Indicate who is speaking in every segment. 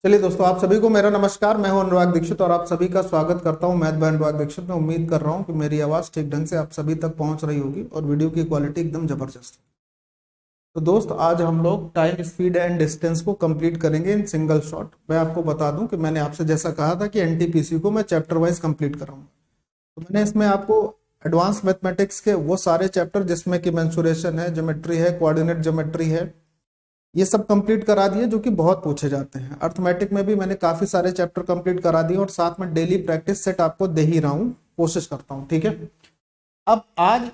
Speaker 1: चलिए दोस्तों, आप सभी को मेरा नमस्कार। मैं हूं अनुराग दीक्षित और आप सभी का स्वागत करता हूं मैथ बाय अनुराग दीक्षित में। उम्मीद कर रहा हूं कि मेरी आवाज़ ठीक ढंग से आप सभी तक पहुंच रही होगी और वीडियो की क्वालिटी एकदम जबरदस्त। तो दोस्त, आज हम लोग टाइम, स्पीड एंड डिस्टेंस को कंप्लीट करेंगे इन सिंगल शॉट। मैं आपको बता दूं कि मैंने आपसे जैसा कहा था कि एनटीपीसी को मैं चैप्टर वाइज कंप्लीट कराऊंगा, तो मैंने इसमें आपको एडवांस मैथमेटिक्स के वो सारे चैप्टर जिसमें कि मेंसुरेशन है, ज्योमेट्री है, कोऑर्डिनेट ज्योमेट्री है, ये सब कंप्लीट करा दिए जो कि बहुत पूछे जाते हैं। अर्थमेटिक में भी मैंने काफी सारे चैप्टर कंप्लीट करा दिए और साथ में डेली प्रैक्टिस सेट आपको दे ही रहा हूं, कोशिश करता हूं। ठीक है, अब आज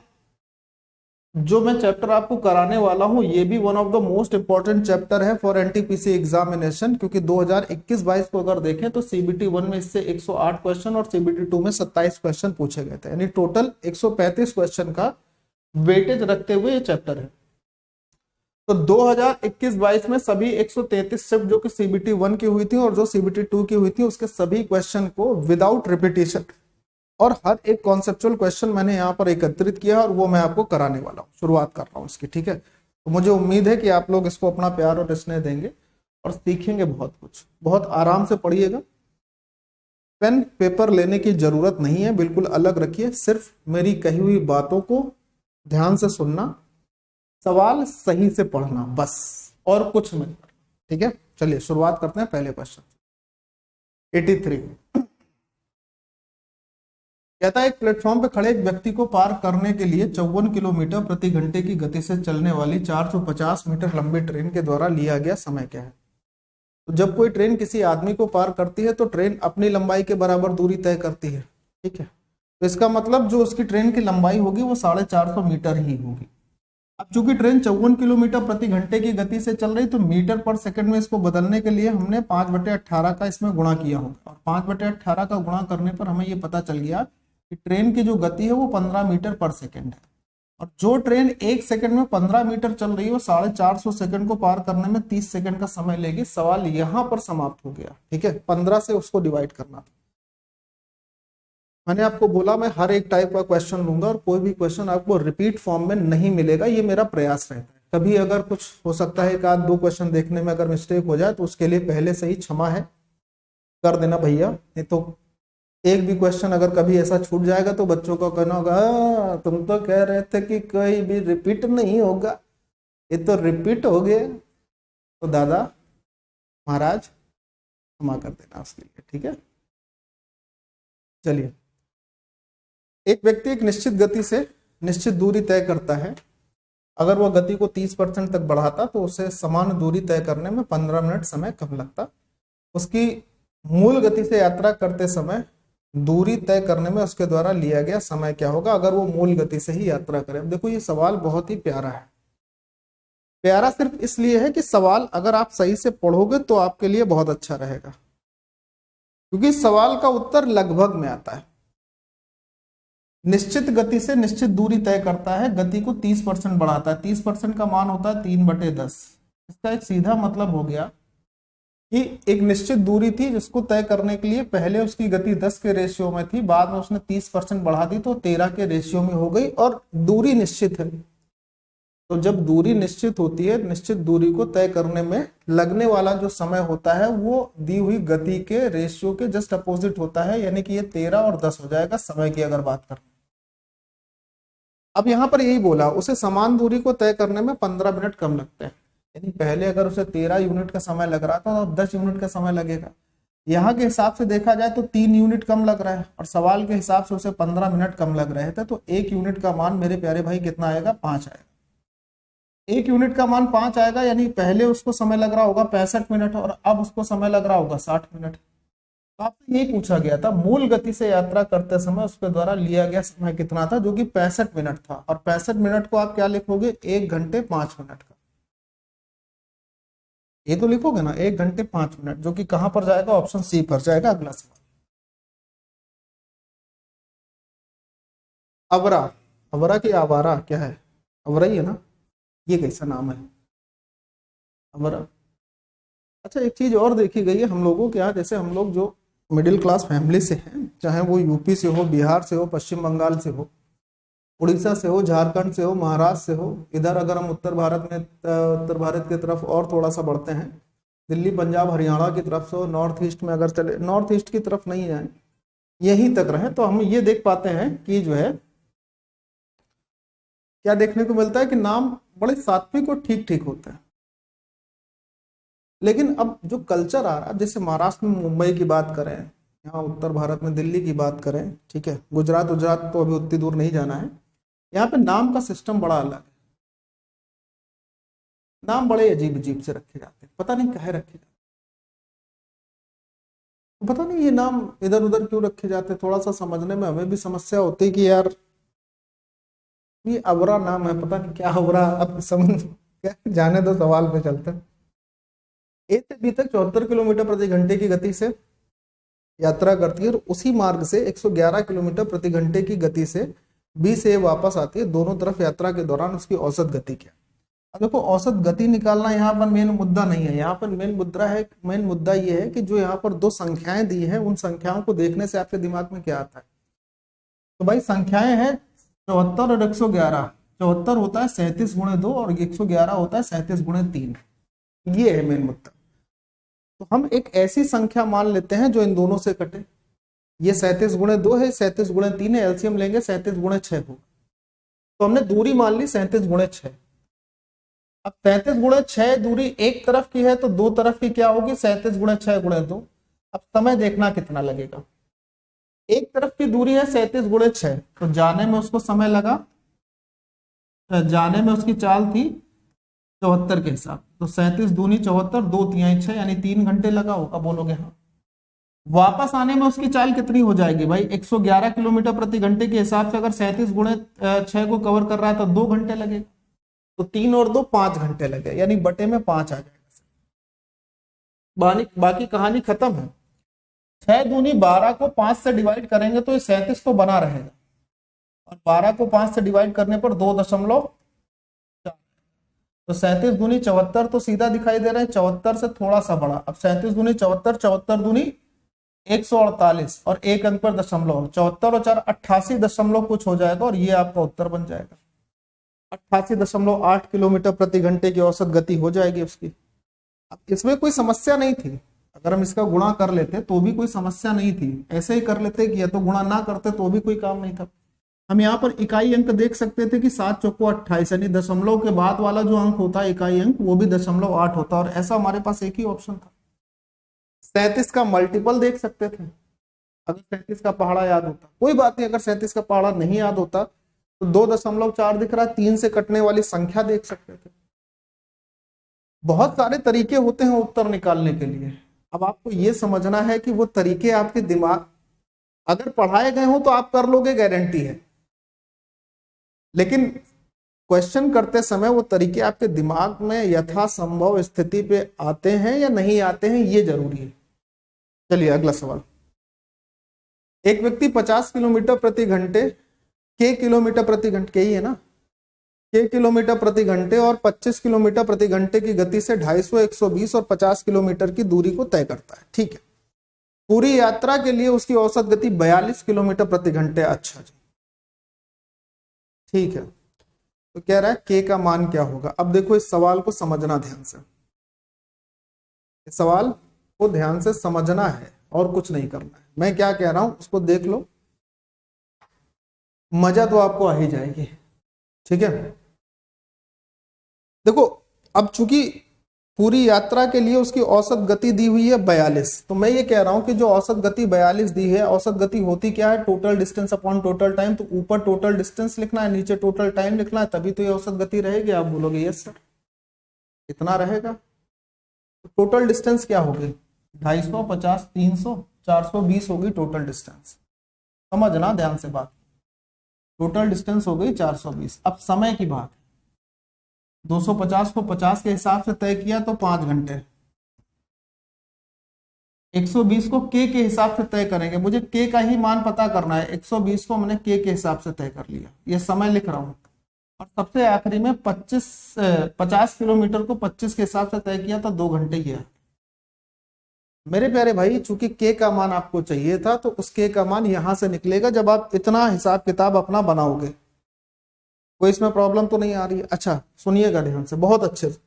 Speaker 1: जो मैं चैप्टर आपको कराने वाला हूं ये भी one of the most important chapter है फॉर एनटीपीसी एग्जामिनेशन, क्योंकि 2021-22 को अगर देखें तो सीबीटी 1 में इससे 108 क्वेश्चन और सीबीटी 2 में 27 क्वेश्चन पूछे गए थे, यानी टोटल 135 क्वेश्चन का वेटेज रखते हुए ये चैप्टर है। तो 2021-22 में सभी 133 शिफ्ट जो कि सीबीटी 1 की हुई थी और जो सीबीटी 2 की हुई थी उसके सभी क्वेश्चन को विदाउट रिपीटेशन और हर एक कॉन्सेप्चुअल क्वेश्चन मैंने यहाँ पर एकत्रित किया और वो मैं आपको कराने वाला हूँ, शुरुआत कर रहा हूँ इसकी। ठीक है, तो मुझे उम्मीद है कि आप लोग इसको अपना प्यार और स्नेह देंगे और सीखेंगे बहुत कुछ। बहुत आराम से पढ़िएगा, पेन पेपर लेने की जरूरत नहीं है, बिल्कुल अलग रखिए, सिर्फ मेरी कही हुई बातों को ध्यान से सुनना, सवाल सही से पढ़ना, बस, और कुछ नहीं। ठीक है, चलिए शुरुआत करते हैं पहले क्वेश्चन। 83 कहता है एक प्लेटफॉर्म पे खड़े एक व्यक्ति को पार करने के लिए 54 किलोमीटर प्रति घंटे की गति से चलने वाली 450 मीटर लंबी ट्रेन के द्वारा लिया गया समय क्या है। तो जब कोई ट्रेन किसी आदमी को पार करती है तो ट्रेन अपनी लंबाई के बराबर दूरी तय करती है। ठीक है, तो इसका मतलब जो उसकी ट्रेन की लंबाई होगी वो 450 मीटर ही होगी। अब चूंकि ट्रेन 54 किलोमीटर प्रति घंटे की गति से चल रही, तो मीटर पर सेकंड में इसको बदलने के लिए हमने 5/18 का इसमें गुणा किया होगा, और 5/18 का गुणा करने पर हमें ये पता चल गया कि ट्रेन की जो गति है वो 15 मीटर पर सेकंड है। और जो ट्रेन एक सेकंड में 15 मीटर चल रही है वो 450 सेकंड को पार करने में 30 सेकंड का समय लेगी। सवाल यहां पर समाप्त हो गया। ठीक है, 15 से उसको डिवाइड करना था। मैंने आपको बोला मैं हर एक टाइप का क्वेश्चन लूंगा और कोई भी क्वेश्चन आपको रिपीट फॉर्म में नहीं मिलेगा, ये मेरा प्रयास रहता है। कभी अगर कुछ हो सकता है, एक आध दो क्वेश्चन देखने में अगर मिस्टेक हो जाए तो उसके लिए पहले से ही क्षमा है, कर देना भैया। नहीं तो एक भी क्वेश्चन अगर कभी ऐसा छूट जाएगा तो बच्चों को कहना होगा तुम तो कह रहे थे कि कोई भी रिपीट नहीं होगा, ये तो रिपीट हो गया। तो दादा महाराज क्षमा कर देना उसके लिए। ठीक है, चलिए। एक व्यक्ति एक निश्चित गति से निश्चित दूरी तय करता है। अगर वह गति को 30% तक बढ़ाता तो उसे समान दूरी तय करने में 15 मिनट समय कम लगता। उसकी मूल गति से यात्रा करते समय दूरी तय करने में उसके द्वारा लिया गया समय क्या होगा अगर वो मूल गति से ही यात्रा करे। देखो ये सवाल बहुत ही प्यारा है। प्यारा सिर्फ इसलिए है कि सवाल अगर आप सही से पढ़ोगे तो आपके लिए बहुत अच्छा रहेगा, क्योंकि सवाल का उत्तर लगभग में आता है। निश्चित गति से निश्चित दूरी तय करता है, गति को 30% बढ़ाता है। 30% का मान होता है 3/10। इसका एक सीधा मतलब हो गया कि एक निश्चित दूरी थी जिसको तय करने के लिए पहले उसकी गति 10 के रेशियो में थी, बाद में उसने 30% बढ़ा दी तो 13 के रेशियो में हो गई, और दूरी निश्चित है। तो जब दूरी निश्चित होती है, निश्चित दूरी को तय करने में लगने वाला जो समय होता है वो दी हुई गति के रेशियो के जस्ट अपोजिट होता है, यानी कि ये 13 और 10 हो जाएगा समय की अगर बात करें। अब यहां पर यही बोला उसे समान दूरी को तय करने में 15 मिनट कम लगते हैं, यानी पहले अगर उसे 13 यूनिट का समय लग रहा था तो 10 यूनिट का समय लगेगा। यहाँ के हिसाब से देखा जाए तो 3 यूनिट कम लग रहा है, और सवाल के हिसाब से उसे 15 मिनट कम लग रहे थे, तो 1 यूनिट का मान मेरे प्यारे भाई कितना आएगा? 5 आएगा। 1 यूनिट का मान 5 आएगा, यानी पहले उसको समय लग रहा होगा 65 मिनट और अब उसको समय लग रहा होगा 60 मिनट। तो आपसे ये पूछा गया था मूल गति से यात्रा करते समय उसके द्वारा लिया गया समय कितना था, जो कि 65 मिनट था। और 65 मिनट को आप क्या लिखोगे? 1 घंटे 5 मिनट का, ये तो लिखोगे ना, 1 घंटे 5 मिनट, जो कि कहां पर जाएगा? ऑप्शन सी पर जाएगा। अगला सवाल, अवरा, अवरा की आवारा क्या है? अवरा ही है ना, ये कैसा नाम है अवरा? अच्छा, एक चीज और देखी गई है हम लोगों के यहाँ, जैसे हम लोग जो मिडिल क्लास फैमिली से हैं, चाहे वो यूपी से हो, बिहार से हो, पश्चिम बंगाल से हो, उड़ीसा से हो, झारखंड से हो, महाराष्ट्र से हो, इधर अगर हम उत्तर भारत की तरफ और थोड़ा सा बढ़ते हैं दिल्ली पंजाब हरियाणा की तरफ से नॉर्थ ईस्ट में अगर चले, नॉर्थ ईस्ट की तरफ नहीं जाए, यहीं तक रहे, तो हम ये देख पाते हैं कि जो है क्या देखने को मिलता है कि नाम बड़े सात्विक और ठीक ठीक होते हैं। लेकिन अब जो कल्चर आ रहा है, जैसे महाराष्ट्र में मुंबई की बात करें, यहाँ उत्तर भारत में दिल्ली की बात करें, ठीक है, गुजरात गुजरात तो अभी उतनी दूर नहीं जाना है, यहाँ पे नाम का सिस्टम बड़ा अलग है। नाम बड़े अजीब अजीब से रखे जाते हैं, पता नहीं काहे रखे जाते हैं, पता नहीं ये नाम इधर उधर क्यों रखे जाते हैं। थोड़ा सा समझने में हमें भी समस्या होती है कि यार ये अवरा नाम है, पता नहीं क्या अवरा, अब समझ जाने दो, सवाल पे चलते हैं। ए से बी तक 74 किलोमीटर प्रति घंटे की गति से यात्रा करती है और उसी मार्ग से 111 किलोमीटर प्रति घंटे की गति से बी से वापस आती है। दोनों तरफ यात्रा के दौरान उसकी औसत गति क्या। अब देखो औसत गति निकालना यहाँ पर मेन मुद्दा नहीं है, यहाँ पर मेन मुद्दा ये है कि जो यहाँ पर दो संख्याएं दी हैं, उन संख्याओं को देखने से आपके दिमाग में क्या आता है। तो भाई संख्याएं हैं 74 और 111। 74 होता है 37 गुणे 2 और 111 होता है 37 गुणे 3। ये है मेन मुद्दा। तो हम एक ऐसी संख्या मान लेते हैं जो इन दोनों से कटे। ये 37 गुणे 2 है, 37 गुणे 3 है, एलसीएम लेंगे 37 गुणे 6 होगा। तो हमने दूरी मान ली 37 गुणे 6। अब 37 गुणे 6 दूरी एक तरफ की है तो दो तरफ की क्या होगी, 37 गुणे 6 गुणे 2। अब समय देखना कितना लगेगा। एक तरफ की दूरी है 37 गुणे 6, तो जाने में उसको समय लगा, जाने में उसकी चाल थी 74 के हिसाब, तो 37 दूनी 74, 2 तिहाई 6, यानी 3 घंटे लगा होगा, बोलोगे हाँ। वापस आने में उसकी चाल कितनी हो जाएगी भाई, 111 किलोमीटर प्रति घंटे के हिसाब से अगर 37 गुणे 6 को कवर कर रहा है तो 2 घंटे लगेगा, तो 3 और 2 5 घंटे लगे, यानी बटे में 5 आ जाएगा। बाकी कहानी खत्म है। 6 दूनी 12 को 5 से डिवाइड करेंगे तो ये 37 तो बना रहेगा, और 12 को 5 से डिवाइड करने पर 2.4, तो 37 दूनी 74 तो सीधा दिखाई दे रहा है, 74 से थोड़ा सा बड़ा। अब 37 दूनी 74, 74 दूनी 148 और एक अंक पर दशमलव, 74 और 4 88 दशमलव कुछ हो जाएगा, और ये आपका उत्तर बन जाएगा। 88.8 किलोमीटर प्रति घंटे की औसत गति हो जाएगी उसकी। अब इसमें कोई समस्या नहीं थी, अगर हम इसका गुणा कर लेते तो भी कोई समस्या नहीं थी, ऐसे ही कर लेते कि या तो गुणा ना करते तो भी कोई काम नहीं था। हम यहाँ पर इकाई अंक देख सकते थे कि 7 चौको 28, यानी दशमलव के बाद वाला जो अंक होता है इकाई अंक, वो भी 0.8 होता है, और ऐसा हमारे पास एक ही ऑप्शन था। 37 का मल्टीपल देख सकते थे, अगर 37 का पहाड़ा याद होता, कोई बात नहीं, अगर 37 का पहाड़ा नहीं याद होता तो 2.4 दिख रहा है, 3 से कटने वाली संख्या देख सकते थे। बहुत सारे तरीके होते हैं उत्तर निकालने के लिए। अब आपको यह समझना है कि वो तरीके आपके दिमाग अगर पढ़ाए गए हो तो आप कर लोगे, गारंटी है, लेकिन क्वेश्चन करते समय वो तरीके आपके दिमाग में यथासंभव स्थिति पे आते हैं या नहीं आते हैं, ये जरूरी है। चलिए अगला सवाल। एक व्यक्ति 50 किलोमीटर प्रति घंटे के किलोमीटर प्रति घंटे के ही है ना, के किलोमीटर प्रति घंटे और 25 किलोमीटर प्रति घंटे की गति से 250, 120 और 50 किलोमीटर की दूरी को तय करता है। ठीक है, पूरी यात्रा के लिए उसकी औसत गति 42 किलोमीटर प्रति घंटे। अच्छा जी, ठीक है, तो कह रहा है के का मान क्या होगा। अब देखो इस सवाल को समझना ध्यान से, इस सवाल को ध्यान से समझना है और कुछ नहीं करना है। मैं क्या कह रहा हूं उसको देख लो, मजा तो आपको आ ही जाएगी। ठीक है, देखो अब चूंकि पूरी यात्रा के लिए उसकी औसत गति दी हुई है 42, तो मैं ये कह रहा हूं कि जो औसत गति 42 दी है, औसत गति होती क्या है, total distance upon total time. तो ऊपर टोटल डिस्टेंस लिखना है, नीचे टोटल टाइम लिखना है, तभी तो ये औसत गति रहेगी। आप बोलोगे यस सर, इतना रहेगा। तो टोटल डिस्टेंस क्या होगी, 250, 50, 300, 420 होगी टोटल डिस्टेंस। समझना ध्यान से बात, टोटल डिस्टेंस हो गई 420। अब समय की बात, 250 को 50 के हिसाब से तय किया तो 5 घंटे, 120 को के हिसाब से तय करेंगे, मुझे के का ही मान पता करना है, 120 को मैंने के हिसाब से तय कर लिया, ये समय लिख रहा हूं। और सबसे आखिरी में 50 किलोमीटर को 25 के हिसाब से तय किया तो 2 घंटे ही है। मेरे प्यारे भाई, चूंकि के का मान आपको चाहिए था तो उस के का मान यहां से निकलेगा जब आप इतना हिसाब किताब अपना बनाओगे। कोई इसमें प्रॉब्लम तो नहीं आ रही है। अच्छा सुनिएगा ध्यान से, बहुत अच्छे से।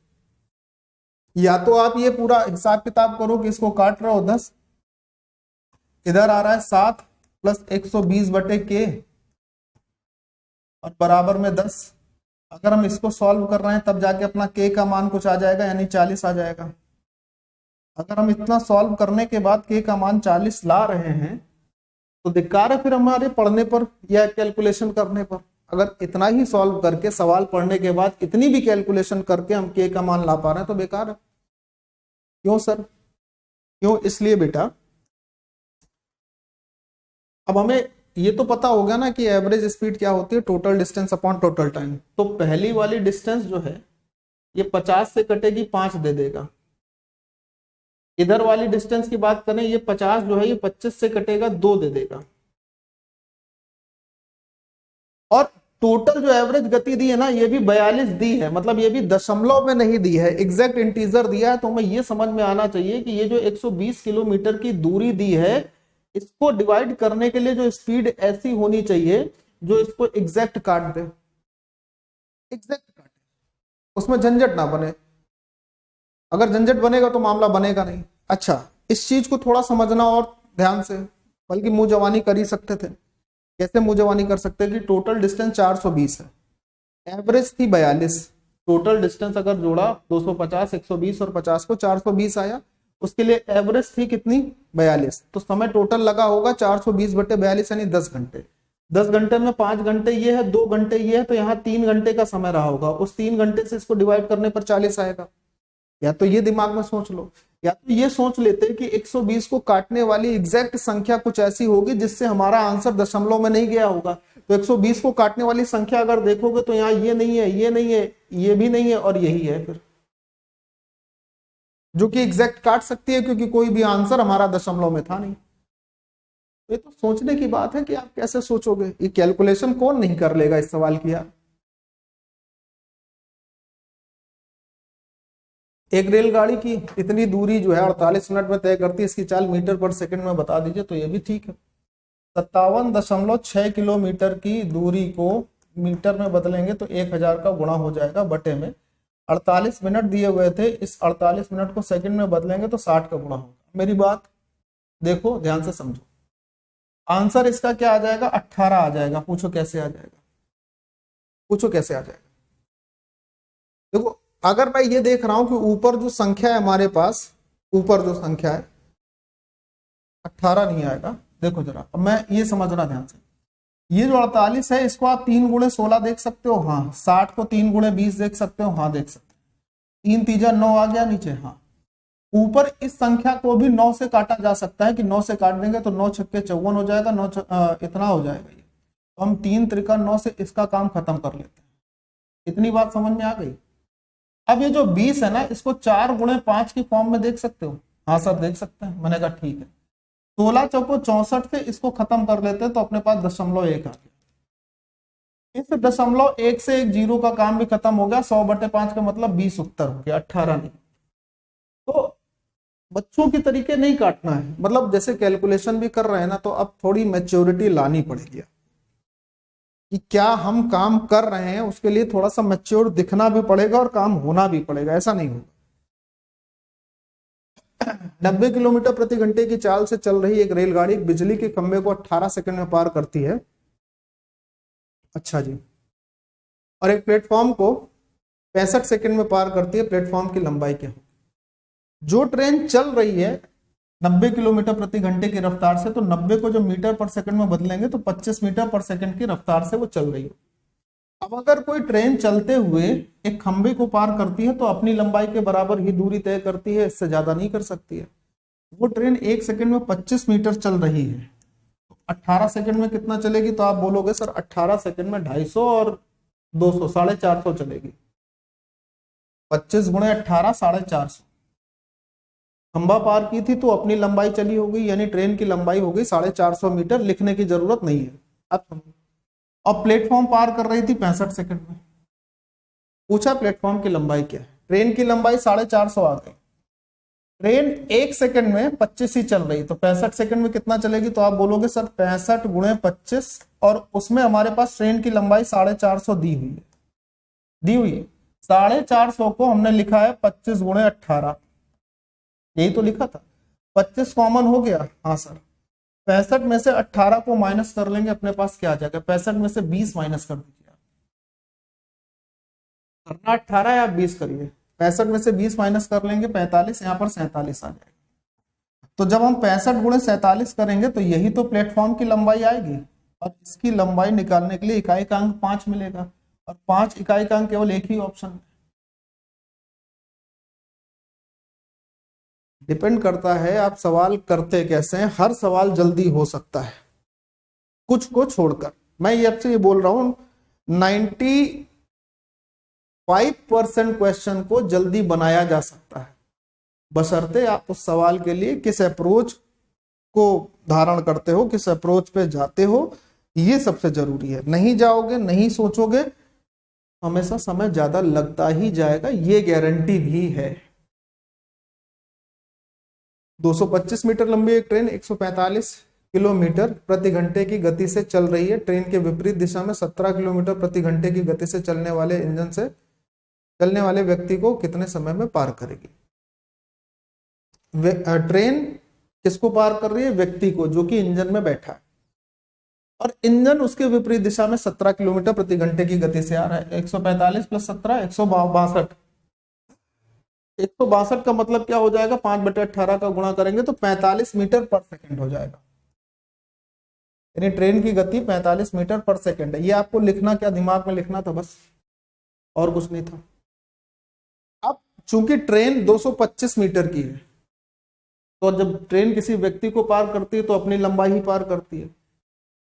Speaker 1: या तो आप ये पूरा हिसाब किताब करो कि इसको काट रहे हो 10, इधर आ रहा है 7 प्लस 120 बटे के और बराबर में 10। अगर हम इसको सॉल्व कर रहे हैं तब जाके अपना के का मान कुछ आ जाएगा, यानी 40 आ जाएगा। अगर हम इतना सॉल्व करने के बाद के का मान 40 ला रहे हैं तो धिक्कार है फिर हमारे पढ़ने पर या कैलकुलेशन करने पर। अगर इतना ही सॉल्व करके सवाल पढ़ने के बाद इतनी भी कैलकुलेशन करके हम के का मान ला पा रहे हैं तो बेकार है। क्यों सर? क्यों? इसलिए बेटा अब हमें ये तो पता होगा ना कि एवरेज स्पीड क्या होती है, total distance upon total time. तो पहली वाली डिस्टेंस जो है ये 50 से कटेगी 5 दे देगा। इधर वाली डिस्टेंस की बात करें, ये 50 जो है ये 25 से कटेगा 2 दे देगा। और टोटल जो एवरेज गति दी है ना ये भी 42 दी है, मतलब ये भी दशमलव में नहीं दी है, एग्जैक्ट इंटीजर दिया है। तो हमें ये समझ में आना चाहिए कि ये जो 120 किलोमीटर की दूरी दी है इसको डिवाइड करने के लिए जो स्पीड ऐसी होनी चाहिए जो इसको एग्जैक्ट काट दे, एग्जैक्ट काटे, उसमें झंझट ना बने। अगर झंझट बनेगा तो मामला बनेगा नहीं। अच्छा, इस चीज को थोड़ा समझना और ध्यान से, बल्कि मुंह जवानी कर ही सकते थे। कैसे मुंह जवानी कर सकते हैं कि टोटल डिस्टेंस 420 है, एवरेज थी 42। टोटल डिस्टेंस अगर जोड़ा 250, 120 और 50 को 420 आया, उसके लिए एवरेज थी कितनी? 42। तो समय टोटल लगा होगा 420 बटे 42 यानी 10 घंटे। 10 घंटे में 5 घंटे ये है, 2 घंटे ये है, तो यहाँ 3 घंटे का समय रहा होगा। उस 3 घंटे से इसको डिवाइड करने पर 40 आएगा। या तो ये दिमाग में सोच लो, या तो ये सोच लेते कि 120 को काटने वाली एग्जैक्ट संख्या कुछ ऐसी होगी जिससे हमारा आंसर दशमलव में नहीं गया होगा। तो 120 को काटने वाली संख्या अगर देखोगे तो यहाँ ये नहीं है, ये नहीं है, ये भी नहीं है और यही है फिर, जो कि एग्जैक्ट काट सकती है क्योंकि कोई भी आंसर हमारा दशमलव में था नहीं। तो ये तो सोचने की बात है कि आप कैसे सोचोगे। ये कैलकुलेशन कौन नहीं कर लेगा इस सवाल की यार। एक रेलगाड़ी की इतनी दूरी जो है 48 मिनट में तय करती है, इसकी चाल मीटर पर सेकंड में बता दीजिए। तो ये भी ठीक है। 57.6 किलोमीटर की दूरी को मीटर में बदलेंगे तो 1000 का गुणा हो जाएगा बटे में 48 मिनट दिए हुए थे, इस 48 मिनट को सेकंड में बदलेंगे तो 60 का गुणा होगा। मेरी बात देखो ध्यान से समझो, आंसर इसका क्या आ जाएगा? 18 आ जाएगा। पूछो कैसे आ जाएगा? पूछो कैसे आ जाएगा? देखो अगर मैं ये देख रहा हूं कि ऊपर जो संख्या है हमारे पास, ऊपर जो संख्या है 18 नहीं आएगा। देखो जरा, अब मैं ये समझना ध्यान से, ये जो 48 है इसको आप 3 गुणे 16 देख सकते हो, हाँ। 60 को 3 गुणे 20 देख सकते हो, हाँ देख सकते हो। 3 तीजा 9 आ गया नीचे, हाँ। ऊपर इस संख्या को भी 9 से काटा जा सकता है कि 9 से काट देंगे तो 9 छक्के 54 हो जाएगा, 9 इतना हो जाएगा ये। तो हम 3 त्रिका 9 से इसका काम खत्म कर लेते हैं। इतनी बात समझ में आ गई। अब ये जो 20 है ना इसको 4 गुणे 5 की फॉर्म में देख सकते हो, हाँ सर देख सकते हैं। मैंने कहा ठीक है। 16 चौको 64 से इसको खत्म कर लेते हैं तो अपने पास 0.1 आ गया। इस 0.1 से एक जीरो का काम भी खत्म हो गया। 100 बटे 5 का मतलब 20 उत्तर हो गया, 18 नहीं। तो बच्चों की तरीके नहीं काटना है, मतलब जैसे कैलकुलेशन भी कर रहे हैं ना, तो अब थोड़ी मैच्योरिटी लानी पड़ेगी कि क्या हम काम कर रहे हैं उसके लिए थोड़ा सा मैच्योर दिखना भी पड़ेगा और काम होना भी पड़ेगा, ऐसा नहीं होगा। 90 किलोमीटर प्रति घंटे की चाल से चल रही एक रेलगाड़ी बिजली के खंभे को 18 सेकंड में पार करती है। अच्छा जी। और एक प्लेटफॉर्म को 65 सेकंड में पार करती है। प्लेटफॉर्म की लंबाई क्या होगी? जो ट्रेन चल रही है 90 किलोमीटर प्रति घंटे की रफ्तार से, तो 90 को जो मीटर पर सेकंड में बदलेंगे तो 25 मीटर पर सेकंड की रफ्तार से वो चल रही है। अब अगर कोई ट्रेन चलते हुए एक खंभे को पार करती है तो अपनी लंबाई के बराबर ही दूरी तय करती है, इससे ज्यादा नहीं कर सकती है। वो ट्रेन 1 सेकंड में 25 मीटर चल रही है, तो 18 सेकंड में कितना चलेगी? तो आप बोलोगे सर 18 सेकंड में 250 और 200 450 चलेगी। 25 गुणे 18 450। खंभा पार की थी तो अपनी लंबाई चली होगी, यानी ट्रेन की लंबाई हो गई 450 मीटर। लिखने की जरूरत नहीं है। अब प्लेटफॉर्म पार कर रही थी 65 सेकंड में। पूछा प्लेटफॉर्म की लंबाई क्या है? ट्रेन की लंबाई 450 आ गई। ट्रेन 1 सेकंड में 25 ही चल रही, तो 65 सेकंड में कितना चलेगी? तो आप बोलोगे सर 65 गुणे 25, और उसमें हमारे पास ट्रेन की लंबाई 450 दी हुई है, 450 को हमने लिखा है 25 गुणे 18, यही तो लिखा था। 25 कॉमन हो गया, हाँ सर। 65 में से 18 को माइनस कर लेंगे, अपने पास क्या आ जाएगा, 65 में से 20 माइनस कर दीजिए। करना 18 या 20 करिए। 65 में से 20 माइनस कर लेंगे 45, यहाँ पर 47 आ जाएगा। तो जब हम 65 गुणे 47 करेंगे तो यही तो प्लेटफॉर्म की लंबाई आएगी, और इसकी लंबाई निकालने के लिए इकाई का अंक 5 मिलेगा, और 5 इकाई का अंक केवल एक ही ऑप्शन है। डिपेंड करता है आप सवाल करते कैसे हैं। हर सवाल जल्दी हो सकता है, कुछ को छोड़कर। मैं ये आपसे ये बोल रहा हूं 95% क्वेश्चन को जल्दी बनाया जा सकता है, बशर्ते आप उस सवाल के लिए किस अप्रोच को धारण करते हो, किस अप्रोच पे जाते हो, ये सबसे जरूरी है। नहीं जाओगे, नहीं सोचोगे, हमेशा समय ज्यादा लगता ही जाएगा, ये गारंटी भी है। 225 मीटर लंबी एक ट्रेन 145 किलोमीटर प्रति घंटे की गति से चल रही है। ट्रेन के विपरीत दिशा में 17 किलोमीटर प्रति घंटे की गति से चलने वाले इंजन से चलने वाले व्यक्ति को कितने समय में पार करेगी। ट्रेन किसको पार कर रही है, व्यक्ति को, जो कि इंजन में बैठा है, और इंजन उसके विपरीत दिशा में 17 किलोमीटर प्रति घंटे की गति से आ रहा है। 145 प्लस 17 162। 162 का मतलब क्या हो जाएगा, 5/18 का गुणा करेंगे तो 45 मीटर पर सेकंड हो जाएगा। यानी ट्रेन की गति 45 मीटर पर सेकंड है। ये आपको लिखना, क्या दिमाग में लिखना था बस, और कुछ नहीं था। अब चूंकि ट्रेन 225 मीटर की है, तो जब ट्रेन किसी व्यक्ति को पार करती है तो अपनी लंबाई ही पार करती है।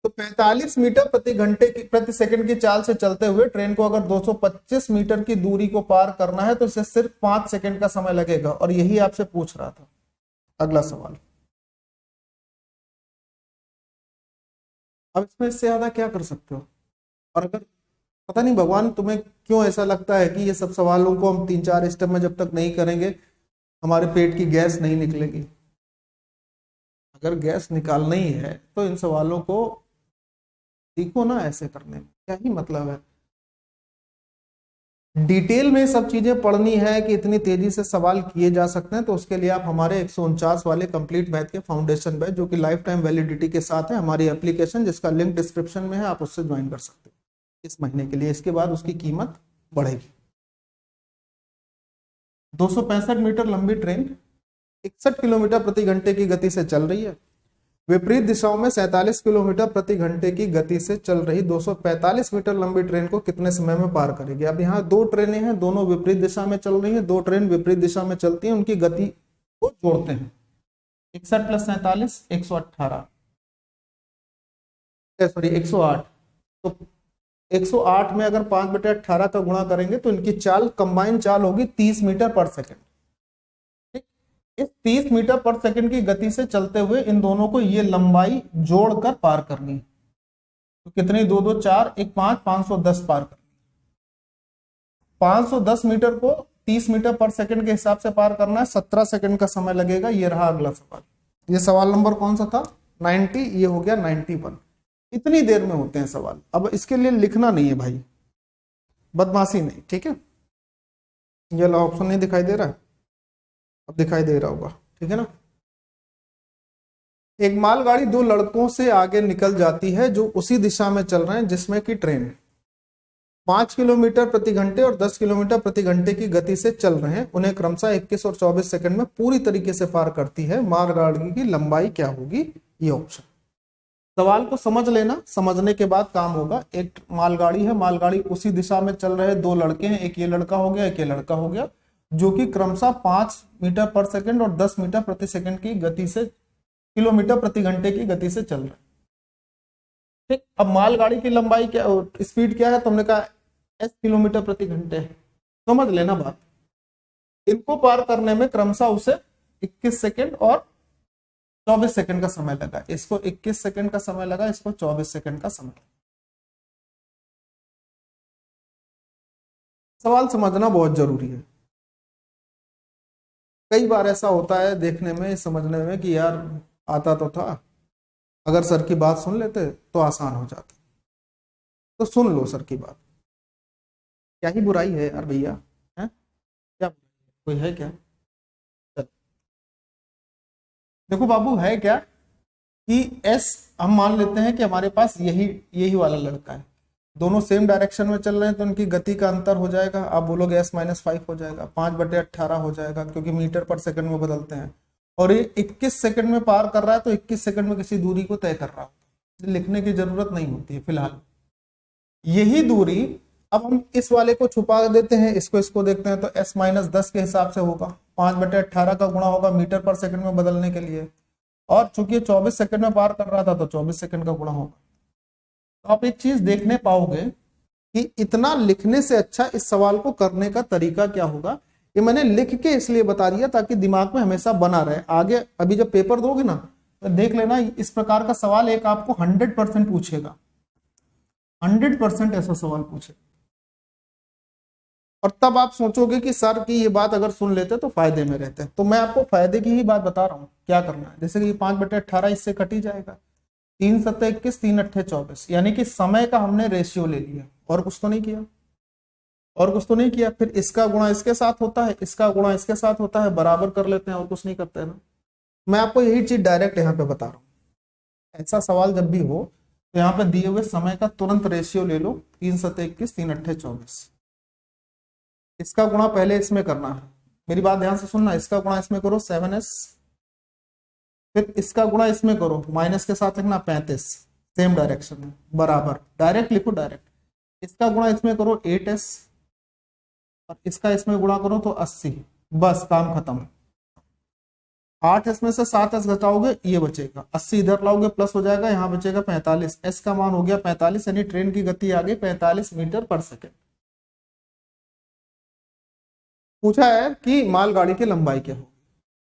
Speaker 1: तो 45 मीटर प्रति घंटे की प्रति सेकंड की चाल से चलते हुए ट्रेन को अगर 225 मीटर की दूरी को पार करना है तो इसे सिर्फ 5 सेकंड का समय लगेगा, और यही आपसे पूछ रहा था। अगला सवाल। अब इसमें इससे ज्यादा क्या कर सकते हो। और अगर पता नहीं भगवान तुम्हें क्यों ऐसा लगता है कि ये सब सवालों को हम 3-4 स्टेप में जब तक नहीं करेंगे हमारे पेट की गैस नहीं निकलेगी। अगर गैस निकालना ही है तो इन सवालों को सीखो ना, ऐसे करने में क्या ही मतलब है। डिटेल में सब चीजें पढ़नी है कि इतनी तेजी से सवाल किए जा सकते हैं, तो उसके लिए आप हमारे 149 वाले कंप्लीट मैथ के फाउंडेशन बैच, जो कि लाइफ टाइम वैलिडिटी के साथ है, हमारी एप्लीकेशन जिसका लिंक डिस्क्रिप्शन में है, आप उससे ज्वाइन कर सकते हो इस महीने के लिए। इसके बाद उसकी कीमत बढ़ेगी। 265 मीटर लंबी ट्रेन 61 किलोमीटर प्रति घंटे की गति से चल रही है। विपरीत दिशाओं में 47 किलोमीटर प्रति घंटे की गति से चल रही 245 मीटर लंबी ट्रेन को कितने समय में पार करेगी। अब यहाँ दो ट्रेनें हैं, दोनों विपरीत दिशा में चल रही हैं। दो ट्रेन विपरीत दिशा में चलती हैं, उनकी गति को जोड़ते हैं। 61 प्लस 47 118, सॉरी 108। तो 108 में अगर 5/18 का गुणा करेंगे तो इनकी चाल, कंबाइन चाल होगी 30 मीटर पर सेकेंड। इस 30 मीटर पर सेकंड की गति से चलते हुए इन दोनों को ये लंबाई जोड़कर पार करनी। तो कितनी, 2 2 4 1 5 510 पार करनी। 510 मीटर को 30 मीटर पर सेकंड के हिसाब से पार करना है, 17 सेकंड का समय लगेगा। ये रहा अगला सवाल। ये सवाल नंबर कौन सा था, 90, ये हो गया 91। इतनी देर में होते हैं सवाल। अब इसके लिए लिखना नहीं है भाई, बदमाशी नहीं, ठीक है। ये ला ऑप्शन नहीं दिखाई दे रहा है, अब दिखाई दे रहा होगा, ठीक है ना। एक मालगाड़ी दो लड़कों से आगे निकल जाती है जो उसी दिशा में चल रहे हैं जिसमें कि ट्रेन 5 किलोमीटर प्रति घंटे और 10 किलोमीटर प्रति घंटे की गति से चल रहे हैं। उन्हें क्रमशः 21 और 24 सेकंड में पूरी तरीके से पार करती है। मालगाड़ी की लंबाई क्या होगी, ये ऑप्शन। सवाल को समझ लेना, समझने के बाद काम होगा। एक मालगाड़ी है, मालगाड़ी उसी दिशा में चल रहे दो लड़के हैं, एक ये लड़का हो गया, एक ये लड़का हो गया, जो कि क्रमशः 5 मीटर पर सेकंड और 10 मीटर प्रति सेकंड की गति से, किलोमीटर प्रति घंटे की गति से चल रहे हैं। ठीक, अब मालगाड़ी की लंबाई क्या, स्पीड क्या है, तुमने कहा s किलोमीटर प्रति घंटे है। समझ लेना बात। इनको पार करने में क्रमशः उसे 21 सेकंड और 24 सेकंड का समय लगा। इसको 21 सेकंड का समय लगा, इसको 24 सेकंड का समय लगा। सवाल समझना बहुत जरूरी है। कई बार ऐसा होता है देखने में, समझने में कि यार आता तो था, अगर सर की बात सुन लेते तो आसान हो जाता। तो सुन लो सर की बात, क्या ही बुराई है यार भैया, कोई है क्या? चलो देखो बाबू, है क्या कि एस हम मान लेते हैं कि हमारे पास यही यही वाला लड़का है, दोनों सेम डायरेक्शन में चल रहे हैं, तो उनकी गति का अंतर हो जाएगा, आप बोलोगे s-5 हो जाएगा, 5/18 हो जाएगा, क्योंकि मीटर पर सेकंड में बदलते हैं, और ये 21 सेकंड में पार कर रहा है, तो 21 सेकंड में किसी दूरी को तय कर रहा है, लिखने की जरूरत नहीं होती है फिलहाल। यही दूरी अब हम इस वाले को छुपा देते हैं, इसको इसको देखते हैं, तो s-10 के हिसाब से होगा, 5/18 का गुणा होगा मीटर पर सेकंड में बदलने के लिए, और चूंकि 24 सेकंड में पार कर रहा था तो 24 सेकंड का गुणा होगा। तो आप एक चीज देखने पाओगे कि इतना लिखने से अच्छा इस सवाल को करने का तरीका क्या होगा, ये मैंने लिख के इसलिए बता दिया ताकि दिमाग में हमेशा बना रहे। आगे अभी जब पेपर दोगे ना तो देख लेना, इस प्रकार का सवाल एक आपको 100% पूछेगा, 100% ऐसा सवाल पूछेगा, और तब आप सोचोगे कि सर की ये बात अगर सुन लेते तो फायदे में रहते। तो मैं आपको फायदे की ही बात बता रहा हूँ क्या करना है। जैसे कि 5/18 इससे कट ही जाएगा, 3×7=21, 3×8=24, यानी कि समय का हमने रेशियो ले लिया, और कुछ तो नहीं किया, और कुछ तो नहीं किया। फिर इसका गुणा इसके साथ होता है, इसका गुणा इसके साथ होता है, बराबर कर लेते हैं, और कुछ नहीं करते हैं ना। मैं आपको यही चीज डायरेक्ट यहाँ पे बता रहा हूँ। ऐसा सवाल जब भी हो तो यहाँ पे दिए हुए समय का तुरंत रेशियो ले लो, 3×7=21, 3×8=24, इसका गुणा पहले इसमें करना है, मेरी बात ध्यान से सुनना, इसका गुणा इसमें करो 7s, फिर इसका गुणा इसमें करो, माइनस के साथ लिखना 35, सेम डायरेक्शन में, बराबर, डायरेक्ट लिखो डायरेक्ट, इसका गुणा इसमें करो 8s, और इसका इसमें गुणा करो तो 80, बस काम खत्म। 8s में से 7s घटाओगे ये बचेगा, 80 इधर लाओगे प्लस हो जाएगा, यहाँ बचेगा 45, s का मान हो गया 45, यानी ट्रेन की गति आ गई 45 मीटर पर सेकेंड। पूछा है कि मालगाड़ी की लंबाई क्या हो।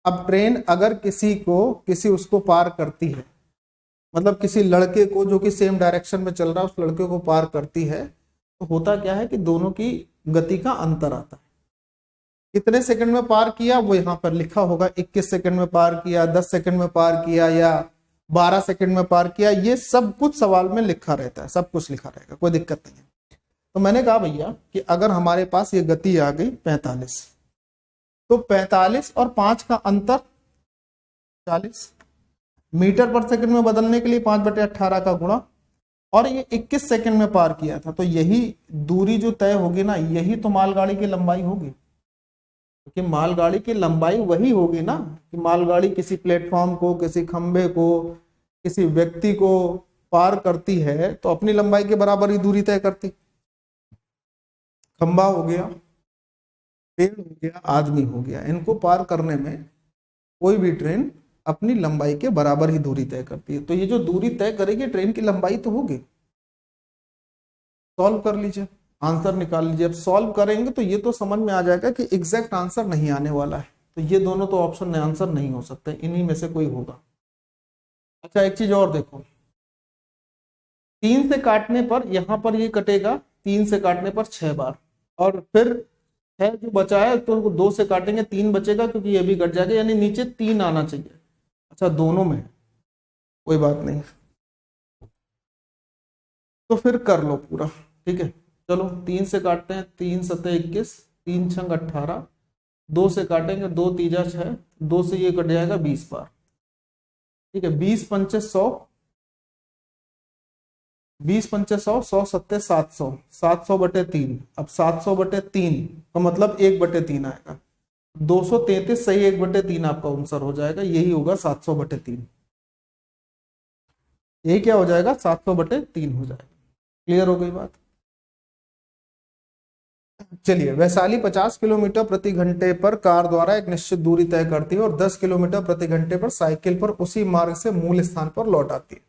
Speaker 1: अब ट्रेन अगर किसी उसको पार करती है, मतलब किसी लड़के को जो कि सेम डायरेक्शन में चल रहा है उस लड़के को पार करती है, तो होता क्या है कि दोनों की गति का अंतर आता है। कितने सेकंड में पार किया वो यहाँ पर लिखा होगा, 21 सेकंड में पार किया, 10 सेकंड में पार किया, या 12 सेकंड में पार किया, ये सब कुछ सवाल में लिखा रहता है, सब कुछ लिखा रहेगा, कोई दिक्कत नहीं है। तो मैंने कहा भैया कि अगर हमारे पास ये गति आ गई 45, तो 45 और 5 का अंतर 40, मीटर पर सेकंड में बदलने के लिए 5/18 का गुणा, और ये 21 सेकंड में पार किया था, तो यही दूरी जो तय होगी ना, यही तो मालगाड़ी की लंबाई होगी। क्योंकि मालगाड़ी की लंबाई वही होगी ना, कि मालगाड़ी किसी प्लेटफॉर्म को, किसी खंबे को, किसी व्यक्ति को पार करती है तो अपनी लंबाई के बराबर ही दूरी तय करती। खंबा हो गया, पेड़ हो गया, आदमी हो गया, इनको पार करने में कोई भी ट्रेन अपनी लंबाई के बराबर ही दूरी तय करती है। तो ये जो दूरी तय करेगी ट्रेन की लंबाई तो होगी। सॉल्व कर लीजिए, आंसर निकाल लीजिए। अब सॉल्व करेंगे तो ये तो समझ में आ जाएगा कि एग्जैक्ट आंसर नहीं आने वाला है, तो ये दोनों तो ऑप्शन आंसर नहीं हो सकते, इन्हीं में से कोई होगा। अच्छा एक चीज और देखो, 3 से काटने पर यहां पर ये कटेगा, 3 से काटने पर 6 बार, और फिर 6 जो बचा है तो 2 से काटेंगे 3 बचेगा, क्योंकि ये भी कट जाएगा, यानी नीचे 3 आना चाहिए। अच्छा दोनों में कोई बात नहीं, तो फिर कर लो पूरा, ठीक है। चलो 3 से काटते हैं, 3×7=21, 3×6=18, 2 से काटेंगे, 2×3 6, 2 से ये कट जाएगा 20 बार, ठीक है। 20×5=100, 20×5=100, 100×7=700, 700/3। अब 700/3 का मतलब 1/3 आएगा, 233 सही 1/3 आपका आंसर हो जाएगा, यही होगा 700/3, यही क्या हो जाएगा 700/3 हो जाएगा। क्लियर हो गई बात। चलिए, वैशाली 50 किलोमीटर प्रति घंटे पर कार द्वारा एक निश्चित दूरी तय करती है और 10 किलोमीटर प्रति घंटे पर साइकिल पर उसी मार्ग से मूल स्थान पर लौट आती है।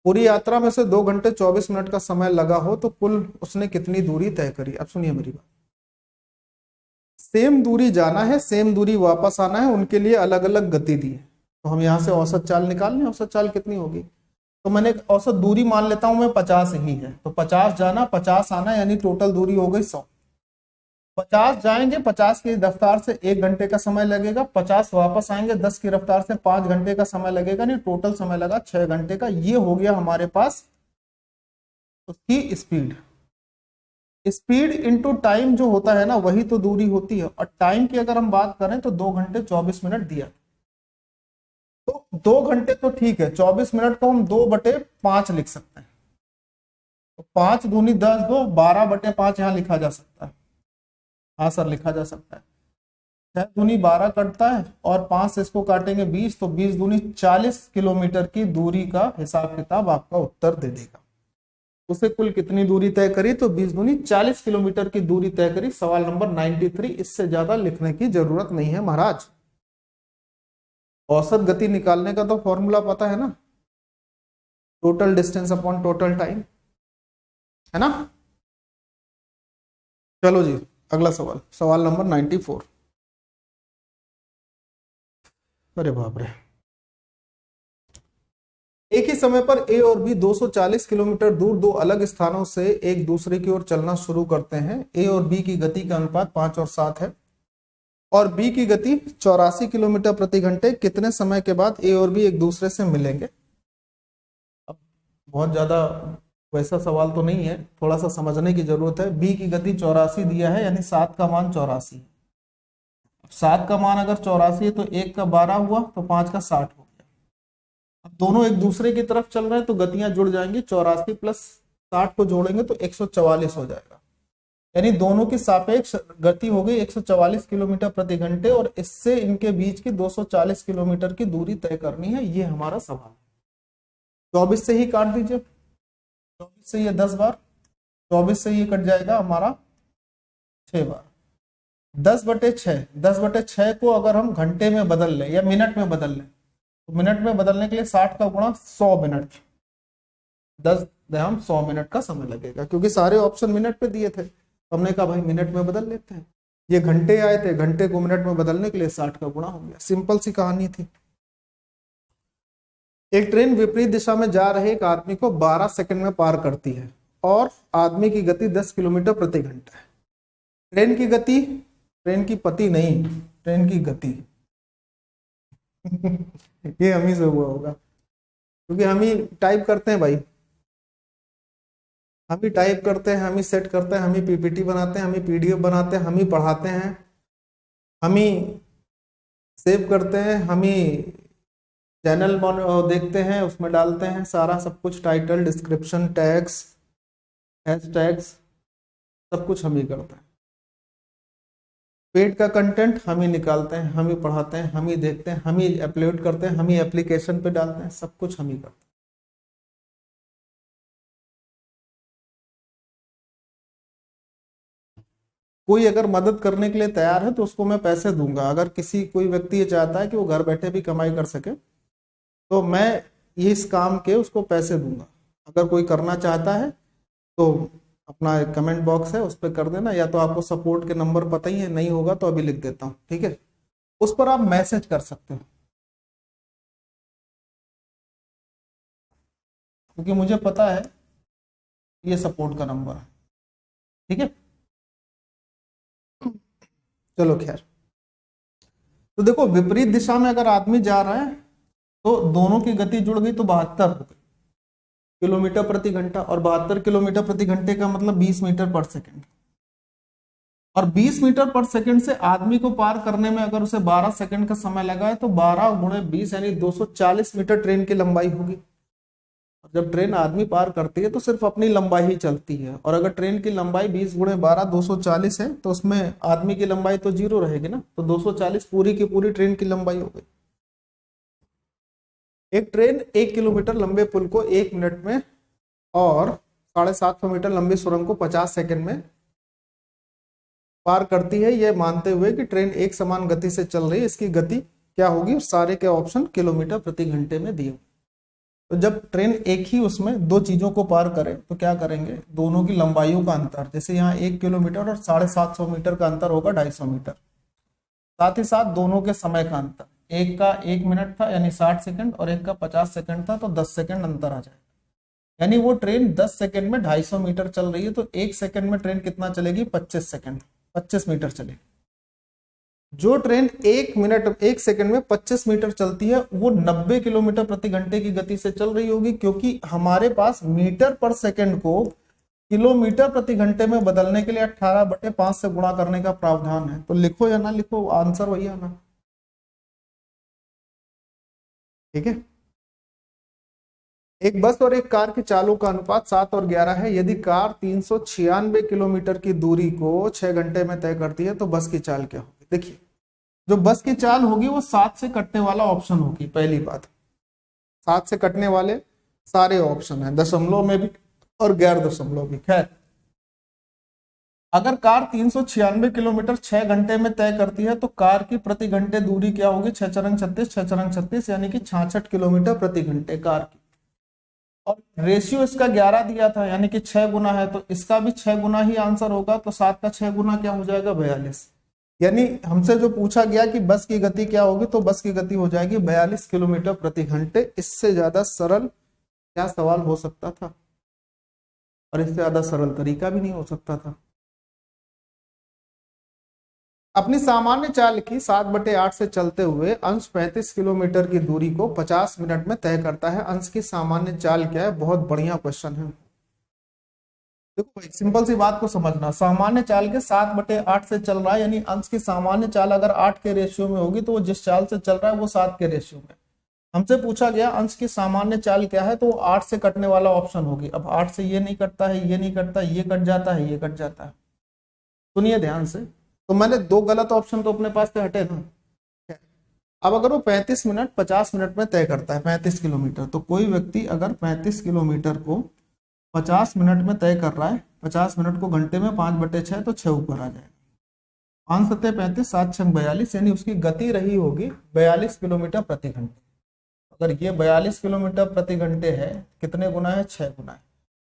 Speaker 1: पूरी यात्रा में से 2 घंटे 24 मिनट का समय लगा हो तो कुल उसने कितनी दूरी तय करी। अब सुनिए मेरी बात, सेम दूरी जाना है, सेम दूरी वापस आना है, उनके लिए अलग अलग गति दी है। तो हम यहाँ से औसत चाल निकाल लें, औसत चाल कितनी होगी। तो मैंने औसत दूरी मान लेता हूं मैं 50 ही है, तो 50 जाना 50 आना, यानी टोटल दूरी हो गई 100। 50 जाएंगे, 50 की रफ्तार से 1 घंटे का समय लगेगा, 50 वापस आएंगे 10 की रफ्तार से 5 घंटे का समय लगेगा, नहीं टोटल समय लगा 6 घंटे का। ये हो गया हमारे पास उसकी स्पीड। स्पीड इंटू टाइम जो होता है ना वही तो दूरी होती है, और टाइम की अगर हम बात करें तो 2 घंटे 24 मिनट दिया, तो 2 घंटे तो ठीक है, 24 मिनट को हम 2/5 लिख सकते हैं, तो 5 दूनी 10, 2 12/5 यहाँ लिखा जा सकता है। हाँ सर लिखा जा सकता है। 6 दूनी 12 कटता है और 5 से इसको काटेंगे 20, तो 20 दूनी 40 किलोमीटर की दूरी का हिसाब किताब आपका उत्तर दे देगा। उसे कुल कितनी दूरी तय करी, तो 20 दूनी 40 किलोमीटर की दूरी तय करी। सवाल नंबर 93। इससे ज्यादा लिखने की जरूरत नहीं है महाराज। औसत गति निकालने का तो फॉर्मूला पता है ना, total distance upon total time, है ना। चलो जी अगला सवाल, सवाल नंबर 94। अरे बाप रे। एक ही समय पर ए और बी 240 किलोमीटर दूर दो अलग स्थानों से एक दूसरे की ओर चलना शुरू करते हैं। ए और बी की गति का अनुपात 5 और 7 है और बी की गति 84 किलोमीटर प्रति घंटे। कितने समय के बाद ए और बी एक दूसरे से मिलेंगे। अब बहुत ज्यादा वैसा सवाल तो नहीं है, थोड़ा सा समझने की जरूरत है। बी की गति 84 दिया है, यानी 7 का मान 84। 7 का मान अगर 84 है तो 1 का 12 हुआ, तो 5 का 60 हो गया। अब दोनों एक दूसरे की तरफ चल रहे हैं तो गतियां जुड़ जाएंगी, 84 प्लस 60 को जोड़ेंगे तो 144 हो जाएगा, यानी दोनों की सापेक्ष गति हो गई 144 किलोमीटर प्रति घंटे, और इससे इनके बीच की 240 किलोमीटर की दूरी तय करनी है। ये हमारा सवाल है। 24 से ही काट दीजिए, 24 से ये 10 बार, 24 से ये कट जाएगा हमारा 6 बार। 10/6, 10/6 को अगर हम घंटे में बदल लें या मिनट में बदल लें, तो मिनट में बदलने के लिए 60 का गुणा 100 मिनट, 10 हम 100 मिनट का समय लगेगा, क्योंकि सारे ऑप्शन मिनट पे दिए थे। हमने कहा भाई मिनट में बदल लेते हैं। ये घंटे आए थे, घंटे को मिनट में बदलने के लिए 60 का गुणा हो गया। सिंपल सी कहानी थी। एक ट्रेन विपरीत दिशा में जा रहे एक आदमी को 12 सेकंड में पार करती है और आदमी की गति 10 किलोमीटर प्रति घंटा है। ट्रेन की गति, ट्रेन की पति नहीं, ट्रेन की गति ये हम ही से हुआ होगा, क्योंकि हम ही टाइप करते हैं भाई, हम ही टाइप करते हैं, हम ही सेट करते हैं, हम ही पीपीटी बनाते हैं, हम ही पीडीएफ बनाते हैं, हम ही पढ़ाते हैं, हम ही सेव करते हैं, हम ही चैनल देखते हैं, उसमें डालते हैं सारा सब कुछ, टाइटल, डिस्क्रिप्शन, टैग्स, हैशटैग्स, सब कुछ हम ही करते हैं। पेड का कंटेंट हम ही निकालते हैं, हम ही पढ़ाते हैं, हम ही देखते हैं, हम ही अपलोड करते हैं, हम ही एप्लीकेशन पे डालते हैं, सब कुछ हम ही करते हैं। कोई अगर मदद करने के लिए तैयार है तो उसको मैं पैसे दूंगा। अगर कोई व्यक्ति ये चाहता है कि वो घर बैठे भी कमाई कर सके, तो मैं ये इस काम के उसको पैसे दूंगा। अगर कोई करना चाहता है तो अपना एक कमेंट बॉक्स है उस पर कर देना, या तो आपको सपोर्ट के नंबर पता ही है, नहीं होगा तो अभी लिख देता हूँ, ठीक है। उस पर आप मैसेज कर सकते हो, क्योंकि मुझे पता है ये सपोर्ट का नंबर है, ठीक है। चलो खैर, तो देखो विपरीत दिशा में अगर आदमी जा रहा है तो दोनों की गति जुड़ गई तो 72 हो गई किलोमीटर प्रति घंटा, और 72 किलोमीटर प्रति घंटे का मतलब 20 मीटर पर सेकंड, और 20 मीटर पर सेकंड से आदमी को पार करने में अगर उसे 12 सेकंड का समय लगा है तो 12 गुणे 20 यानी 240 मीटर ट्रेन की लंबाई होगी। और जब ट्रेन आदमी पार करती है तो सिर्फ अपनी लंबाई ही चलती है, और अगर ट्रेन की लंबाई 20 गुणे 12 240 है तो उसमें आदमी की लंबाई तो 0 रहेगी ना, तो 240 पूरी की पूरी ट्रेन की लंबाई हो गई। एक ट्रेन 1 किलोमीटर लंबे पुल को 1 मिनट में और 750 मीटर लंबी सुरंग को 50 सेकंड में पार करती है, यह मानते हुए कि ट्रेन एक समान गति से चल रही है, इसकी गति क्या होगी। सारे के ऑप्शन किलोमीटर प्रति घंटे में दिए। तो जब ट्रेन एक ही उसमें दो चीजों को पार करे तो क्या करेंगे, दोनों की लंबाइयों का अंतर, जैसे यहाँ 1 किलोमीटर और 750 मीटर का अंतर होगा 250 मीटर। साथ ही साथ दोनों के समय का अंतर, एक का 1 मिनट था यानी 60 सेकंड और एक का 50 सेकंड था, तो 10 सेकंड अंतर आ जाएगा। यानी वो ट्रेन 10 सेकंड में 250 मीटर चल रही है, तो 1 सेकंड में ट्रेन कितना चलेगी, 25 सेकंड, 25 मीटर चलेगी। जो ट्रेन 1 सेकंड में 25 मीटर चलती है वो 90 किलोमीटर प्रति घंटे की गति से चल रही होगी, क्योंकि हमारे पास मीटर पर सेकंड को किलोमीटर प्रति घंटे में बदलने के लिए 18/5 से गुणा करने का प्रावधान है। तो लिखो या ना लिखो, आंसर वही आना। ठीक है। एक बस और एक कार की चालों का अनुपात 7 और 11 है। यदि कार 396 किलोमीटर की दूरी को 6 घंटे में तय करती है तो बस की चाल क्या होगी? देखिए, जो बस की चाल होगी वो 7 से कटने वाला ऑप्शन होगी। पहली बात, 7 से कटने वाले सारे ऑप्शन है, दशमलव में भी और गैर दशमलव भी। खैर, अगर कार 396 किलोमीटर 6 घंटे में तय करती है तो कार की प्रति घंटे दूरी क्या होगी? 6 चरंग 36, 6 चरंग 36, यानी कि 66 किलोमीटर प्रति घंटे कार की। और रेशियो इसका 11 दिया था, यानी कि 6 गुना है, तो इसका भी 6 गुना ही आंसर होगा। तो 7 का 6 गुना क्या हो जाएगा? 42। यानी हमसे जो पूछा गया कि बस की गति क्या होगी, तो बस की गति हो जाएगी 42 किलोमीटर प्रति घंटे। इससे ज्यादा सरल क्या सवाल हो सकता था? और इससे ज्यादा सरल तरीका भी नहीं हो सकता था। अपनी सामान्य चाल की 7/8 से चलते हुए अंश 35 किलोमीटर की दूरी को 50 मिनट में तय करता है। अंश की सामान्य चाल क्या है? बहुत बढ़िया क्वेश्चन है। देखो भाई, सिंपल सी बात को समझना, सामान्य चाल के 7/8 से चल रहा है, यानी अंश की सामान्य चाल अगर 8 के रेशियो में होगी तो वो जिस चाल से चल रहा है वो 7 के रेशियो में। हमसे पूछा गया अंश की सामान्य चाल क्या है, तो वो 8 से कटने वाला ऑप्शन होगी। अब 8 से ये नहीं कटता है, ये नहीं कटता, ये कट जाता है, ये कट जाता है। सुनिए ध्यान से, तो मैंने 2 गलत ऑप्शन तो अपने पास से हटे ना। अब अगर वो 35 मिनट 50 मिनट में तय करता है 35 किलोमीटर, तो कोई व्यक्ति अगर 35 किलोमीटर को 50 मिनट में तय कर रहा है, 50 मिनट को घंटे में 5/6, तो 6 ऊपर आ जाएगा। 5 सत्ते 35, 7 छंग 42, यानी उसकी गति रही होगी 42 किलोमीटर प्रति घंटे। अगर ये 42 किलोमीटर प्रति घंटे है, कितने गुना है? 6 गुना है।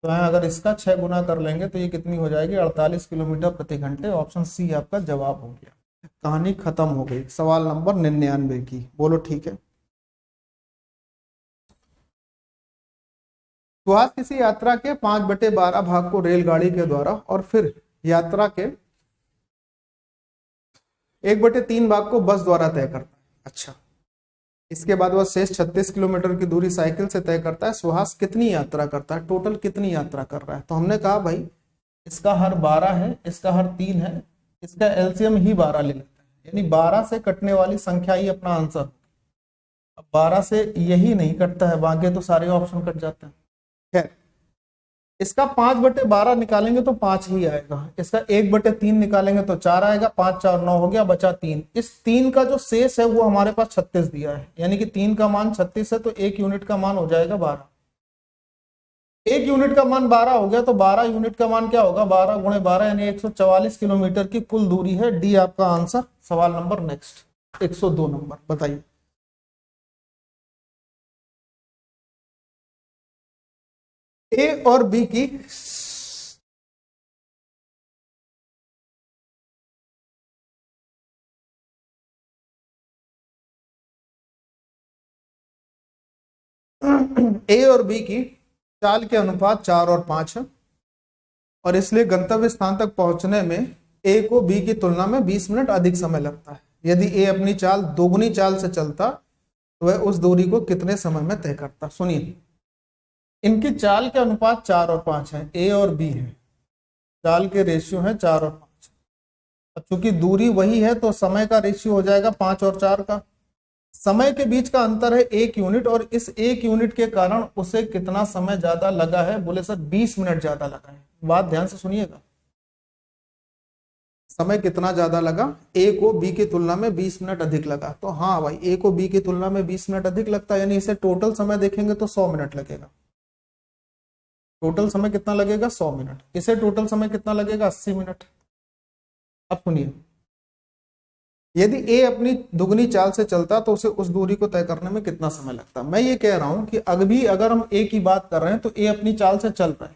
Speaker 1: तो अगर इसका 6 गुना कर लेंगे तो ये कितनी हो जाएगी? 48 किलोमीटर प्रति घंटे। ऑप्शन सी आपका जवाब हो गया। कहानी खत्म हो गई। सवाल नंबर 99 की बोलो। ठीक है। सुहास किसी यात्रा के 5/12 भाग को रेलगाड़ी के द्वारा और फिर यात्रा के 1/3 भाग को बस द्वारा तय करता है। अच्छा, इसके बाद वह शेष 36 किलोमीटर की दूरी साइकिल से तय करता है। सुहास कितनी यात्रा करता है? टोटल कितनी यात्रा कर रहा है? तो हमने कहा भाई इसका हर 12 है, इसका हर 3 है, इसका एलसीएम ही 12 ले लेते हैं, यानी 12 से कटने वाली संख्या ही अपना आंसर। अब 12 से यही नहीं कटता है, बाकी तो सारे ऑप्शन कट जाते हैं। खैर, इसका 5/12 निकालेंगे तो 5 ही आएगा, इसका 1/3 निकालेंगे तो 4 आएगा, 5 4 9 हो गया, बचा 3। इस 3 का जो शेष है वो हमारे पास 36 दिया है, यानी कि 3 का मान 36 है, तो 1 यूनिट का मान हो जाएगा 12। 1 यूनिट का मान 12 हो गया, तो 12 यूनिट का मान क्या होगा? 12 गुणे 12 यानी 144 किलोमीटर की कुल दूरी है। डी आपका आंसर। सवाल नंबर नेक्स्ट 102 नंबर, बताइए। ए और बी की ए और बी की चाल के अनुपात 4 और 5 है, और इसलिए गंतव्य स्थान तक पहुंचने में ए को बी की तुलना में 20 मिनट अधिक समय लगता है। यदि ए अपनी चाल दोगुनी चाल से चलता तो वह उस दूरी को कितने समय में तय करता? सुनिए, इनकी चाल के अनुपात 4 और 5 है, ए और बी है, चाल के रेशियो है 4 और 5। अब चूंकि दूरी वही है तो समय का रेशियो हो जाएगा 5 और 4 का। समय के बीच का अंतर है 1 यूनिट, और इस 1 यूनिट के कारण उसे कितना समय ज्यादा लगा है? बोले सर 20 मिनट ज्यादा लगा है। बात ध्यान से सुनिएगा, समय कितना ज्यादा लगा? ए को बी की तुलना में 20 मिनट अधिक लगा। तो हाँ भाई, ए को बी की तुलना में 20 मिनट अधिक लगता है, यानी इसे टोटल समय देखेंगे तो 100 मिनट लगेगा। टोटल समय कितना लगेगा? 100 मिनट। इसे टोटल समय कितना लगेगा? 80 मिनट। अब सुनिए, यदि ए अपनी दुगनी चाल से चलता तो उसे उस दूरी को तय करने में कितना समय लगता? मैं ये कह रहा हूं कि अभी अगर हम ए की बात कर रहे हैं तो ए अपनी चाल से चल रहा है,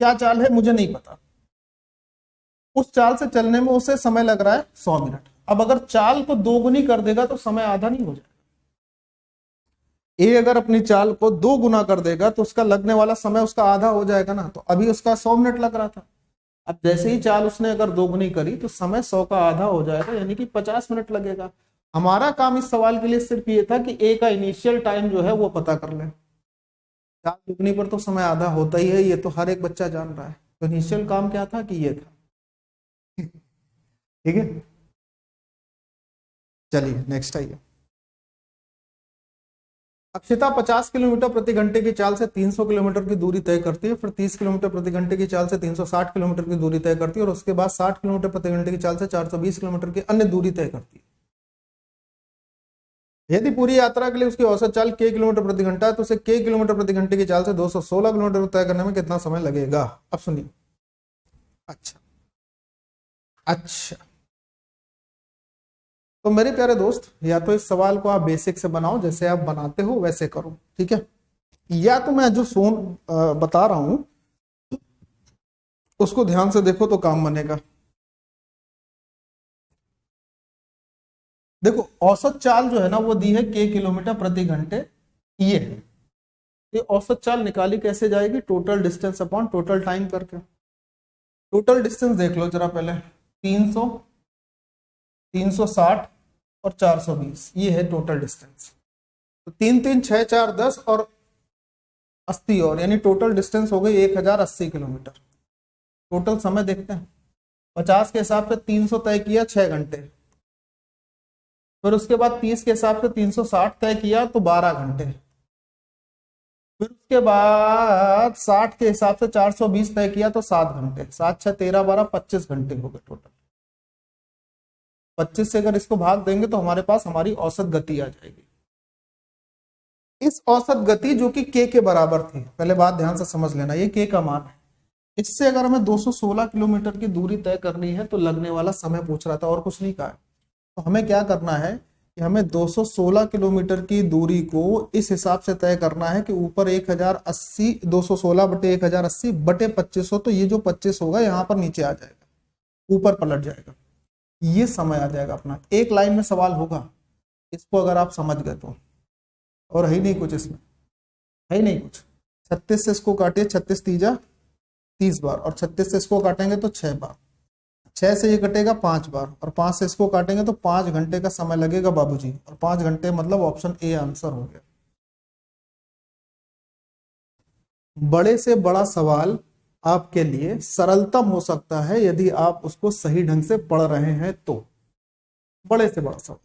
Speaker 1: क्या चाल है मुझे नहीं पता, उस चाल से चलने में उसे समय लग रहा है 100 मिनट। अब अगर चाल को दोगुनी कर देगा तो समय आधा नहीं हो जाएगा? ए अगर अपनी चाल को 2 गुना कर देगा तो उसका लगने वाला समय उसका आधा हो जाएगा ना। तो अभी उसका 100 मिनट लग रहा था, अब जैसे ही चाल उसने अगर दोगुनी करी तो समय 100 का आधा हो जाएगा, यानी कि 50 मिनट लगेगा। हमारा काम इस सवाल के लिए सिर्फ ये था कि ए का इनिशियल टाइम जो है वो पता कर ले। चाल दुगनी पर तो समय आधा होता ही है, ये तो हर एक बच्चा जान रहा है। तो इनिशियल काम क्या था कि ये था। ठीक है, चलिए नेक्स्ट आइए। अक्षिता 50 किलोमीटर प्रति घंटे की चाल से 300 किलोमीटर की दूरी तय करती है, फिर 30 किलोमीटर प्रति घंटे की चाल से 360 किलोमीटर की दूरी तय करती है, और उसके बाद 60 किलोमीटर प्रति घंटे की चाल से 420 किलोमीटर की अन्य दूरी तय करती है। यदि पूरी यात्रा के लिए उसकी औसत चाल k किलोमीटर प्रति घंटा है तो उसे k किलोमीटर प्रति घंटे की चाल से 216 किलोमीटर तय करने में कितना समय लगेगा? अब सुनिए। अच्छा, तो मेरे प्यारे दोस्त, या तो इस सवाल को आप बेसिक से बनाओ, जैसे आप बनाते हो वैसे करो, ठीक है, या तो मैं जो बता रहा हूं उसको ध्यान से देखो तो काम बनेगा। देखो, औसत चाल जो है ना वो दी है k किलोमीटर प्रति घंटे, ये है। ये औसत चाल निकाली कैसे जाएगी? Total distance upon total time करके। टोटल डिस्टेंस देख लो जरा पहले, 300, 360 और 420, ये है टोटल डिस्टेंस। तो 3 3 6 4 10 और 80 और, यानी टोटल डिस्टेंस हो गई 1080 किलोमीटर। टोटल समय देखते हैं। 50 के हिसाब से 300 तय किया 6 घंटे, फिर उसके बाद 30 के हिसाब से 360 तय किया तो 12 घंटे, फिर उसके बाद 60 के हिसाब से 420 तय किया तो 7 घंटे, 7 6 13 12 25 घंटे हो गए टोटल। 25 से अगर इसको भाग देंगे तो हमारे पास हमारी औसत गति आ जाएगी। इस औसत गति जो कि k के बराबर थी, पहले बात ध्यान से समझ लेना, ये k का मान है। इससे अगर हमें 216 किलोमीटर की दूरी तय करनी है तो लगने वाला समय पूछ रहा था, और कुछ नहीं कहा। तो हमें क्या करना है कि हमें 216 किलोमीटर की दूरी को इस हिसाब से तय करना है कि ऊपर 1080, 216 बटे 1080 बटे 2500, तो ये जो 25 होगा यहाँ पर नीचे आ जाएगा, ऊपर पलट जाएगा, ये समय आ जाएगा अपना। एक लाइन में सवाल होगा, इसको अगर आप समझ गए तो, और है ही नहीं कुछ इसमें, है ही नहीं कुछ। 36 से इसको काटिए, 36 तीजा 30 बार, और 36 से इसको काटेंगे तो 6 बार, 6 से ये कटेगा 5 बार, और 5 से इसको काटेंगे तो 5 घंटे का समय लगेगा बाबूजी, और 5 घंटे मतलब ऑप्शन ए आंसर हो गया। बड़े से बड़ा सवाल आपके लिए सरलतम हो सकता है यदि आप उसको सही ढंग से पढ़ रहे हैं तो। बड़े से बड़ा सवाल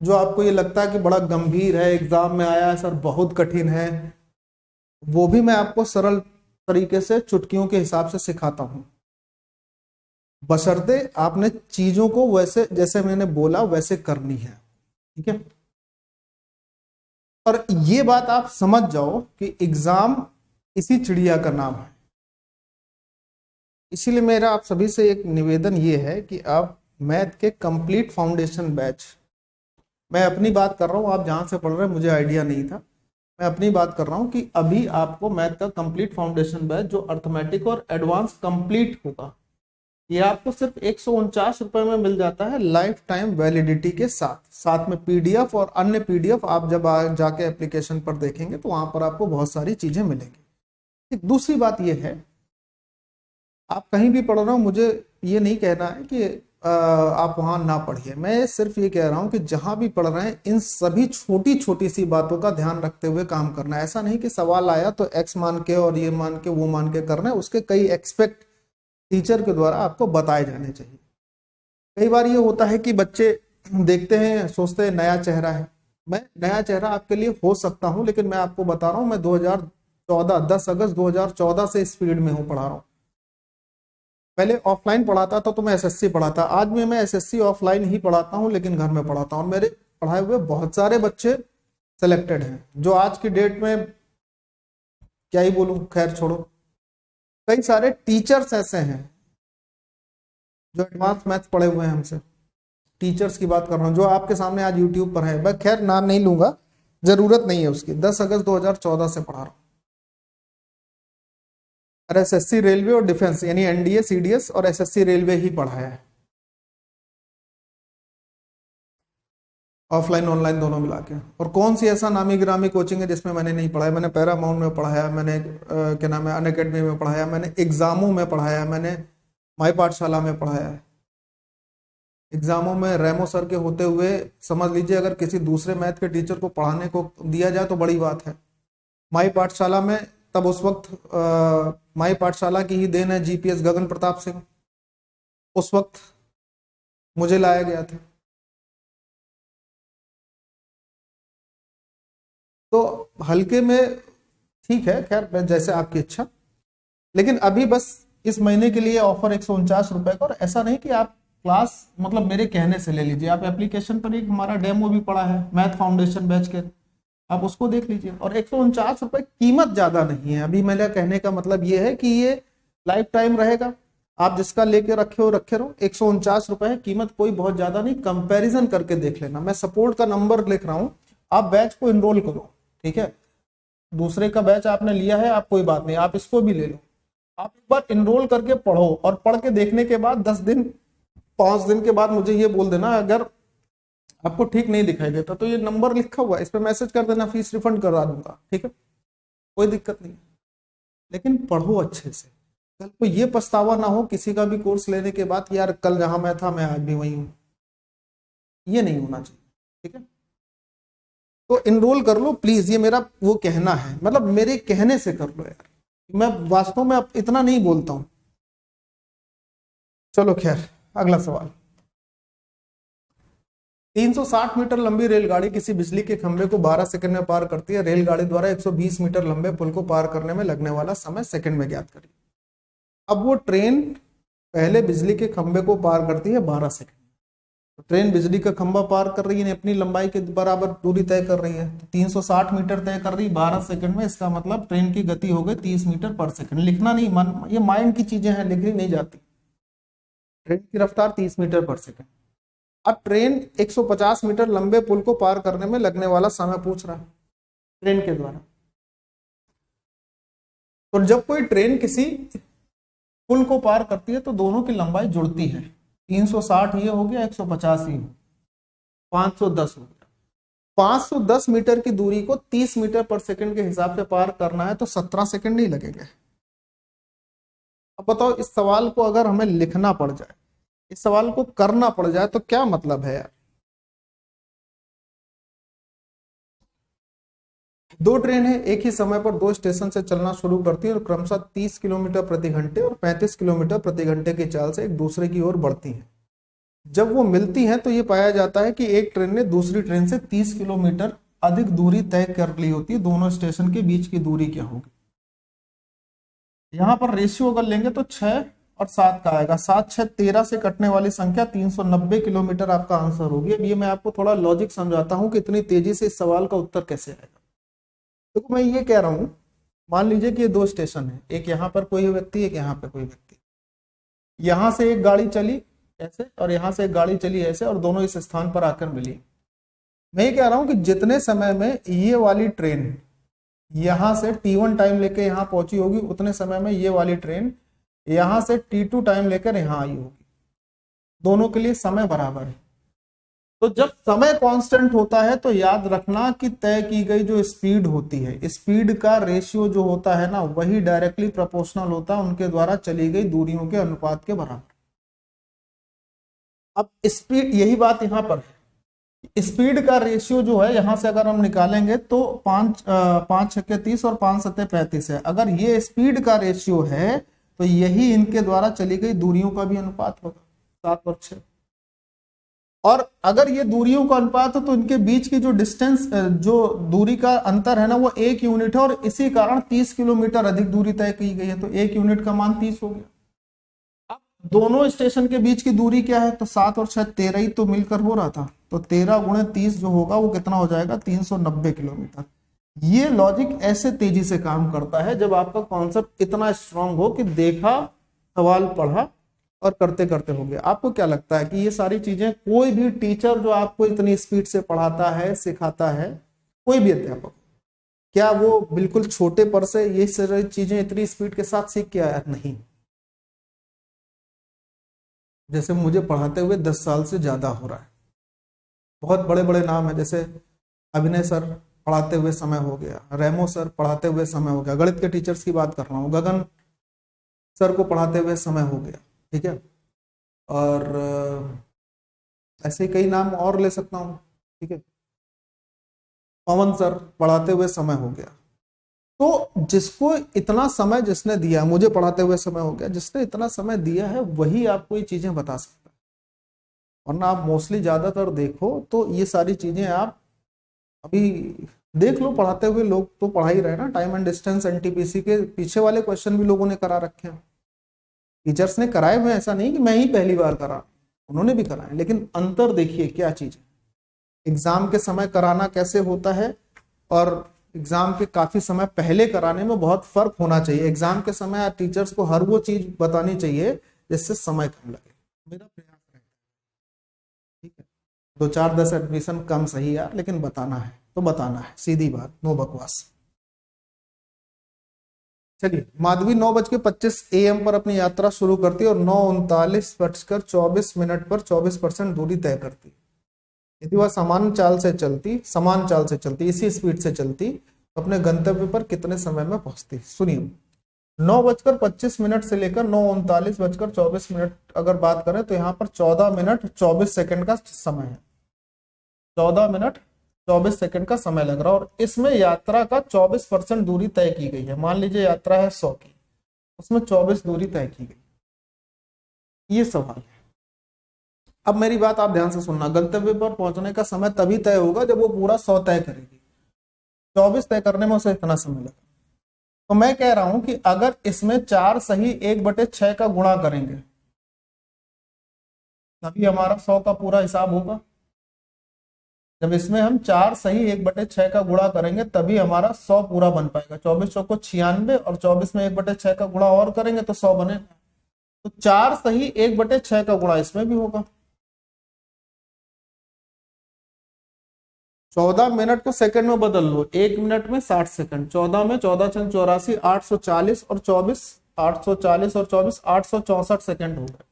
Speaker 1: जो आपको ये लगता है कि बड़ा गंभीर है, एग्जाम में आया है सर, बहुत कठिन है, वो भी मैं आपको सरल तरीके से चुटकियों के हिसाब से सिखाता हूं, बशर्ते आपने चीजों को वैसे जैसे मैंने बोला वैसे करनी है, ठीक है। और ये बात आप समझ जाओ कि एग्जाम इसी चिड़िया का नाम है। इसीलिए मेरा आप सभी से एक निवेदन ये है कि आप मैथ के कंप्लीट फाउंडेशन बैच, मैं अपनी बात कर रहा हूं, आप जहां से पढ़ रहे हैं मुझे आइडिया नहीं था, मैं अपनी बात कर रहा हूं कि अभी आपको मैथ का कंप्लीट फाउंडेशन बैच जो अर्थमेटिक और एडवांस कंप्लीट होगा, ये आपको सिर्फ 149 रुपए में मिल जाता है, लाइफ टाइम वैलिडिटी के साथ। साथ में पीडीएफ और अन्य पीडीएफ आप जब जाके एप्लीकेशन पर देखेंगे तो वहां पर आपको बहुत सारी चीजें मिलेंगी। दूसरी बात यह है, आप कहीं भी पढ़ रहे हो, मुझे ये नहीं कहना है कि आप वहां ना पढ़िए, मैं सिर्फ ये कह रहा हूं कि जहां भी पढ़ रहे हैं इन सभी छोटी छोटी सी बातों का ध्यान रखते हुए काम करना है। ऐसा नहीं कि सवाल आया तो एक्स मान के और ये मान के वो मान के करना है, उसके कई एक्सपेक्ट टीचर के द्वारा आपको बताए जाने चाहिए। कई बार ये होता है कि बच्चे देखते हैं, सोचते हैं नया चेहरा है, मैं नया चेहरा आपके लिए हो सकता हूं, लेकिन मैं आपको बता रहा हूं मैं 10 अगस्त 2014 से इस फील्ड में हूं, पढ़ा रहा हूं। पहले ऑफलाइन पढ़ाता था तो मैं एसएससी पढ़ाता, आज भी मैं एसएससी ऑफलाइन ही पढ़ाता हूं, लेकिन घर में पढ़ाता हूं। मेरे पढ़ाए हुए बहुत सारे बच्चे सिलेक्टेड हैं, जो आज की डेट में क्या ही बोलूं, खैर छोड़ो। कई सारे टीचर्स ऐसे हैं जो एडवांस मैथ्स पढ़े हुए हैं हमसे, टीचर्स की बात कर रहा हूं, जो आपके सामने आज यूट्यूब पर है, मैं खैर नाम नहीं लूंगा, जरूरत नहीं है उसकी। 10 अगस्त 2014 से पढ़ा रहा हूं, और एसएससी रेलवे और डिफेंस यानी एनडीए सीडीएस और एसएससी रेलवे ही पढ़ाया है, ऑफलाइन ऑनलाइन दोनों मिला के। और कौन सी ऐसा नामी गिरामी कोचिंग है जिसमें मैंने नहीं पढ़ाया? मैंने पैरामाउंट में पढ़ाया, मैंने क्या नाम है अनअकैडमी में पढ़ाया, मैंने एग्जामों में पढ़ाया, मैंने माई पाठशाला में पढ़ाया है। एग्जामों में रेमो सर के होते हुए समझ लीजिए अगर किसी दूसरे मैथ के टीचर को पढ़ाने को दिया जाए तो बड़ी बात है। माई पाठशाला में तब उस वक्त माई पाठशाला की ही देन है, जीपीएस गगन प्रताप सिंह उस वक्त मुझे लाया गया था। तो हल्के में ठीक है, खैर जैसे आपकी इच्छा। लेकिन अभी बस इस महीने के लिए ऑफर 149 रुपए का, और ऐसा नहीं कि आप क्लास मतलब मेरे कहने से ले लीजिए, आप एप्लीकेशन पर एक हमारा डेमो भी पड़ा है मैथ फाउंडेशन बैच के, आप उसको देख लीजिए। और 149 रुपए कीमत ज्यादा नहीं है। अभी मेरा कहने का मतलब ये है कि ये लाइफ टाइम रहेगा, आप जिसका लेके रखे हो रखे रहो। 149 रुपए है कीमत, कोई बहुत ज्यादा नहीं, कंपैरिजन करके देख लेना। मैं सपोर्ट का नंबर लिख रहा हूं, आप बैच को इनरोल करो, ठीक है। दूसरे का बैच आपने लिया है, आप कोई बात नहीं, आप इसको भी ले लो। आप एक बार इनरोल करके पढ़ो, और पढ़ के देखने के बाद 10 दिन 5 दिन के बाद मुझे ये बोल देना, अगर आपको ठीक नहीं दिखाई देता तो ये नंबर लिखा हुआ है, इस पर मैसेज कर देना, फीस रिफंड करवा दूंगा, ठीक है, कोई दिक्कत नहीं। लेकिन पढ़ो अच्छे से, कल को ये पछतावा ना हो किसी का भी कोर्स लेने के बाद, यार कल जहां मैं था मैं आज भी वही हूं, ये नहीं होना चाहिए, ठीक है। तो इनरोल कर लो प्लीज, ये मेरा वो कहना है, मतलब मेरे कहने से कर लो यार, मैं वास्तव में इतना नहीं बोलता हूं। चलो खैर, अगला सवाल। 360 मीटर लंबी रेलगाड़ी किसी बिजली के खंभे को 12 सेकंड में पार करती है। रेलगाड़ी द्वारा 120 मीटर लंबे पुल को पार करने में लगने वाला समय सेकंड में ज्ञात करिए। अब वो ट्रेन पहले बिजली के खंभे को पार करती है 12 सेकंड। तो ट्रेन बिजली का खंभा पार कर रही है, अपनी लंबाई के बराबर दूरी तय कर रही है, तो 360 मीटर तय कर रही 12 सेकंड में। इसका मतलब ट्रेन की गति हो गई 30 मीटर पर सेकंड। लिखना नहीं, ये माइंड की चीजें हैं, लिखनी नहीं जाती। ट्रेन की रफ्तार 30 मीटर पर सेकंड। अब ट्रेन 150 मीटर लंबे पुल को पार करने में लगने वाला समय पूछ रहा है ट्रेन के द्वारा। तो जब कोई ट्रेन किसी पुल को पार करती है तो दोनों की लंबाई जुड़ती है। 360 ये हो गया, 150 ही हो, 510 हो गया। 510 मीटर की दूरी को 30 मीटर पर सेकंड के हिसाब से पार करना है तो 17 सेकंड नहीं लगेंगे। अब बताओ, इस सवाल को अगर हमें लिखना पड़ जाए, इस सवाल को करना पड़ जाए, तो क्या मतलब है यार। दो ट्रेन है, एक ही समय पर दो स्टेशन से चलना शुरू करती है और क्रमशः 30 किलोमीटर प्रति घंटे और 35 किलोमीटर प्रति घंटे की चाल से एक दूसरे की ओर बढ़ती हैं। जब वो मिलती हैं तो ये पाया जाता है कि एक ट्रेन ने दूसरी ट्रेन से 30 किलोमीटर अधिक दूरी तय कर ली होती है। दोनों स्टेशन के बीच की दूरी क्या होगी। यहां पर रेशियो अगर लेंगे तो 6 और 7 का आएगा। 7 6 13 से कटने वाली संख्या 390 किलोमीटर आपका आंसर होगी। अब ये मैं आपको थोड़ा लॉजिक समझाता हूं कि इतनी तेजी से इस सवाल का उत्तर कैसे आएगा। देखो, मैं ये कह रहा हूं, मान लीजिए कि ये दो स्टेशन है, एक यहाँ पर कोई व्यक्ति, एक यहाँ पे कोई व्यक्ति। यहां से एक गाड़ी चली ऐसे और यहां से एक गाड़ी चली ऐसे, और दोनों इस स्थान पर आकर मिली। मैं ये कह रहा हूं कि जितने समय में ये वाली ट्रेन यहां से T1 टाइम लेकर यहां पहुंची होगी, उतने समय में ये वाली ट्रेन यहां से T2 टाइम लेकर यहां आई होगी। दोनों के लिए समय बराबर है। तो जब समय कांस्टेंट होता है तो याद रखना कि तय की गई जो स्पीड होती है, स्पीड का रेशियो जो होता है ना, वही डायरेक्टली प्रोपोर्शनल होता है उनके द्वारा चली गई दूरियों के अनुपात के बराबर। अब स्पीड, यही बात यहां पर है, स्पीड का रेशियो जो है यहां से अगर हम निकालेंगे तो 5 छक्के 30 और 5 सत्ते 35 है। अगर ये स्पीड का रेशियो है तो यही इनके द्वारा चली गई दूरियों का भी अनुपात होगा, 7 और 6। और अगर ये दूरियों का अनुपात हो तो इनके बीच की जो डिस्टेंस, जो दूरी का अंतर है ना, वो 1 यूनिट है, और इसी कारण 30 किलोमीटर अधिक दूरी तय की गई है, तो 1 यूनिट का मान 30 हो गया। अब दोनों स्टेशन के बीच की दूरी क्या है, तो 7 और 6 13 ही तो मिलकर हो रहा था, तो 13 गुणे 30 जो होगा वो कितना हो जाएगा, 390 किलोमीटर। ये लॉजिक ऐसे तेजी से काम करता है जब आपका कॉन्सेप्ट इतना स्ट्रांग हो कि देखा, सवाल पढ़ा और करते करते हो गया। आपको क्या लगता है कि ये सारी चीजें कोई भी टीचर जो आपको इतनी स्पीड से पढ़ाता है, सिखाता है, कोई भी अध्यापक, क्या वो बिल्कुल छोटे पर से ये सारी चीजें इतनी स्पीड के साथ सीख के आया? नहीं। जैसे मुझे पढ़ाते हुए 10 साल से ज्यादा हो रहा है। बहुत बड़े बड़े नाम है, जैसे अभिनय सर पढ़ाते हुए समय हो गया, रेमो सर पढ़ाते हुए समय हो गया, गणित के टीचर्स की बात कर रहा हूँ, गगन सर को पढ़ाते हुए समय हो गया, ठीक है। और ऐसे कई नाम और ले सकता हूँ, ठीक है। पवन सर पढ़ाते हुए समय हो गया। तो जिसको इतना समय जिसने दिया, मुझे पढ़ाते हुए समय हो गया, जिसने इतना समय दिया है वही आपको ये चीजें बता सकता है। वरना आप मोस्टली ज्यादातर देखो तो ये सारी चीजें आप अभी देख लो, पढ़ाते हुए लोग तो पढ़ा ही रहे ना। टाइम एंड डिस्टेंस एनटीपीसी के पीछे वाले क्वेश्चन भी लोगों ने करा रखे हैं, टीचर्स ने कराए हुए, ऐसा नहीं कि मैं ही पहली बार करा, उन्होंने भी कराए। लेकिन अंतर देखिए क्या चीज है, एग्जाम के समय कराना कैसे होता है और एग्जाम के काफी समय पहले कराने में बहुत फर्क होना चाहिए। एग्जाम के समय टीचर्स को हर वो चीज बतानी चाहिए जिससे समय कम लगे, मेरा प्रयास है। ठीक है, 2 4 10 एडमिशन कम सही यार, लेकिन बताना है तो बताना है, सीधी बात, नो बकवास। चलिए, माधवी 9:25 AM पर अपनी यात्रा शुरू करती है और 9:39:24 पर 24% दूरी तय करती। यदि वह समान चाल से चलती इसी स्पीड से चलती तो अपने गंतव्य पर कितने समय में पहुंचती। सुनिए, 9:25 से लेकर 9:39:24 अगर बात करें तो यहाँ पर 14 मिनट 24 सेकंड का समय है। 14 मिनट 24 सेकंड का समय लग रहा है और इसमें यात्रा का 24% दूरी तय की गई है। मान लीजिए यात्रा है 100 की, उसमें 24 दूरी तय की गई। ये सवाल है। अब मेरी बात आप ध्यान से सुनना, गंतव्य पर पहुंचने का समय तभी तय होगा जब वो पूरा 100 तय करेगी। 24 तय करने में उसे इतना समय लगा। तो मैं कह रहा हूं कि अगर इसमें 4 सही 1/6 का गुणा करेंगे तभी हमारा 100 का पूरा हिसाब होगा। जब इसमें हम 4 सही 1/6 का गुणा करेंगे तभी हमारा 100 पूरा बन पाएगा। 24 चौको 96 और 24 में 1/6 का गुणा और करेंगे तो 100 बनेगा। तो 4 सही 1/6 का गुणा इसमें भी होगा। 14 मिनट को सेकंड में बदल लो, 1 मिनट में 60 सेकंड। 14 में 14 × 84 840 और 24 840 और 24 864 सेकंड हो गए।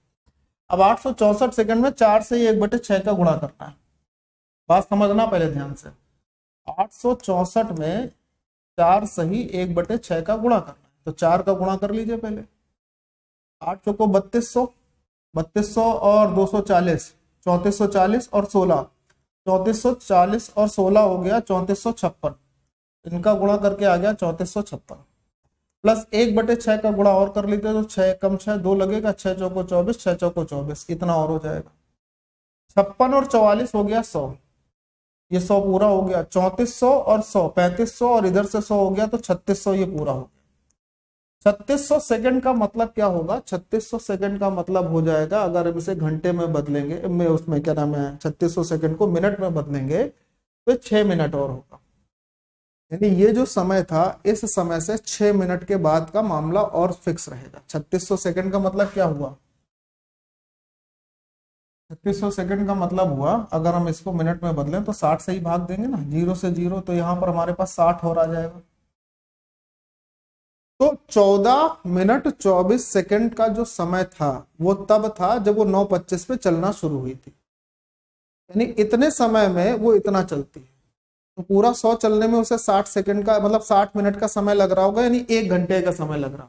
Speaker 1: अब 864 सेकंड में 4 से 1/6 का गुणा करना है। बात समझना पहले ध्यान से, 864 में 4 सही 1/6 का गुणा करना है। तो 4 का गुणा कर लीजिए पहले। 8 चौको 3200, 3200 और 240 3440 और 16, 3440 और 16 हो गया 3456। इनका गुणा करके आ गया 3456 प्लस 1/6 का गुणा और कर लेते तो 6 कम 6 2 लगेगा, 6 चौको 24 6 चौको 24, इतना और हो जाएगा। 56 और 44 हो गया 100, ये 100 पूरा हो गया। 3400 और 100 3500 और इधर से 100 हो गया तो 3600 ये पूरा हो गया। 3600 सेकंड का मतलब क्या होगा, 3600 सेकंड का मतलब हो जाएगा, अगर हम इसे घंटे में बदलेंगे, में उसमें क्या नाम है 3600 सेकंड को मिनट में बदलेंगे तो 6 मिनट और होगा। यानी ये जो समय था इस समय से 6 मिनट के बाद का मामला और फिक्स रहेगा। 3600 सेकंड का मतलब क्या हुआ, 3600 सेकंड का मतलब हुआ अगर हम इसको मिनट में बदलें तो 60 से ही भाग देंगे ना, 0 से 0, तो यहाँ पर हमारे पास 60 और आ जाएगा। तो 14 मिनट 24 सेकंड का जो समय था वो तब था जब वो 9:25 पे चलना शुरू हुई थी। यानी इतने समय में वो इतना चलती है, तो पूरा 100 चलने में उसे 60 सेकंड का मतलब 60 मिनट का समय लग रहा होगा, यानी 1 घंटे का समय लग रहा।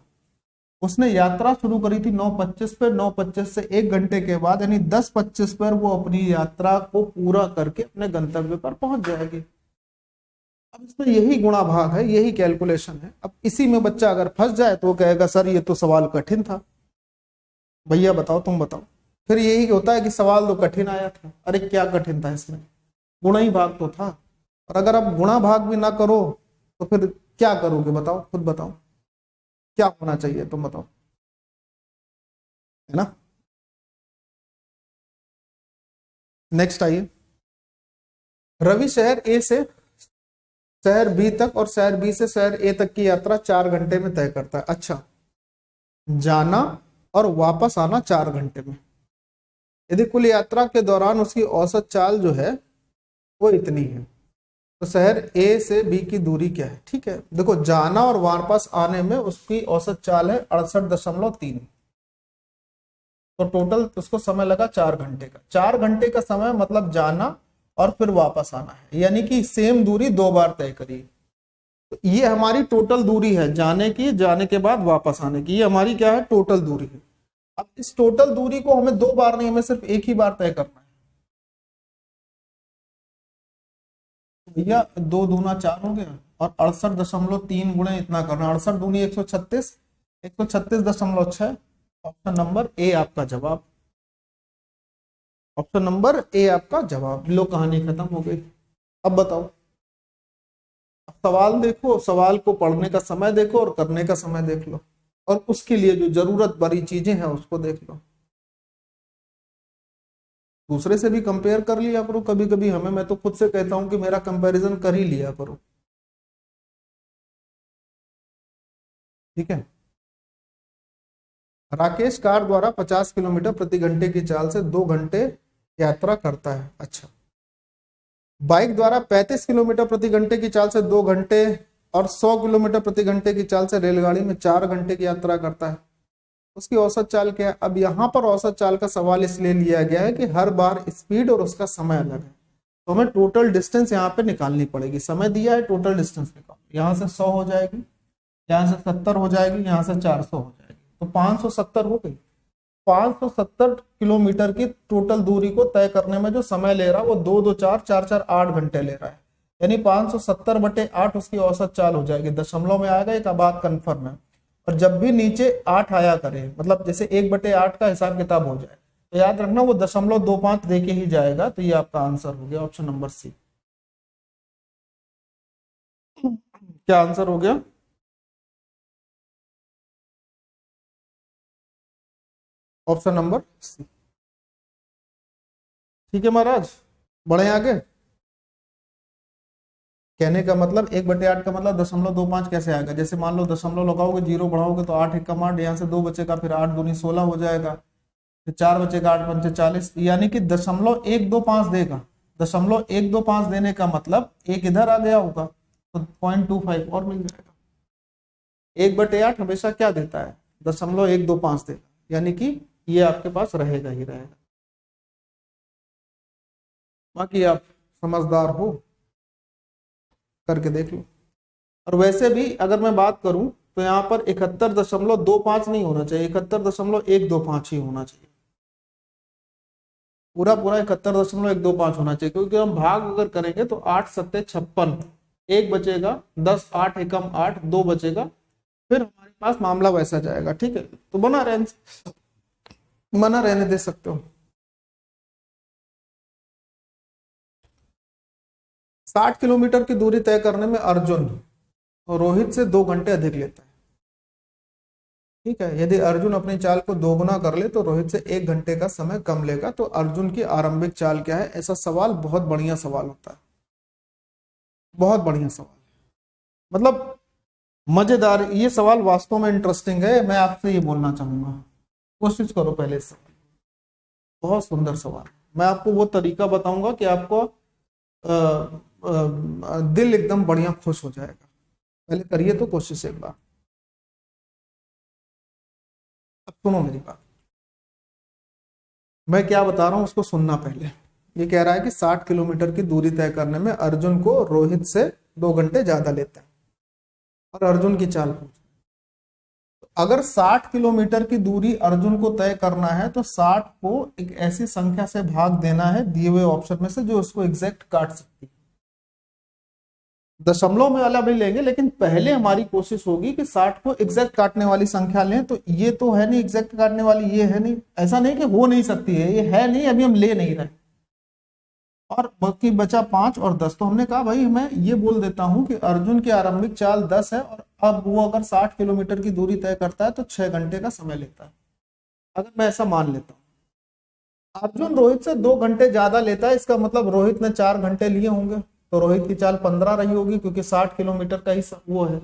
Speaker 1: उसने यात्रा शुरू करी थी 9:25 पे, 9:25 से 1 घंटे के बाद यानी 10:25 पर वो अपनी यात्रा को पूरा करके अपने गंतव्य पर पहुंच जाएगी। अब इसमें यही गुणा भाग है, यही कैलकुलेशन है। अब इसी में बच्चा अगर फंस जाए तो वो कहेगा सर ये तो सवाल कठिन था। भैया बताओ, तुम बताओ। फिर यही होता है कि सवाल तो कठिन आया था, अरे क्या कठिन था इसमें, गुणा ही भाग तो था। और अगर आप गुणा भाग भी ना करो तो फिर क्या करोगे, बताओ, खुद बताओ क्या होना चाहिए, तुम बताओ, है ना। नेक्स्ट आइए, रवि शहर ए से शहर बी तक और शहर बी से शहर ए तक की यात्रा 4 घंटे में तय करता है। अच्छा, जाना और वापस आना 4 घंटे में। यदि कुल यात्रा के दौरान उसकी औसत चाल जो है वो इतनी है तो शहर ए से बी की दूरी क्या है। ठीक है, देखो जाना और वापस आने में उसकी औसत चाल है 68.3, तो टोटल उसको समय लगा 4 घंटे का। 4 घंटे का समय मतलब जाना और फिर वापस आना है, यानी कि सेम दूरी 2 बार तय करी। तो ये हमारी टोटल दूरी है जाने की, जाने के बाद वापस आने की, ये हमारी क्या है टोटल दूरी है। अब इस टोटल दूरी को हमें 2 बार नहीं, हमें सिर्फ एक ही बार तय करना है। भैया 2 दूना 4 हो गया और 68.3 गुणे इतना करना, 68 दूनी 136, 136.6। ऑप्शन नंबर ए आपका जवाब, ऑप्शन नंबर ए आपका जवाब। लो कहानी खत्म हो गई। अब बताओ, अब सवाल देखो, सवाल को पढ़ने का समय देखो और करने का समय देख लो, और उसके लिए जो जरूरत भरी चीजें हैं उसको देख लो। दूसरे से भी कंपेयर कर लिया करो कभी कभी हमें, मैं तो खुद से कहता हूं कि मेरा कंपैरिजन कर ही लिया करो, ठीक है। राकेश कार द्वारा 50 किलोमीटर प्रति घंटे की चाल से 2 घंटे यात्रा करता है। अच्छा, बाइक द्वारा 35 किलोमीटर प्रति घंटे की चाल से 2 घंटे और 100 किलोमीटर प्रति घंटे की चाल से रेलगाड़ी में 4 घंटे की यात्रा करता है, उसकी औसत चाल क्या है? अब यहाँ पर औसत चाल का सवाल इसलिए लिया गया है कि हर बार स्पीड और उसका समय अलग है, तो हमें टोटल डिस्टेंस यहाँ पे निकालनी पड़ेगी। समय दिया है, टोटल डिस्टेंस निकालो, यहाँ से 100 हो जाएगी, यहाँ से 70 हो जाएगी, यहाँ से 400 हो जाएगी, तो 570 हो गई। 570 किलोमीटर की टोटल दूरी को तय करने में जो समय ले रहा है वो 2 2 4 4 4 8 घंटे ले रहा है, यानी 570/8 उसकी औसत चाल हो जाएगी। दशमलव में आएगा, एक बात कंफर्म है। और जब भी नीचे 8 आया करे, मतलब जैसे 1/8 का हिसाब किताब हो जाए, तो याद रखना वो 0.25 दे के ही जाएगा। तो ये आपका आंसर हो गया, ऑप्शन नंबर सी। क्या आंसर हो गया? Option number C. ठीक है महाराज, बढ़े आगे। कहने का मतलब 1/8 का मतलब 0.25 कैसे आएगा? जैसे मान लो दशमलव लगाओगे, 0 बढ़ाओगे तो 8 एकम 8, यहाँ से 2 बचेगा, फिर 8 दूनी 16 हो जाएगा, फिर 4 बचेगा, 8 पंचे 40, यानी कि 0.125 देगा। 0.125 देने का मतलब एक इधर आ गया होगा तो 0.25 और मिल जाएगा। 1/8 हमेशा क्या देता है? 0.125 देगा, यानी कि ये आपके पास रहेगा ही रहेगा। बाकी आप समझदार हो, करके देख लो। और वैसे भी अगर मैं बात करूं तो यहाँ पर 71.25 नहीं होना चाहिए, 71.125 ही होना चाहिए, पूरा पूरा 71.125 होना चाहिए, क्योंकि हम भाग अगर करेंगे तो 8 सत्ते 56, एक बचेगा, 10 8 एकम 8, 2 बचेगा, फिर हमारे पास मामला वैसा जाएगा। ठीक है, तो मना रहने दे सकते हो। 60 किलोमीटर की दूरी तय करने में अर्जुन रोहित से 2 घंटे अधिक लेता है। ठीक है, यदि अर्जुन अपनी चाल को दोगुना कर ले तो रोहित से 1 घंटे का समय कम लेगा, तो अर्जुन की आरंभिक चाल क्या है? ऐसा सवाल बहुत बढ़िया सवाल होता है, बहुत बढ़िया सवाल, मतलब मजेदार। ये सवाल वास्तव में इंटरेस्टिंग है, मैं आपसे ये बोलना चाहूंगा, कोशिश करो पहले इस सवाल, बहुत सुंदर सवाल। मैं आपको वो तरीका बताऊंगा कि आपको दिल एकदम बढ़िया खुश हो जाएगा। पहले करिए तो कोशिश एक बार। अब सुनो मेरी बात, मैं क्या बता रहा हूं उसको सुनना पहले। ये कह रहा है कि 60 किलोमीटर की दूरी तय करने में अर्जुन को रोहित से 2 घंटे ज्यादा लेता है, और अर्जुन की चाल पूछ। अगर 60 किलोमीटर की दूरी अर्जुन को तय करना है तो 60 को एक ऐसी संख्या से भाग देना है दिए हुए ऑप्शन में से जो उसको एग्जैक्ट काट सकती है। दशमलव में वाला भी लेंगे, लेकिन पहले हमारी कोशिश होगी कि 60 को एग्जैक्ट काटने वाली संख्या लें। तो ये तो है नहीं एग्जैक्ट काटने वाली, ये है नहीं, ऐसा नहीं कि हो नहीं सकती है, ये है नहीं, अभी हम ले नहीं रहे। और बाकी बचा 5 और 10, तो हमने कहा भाई मैं ये बोल देता हूं कि अर्जुन की आरंभिक चाल 10 है, और अब वो अगर 60 किलोमीटर की दूरी तय करता है तो 6 घंटे का समय लेता है। अगर मैं ऐसा मान लेता हूँ अर्जुन रोहित से 2 घंटे ज्यादा लेता है, इसका मतलब रोहित ने 4 घंटे लिए होंगे, तो रोहित की चाल 15 रही होगी, क्योंकि 60 किलोमीटर का ही वो है,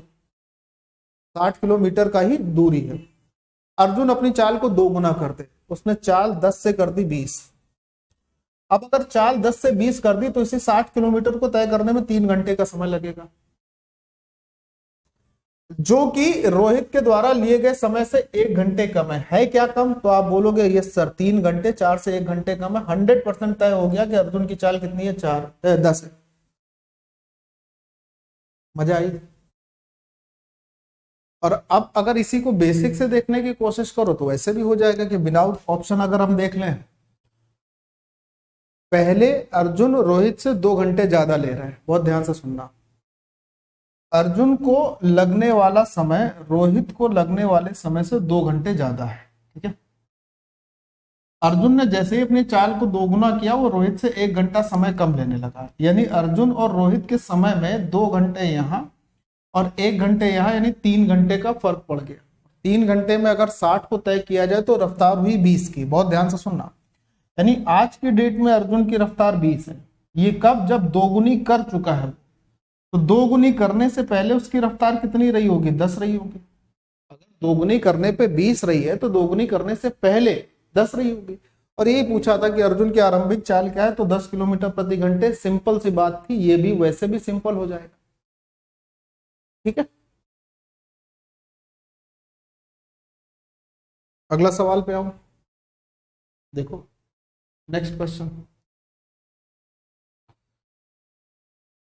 Speaker 1: 60 किलोमीटर का ही दूरी है। अर्जुन अपनी चाल को 2 गुना कर दे, उसने चाल 10 से कर दी 20। अब अगर चाल 10 से 20 कर दी तो इसे 60 किलोमीटर को तय करने में 3 घंटे का समय लगेगा, जो कि रोहित के द्वारा लिए गए समय से 1 घंटे कम है क्या कम? तो आप बोलोगे यस सर, 3 घंटे, 4 से 1 घंटे कम है। 100% तय हो गया कि अर्जुन की चाल कितनी है? 10 है। मजा आई? और अब अगर इसी को बेसिक से देखने की कोशिश करो तो वैसे भी हो जाएगा कि विदाउट ऑप्शन अगर हम देख लें, पहले अर्जुन रोहित से 2 घंटे ज्यादा ले रहा है, बहुत ध्यान से सुनना। अर्जुन को लगने वाला समय रोहित को लगने वाले समय से 2 घंटे ज्यादा है। ठीक है, अर्जुन ने जैसे ही अपनी चाल को दोगुना किया वो रोहित से 1 घंटा समय कम लेने लगा, यानी अर्जुन और रोहित के समय में 2 घंटे यहाँ और 1 घंटे यहाँ, यानी 3 घंटे का फर्क पड़ गया। 3 घंटे में अगर 60 को तय किया जाए तो रफ्तार हुई 20 की। बहुत ध्यान से सुनना, यानी आज की डेट में अर्जुन की रफ्तार 20 है। ये कब? जब दोगुनी कर चुका है। तो दोगुनी करने से पहले उसकी रफ्तार कितनी रही होगी? 10 रही होगी। अगर दोगुनी करने पे 20 रही है तो दोगुनी करने से पहले 10 रही होगी। और यही पूछा था कि अर्जुन की आरंभिक चाल क्या है, तो 10 किलोमीटर प्रति घंटे। सिंपल सी बात थी, ये भी वैसे भी सिंपल हो जाएगा। ठीक है, अगला सवाल पे आओ। देखो नेक्स्ट क्वेश्चन,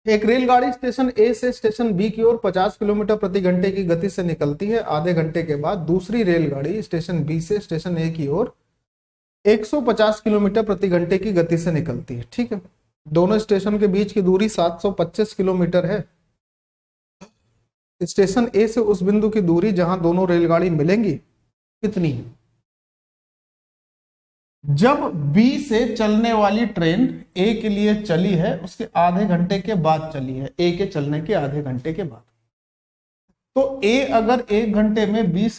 Speaker 1: एक रेलगाड़ी स्टेशन ए से स्टेशन बी की ओर 50 किलोमीटर प्रति घंटे की गति से निकलती है। आधे घंटे के बाद दूसरी रेलगाड़ी स्टेशन बी से स्टेशन ए की ओर 150 किलोमीटर प्रति घंटे की गति से निकलती है। ठीक है, दोनों स्टेशन के बीच की दूरी 725 किलोमीटर है। स्टेशन ए से उस बिंदु की दूरी जहां दोनों रेलगाड़ी मिलेंगी कितनी है? जब बी से चलने वाली ट्रेन ए के लिए चली है उसके आधे घंटे के बाद चली है, ए के चलने के आधे घंटे के बाद। तो ए अगर 1 घंटे में 50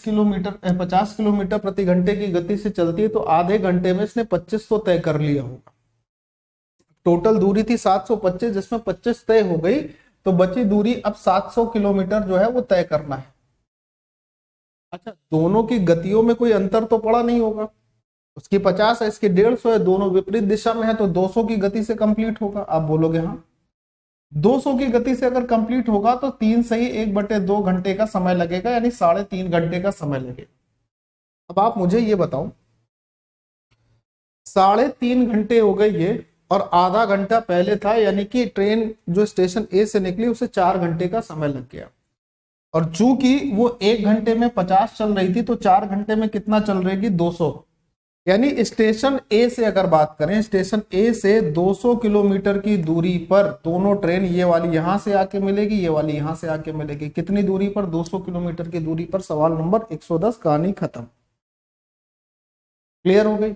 Speaker 1: किलोमीटर प्रति घंटे की गति से चलती है तो आधे घंटे में इसने 25 तो तय कर लिया होगा। टोटल दूरी थी 725, जिसमें 25 तय हो गई, तो बची दूरी अब 700 किलोमीटर जो है वो तय करना है। अच्छा, दोनों की गतियों में कोई अंतर तो पड़ा नहीं होगा। उसकी 50 है, इसकी 150 है, दोनों विपरीत दिशा में है, तो 200 की गति से कंप्लीट होगा। आप बोलोगे हाँ, 200 की गति से अगर कंप्लीट होगा तो 3 से ही 1/2 घंटे का समय लगेगा, यानी 3.5 घंटे का समय लगेगा। अब आप मुझे ये बताओ, 3.5 घंटे हो गए ये, और आधा घंटा पहले था, यानी कि ट्रेन जो स्टेशन ए से निकली उसे 4 घंटे का समय लग गया। और चूंकि वो 1 घंटे में 50 चल रही थी तो 4 घंटे में कितना चल रहेगी? 200। यानी स्टेशन ए से अगर बात करें, स्टेशन ए से 200 किलोमीटर की दूरी पर दोनों ट्रेन, ये वाली यहां से आके मिलेगी, ये वाली यहां से आके मिलेगी। कितनी दूरी पर? 200 किलोमीटर की दूरी पर। सवाल नंबर 110, कहानी खत्म। क्लियर हो गई?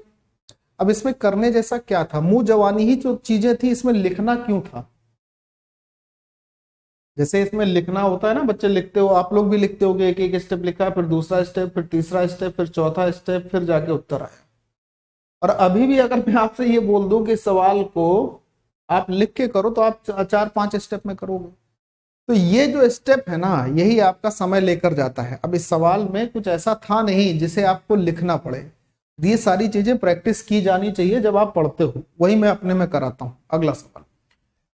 Speaker 1: अब इसमें करने जैसा क्या था? मुंह जवानी ही जो चीजें थी, इसमें लिखना क्यों था? जैसे इसमें लिखना होता है ना, बच्चे लिखते हो, आप लोग भी लिखते होगे, एक एक स्टेप लिखा, फिर दूसरा स्टेप, फिर तीसरा स्टेप, फिर चौथा स्टेप, फिर जाके उत्तर आया। और अभी भी अगर मैं आपसे ये बोल दूं कि सवाल को आप लिख के करो तो आप 4-5 स्टेप में करोगे। तो ये जो स्टेप है ना, यही आपका समय लेकर जाता है। अब इस सवाल में कुछ ऐसा था नहीं जिसे आपको लिखना पड़े। ये सारी चीजें प्रैक्टिस की जानी चाहिए जब आप पढ़ते हो, वही मैं अपने में कराता हूं। अगला सवाल,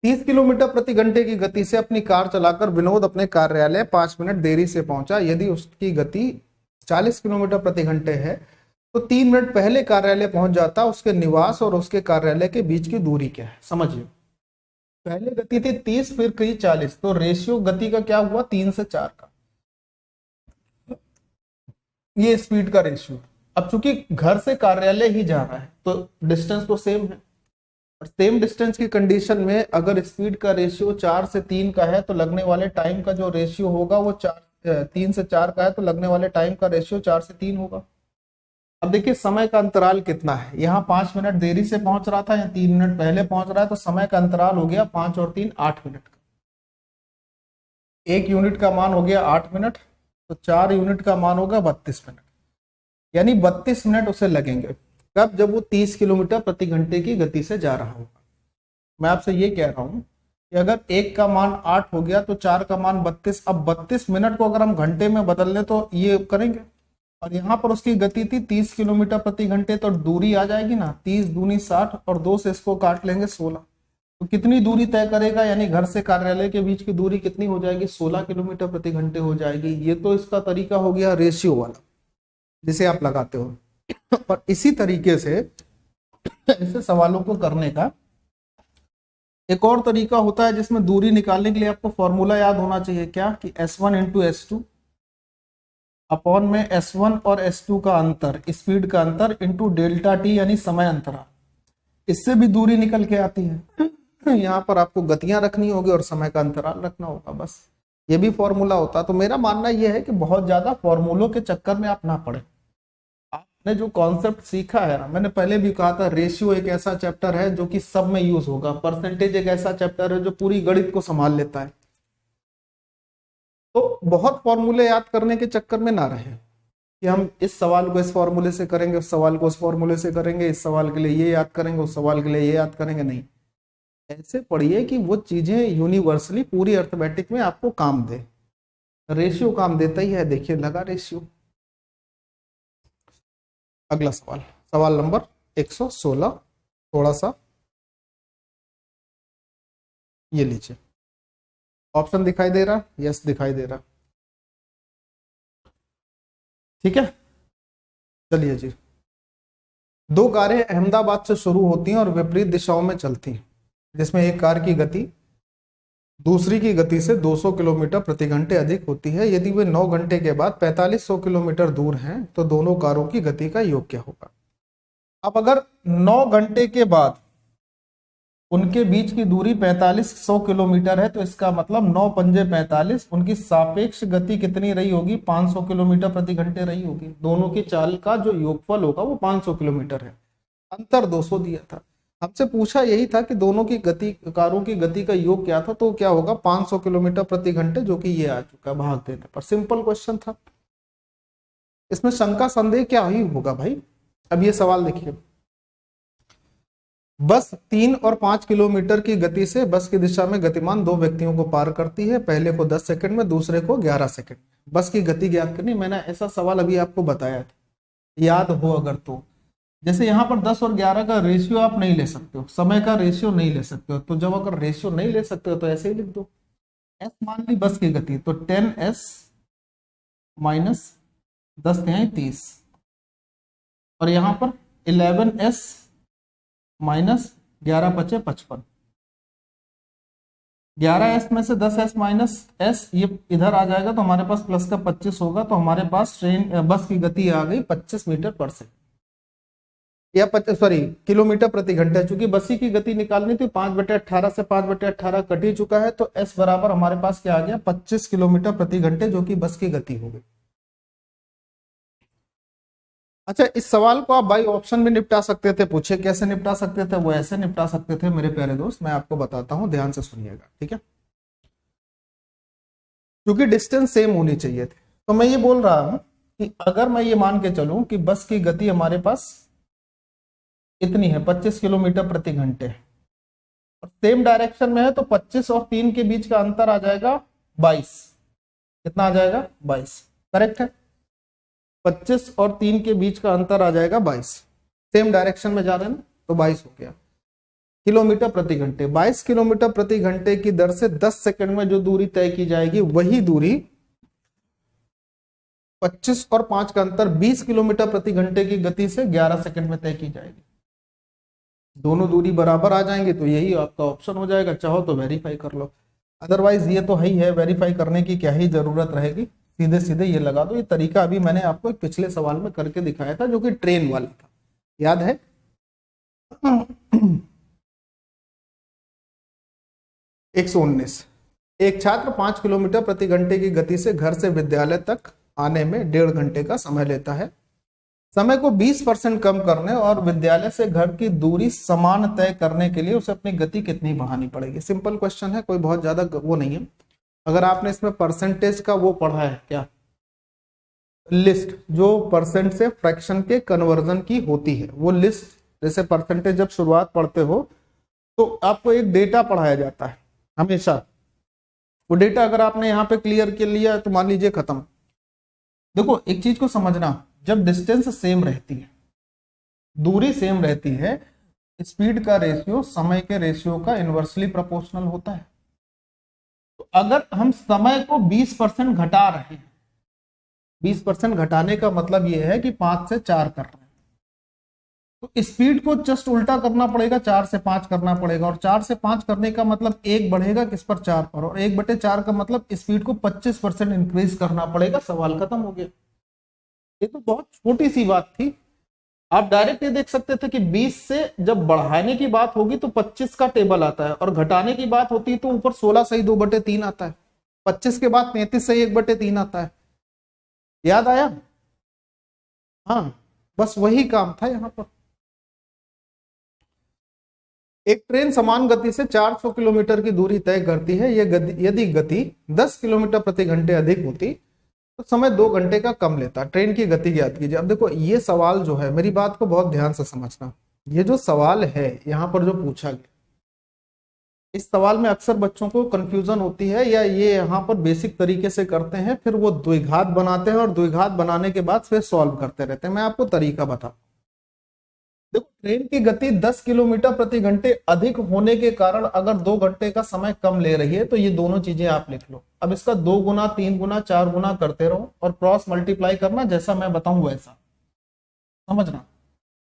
Speaker 1: 30 किलोमीटर प्रति घंटे की गति से अपनी कार चलाकर विनोद अपने कार्यालय 5 मिनट देरी से पहुंचा। यदि उसकी गति 40 किलोमीटर प्रति घंटे है तो 3 मिनट पहले कार्यालय पहुंच जाता। उसके निवास और उसके कार्यालय के बीच की दूरी क्या है? समझिए, पहले गति थी 30, फिर कही 40, तो रेशियो गति का क्या हुआ? 3 से 4 का। ये स्पीड का रेशियो। अब चूंकि घर से कार्यालय ही जा रहा है तो डिस्टेंस तो सेम है, और सेम डिस्टेंस की कंडीशन में अगर स्पीड का रेशियो 4 से 3 का है तो लगने वाले टाइम का जो रेशियो होगा वो 3 से 4 का है, तो लगने वाले टाइम का रेशियो 4 से 3 होगा। अब देखिए समय का अंतराल कितना है, यहाँ 5 मिनट देरी से पहुंच रहा था, यहाँ 3 मिनट पहले पहुंच रहा है, तो समय का अंतराल हो गया 5 और 3 8 मिनट का। 1 यूनिट का मान हो गया 8 मिनट, तो 4 यूनिट का मान होगा 32 मिनट, यानी 32 मिनट उसे लगेंगे। कब? जब वो 30 किलोमीटर प्रति घंटे की गति से जा रहा होगा। मैं आपसे ये कह रहा हूं कि अगर 1 का मान 8 हो गया तो 4 का मान 32। अब 32 मिनट को अगर हम घंटे में बदल लें तो ये करेंगे, और यहाँ पर उसकी गति थी 30 किलोमीटर प्रति घंटे, तो दूरी आ जाएगी ना, 30 दूनी 60, और 2 से इसको काट लेंगे 16, तो कितनी दूरी तय करेगा? यानी घर से कार्यालय के बीच की दूरी कितनी हो जाएगी? 16 किलोमीटर प्रति घंटे हो जाएगी। ये तो इसका तरीका हो गया रेशियो वाला जिसे आप लगाते हो। और इसी तरीके से ऐसे सवालों को करने का एक और तरीका होता है जिसमें दूरी निकालने के लिए आपको फॉर्मूला याद होना चाहिए। क्या? कि S1 × S2 अपॉन में S1 और S2 का अंतर, स्पीड का अंतर, इंटू डेल्टा टी यानी समय अंतराल। इससे भी दूरी निकल के आती है। यहाँ पर आपको गतियां रखनी होगी और समय का अंतराल रखना होगा, बस ये भी फॉर्मूला होता। तो मेरा मानना यह है कि बहुत ज्यादा फॉर्मूलों के चक्कर में आप ना पड़े। आपने जो कॉन्सेप्ट सीखा है ना, मैंने पहले भी कहा था, रेशियो एक ऐसा चैप्टर है जो कि सब में यूज होगा, परसेंटेज एक ऐसा चैप्टर है जो पूरी गणित को संभाल लेता है। तो बहुत फॉर्मूले याद करने के चक्कर में ना रहे कि हम इस सवाल को इस फॉर्मूले से करेंगे, उस सवाल को उस फॉर्मूले से करेंगे, इस सवाल के लिए ये याद करेंगे, उस सवाल के लिए ये याद करेंगे। नहीं, ऐसे पढ़िए कि वो चीजें यूनिवर्सली पूरी अर्थमेटिक में आपको काम दे। रेशियो काम देता ही है, देखिए लगा रेशियो। अगला सवाल, सवाल नंबर 116, थोड़ा सा ये लीजिए, ऑप्शन दिखाई दे रहा? यस दिखाई दे रहा। ठीक है, चलिए जी। दो कारें अहमदाबाद से शुरू होती हैं और विपरीत दिशाओं में चलती हैं, जिसमें एक कार की गति दूसरी की गति से 200 किलोमीटर प्रति घंटे अधिक होती है। यदि वे 9 घंटे के बाद 4500 किलोमीटर दूर हैं तो दोनों कारों की गति का योग क्या होगा? अब अगर 9 घंटे के बाद उनके बीच की दूरी 4500 किलोमीटर है तो इसका मतलब 9 पंजे 45, उनकी सापेक्ष गति कितनी रही होगी? 500 किलोमीटर प्रति घंटे रही होगी। दोनों की चाल का जो योगफल होगा वो 500 किलोमीटर है, अंतर 200 दिया था। हमसे पूछा यही था कि दोनों की गति, कारों की गति का योग क्या था, तो क्या होगा? 500 किलोमीटर प्रति घंटे, जो कि ये आ चुका भाग देने पर। सिंपल क्वेश्चन था, इसमें शंका संदेह क्या ही होगा भाई। अब ये सवाल देखिए, बस 3 और 5 किलोमीटर की गति से बस की दिशा में गतिमान दो व्यक्तियों को पार करती है, पहले को 10 सेकंड में, दूसरे को 11 सेकंड। बस की गति ज्ञात करनी। मैंने ऐसा सवाल अभी आपको बताया था, याद हो अगर तो। जैसे यहाँ पर 10 और 11 का रेशियो आप नहीं ले सकते हो, समय का रेशियो नहीं ले सकते हो, तो जब अगर रेशियो नहीं ले सकते हो तो ऐसे ही लिख दो। एस मान ली बस की गति, तो 10s माइनस 10 30, और यहाँ पर 11s माइनस 11 पचे 55। 11s में से 10s माइनस s ये इधर आ जाएगा तो हमारे पास प्लस का 25 होगा, तो हमारे पास ट्रेन बस की गति आ गई 25 मीटर पर सेकंड, या किलोमीटर प्रति घंटे। चूंकि बसी की गति निकालनी थी, 5/18 से 5/18 कट ही चुका है, तो s बराबर हमारे पास क्या आ गया? 25 किलोमीटर प्रति घंटे, जो कि बस की गति हो गई। अच्छा, इस सवाल को आप बाई ऑप्शन में निपटा सकते थे। पूछे कैसे निपटा सकते थे? वो ऐसे निपटा सकते थे मेरे प्यारे दोस्त, मैं आपको बताता हूं, ध्यान से सुनिएगा, ठीक है। क्योंकि डिस्टेंस सेम होनी चाहिए थी, तो मैं ये बोल रहा हूं कि अगर मैं ये मान के चलूं कि बस की गति हमारे पास इतनी है 25 किलोमीटर प्रति घंटे, और सेम डायरेक्शन में है, तो 25 और 3 के बीच का अंतर आ जाएगा 22। कितना आ जाएगा? 22, करेक्ट है। 25 और 3 के बीच का अंतर आ जाएगा 22, सेम डायरेक्शन में जा रहे हैं ना, तो 22 हो गया किलोमीटर प्रति घंटे। 22 किलोमीटर प्रति घंटे की दर से 10 सेकंड में जो दूरी तय की जाएगी, वही दूरी 25 और 5 का अंतर 20 किलोमीटर प्रति घंटे की गति से 11 सेकंड में तय की जाएगी। दोनों दूरी बराबर आ जाएंगे तो यही आपका ऑप्शन हो जाएगा। चाहो तो वेरीफाई कर लो, अदरवाइज ये तो है ही है, वेरीफाई करने की क्या ही जरूरत रहेगी, सीधे सीधे ये लगा दो। ये तरीका अभी मैंने आपको एक पिछले सवाल में करके दिखाया था, जो कि ट्रेन वाला था, याद है? 119, एक छात्र 5 किलोमीटर प्रति घंटे की गति से घर से विद्यालय तक आने में 1.5 घंटे का समय लेता है। समय को 20% कम करने और विद्यालय से घर की दूरी समान तय करने के लिए उसे अपनी गति कितनी बढ़ानी पड़ेगी? सिंपल क्वेश्चन है, कोई बहुत ज्यादा वो नहीं है। अगर आपने इसमें परसेंटेज का वो पढ़ा है क्या, लिस्ट, जो परसेंट से फ्रैक्शन के कन्वर्जन की होती है, वो लिस्ट, जैसे परसेंटेज जब शुरुआत पढ़ते हो तो आपको एक डेटा पढ़ाया जाता है हमेशा। वो डेटा अगर आपने यहाँ पे क्लियर कर लिया तो मान लीजिए खत्म। देखो एक चीज को समझना, जब डिस्टेंस सेम रहती है, दूरी सेम रहती है, स्पीड का रेशियो समय के रेशियो का इनवर्सली प्रोपोर्शनल होता है। तो अगर हम समय को 20% घटा रहे हैं, 20% घटाने का मतलब यह है कि 5 से 4 कर रहे हैं, तो स्पीड को जस्ट उल्टा करना पड़ेगा, 4 से 5 करना पड़ेगा। और 4 से 5 करने का मतलब 1 बढ़ेगा किस पर? 4 पर, और 1/4 का मतलब स्पीड को 25% इंक्रीज करना पड़ेगा। सवाल खत्म हो गया। ये तो बहुत छोटी सी बात थी। आप डायरेक्ट ये देख सकते थे कि 20 से जब बढ़ाने की बात होगी तो 25 का टेबल आता है, और घटाने की बात होती है तो ऊपर 16 सही 2/3 आता है। 25 के बाद 33 से 1/3 आता है, याद आया? हाँ, बस वही काम था यहाँ पर। एक ट्रेन समान गति से 400 किलोमीटर की दूरी तय करती है। यदि गति 10 किलोमीटर प्रति घंटे अधिक होती तो समय 2 घंटे का कम लेता। ट्रेन की गति ज्ञात कीजिए। अब देखो ये सवाल जो है, मेरी बात को बहुत ध्यान से समझना, ये जो सवाल है यहाँ पर जो पूछा गया, इस सवाल में अक्सर बच्चों को कंफ्यूजन होती है, या ये यहाँ पर बेसिक तरीके से करते हैं, फिर वो द्विघात बनाते हैं और द्विघात बनाने के बाद फिर सॉल्व करते रहते हैं। मैं आपको तरीका बता, देखो ट्रेन की गति 10 किलोमीटर प्रति घंटे अधिक होने के कारण अगर 2 घंटे का समय कम ले रही है तो ये दोनों चीजें आप लिख लो। अब इसका 2 गुना, 3 गुना, 4 गुना करते रहो और क्रॉस मल्टीप्लाई करना, जैसा मैं बताऊं वैसा समझना।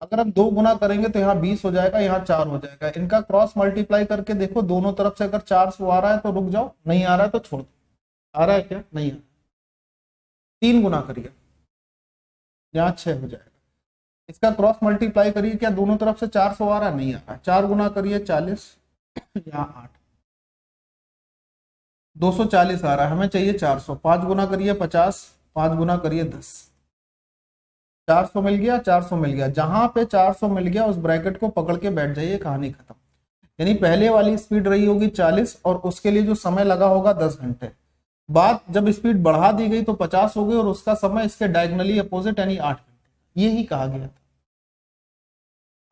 Speaker 1: अगर हम 2 गुना करेंगे तो यहाँ 20 हो जाएगा, यहाँ 4 हो जाएगा। इनका क्रॉस मल्टीप्लाई करके देखो, दोनों तरफ से अगर 400 आ रहा है तो रुक जाओ, नहीं आ रहा है तो छोड़ दो। आ रहा है क्या? नहीं आ रहा। 3 गुना करिए, यहाँ 6 हो जाएगा। इसका क्रॉस मल्टीप्लाई करिए, क्या दोनों तरफ से 400 आ रहा है? नहीं आ रहा। 4 गुना करिए 40, यहाँ 8, 240 आ रहा है, हमें चाहिए 400। 5 गुना करिए 50, 5 गुना करिए 10, 400 मिल गया, 400 मिल गया। जहां पे 400 मिल गया उस ब्रैकेट को पकड़ के बैठ जाइए, कहानी खत्म। यानी पहले वाली स्पीड रही होगी 40 और उसके लिए जो समय लगा होगा 10 घंटे। बात जब स्पीड बढ़ा दी गई तो 50 हो गई और उसका समय इसके डायगोनली अपोजिट यानी 8 घंटे, यही कहा गया था।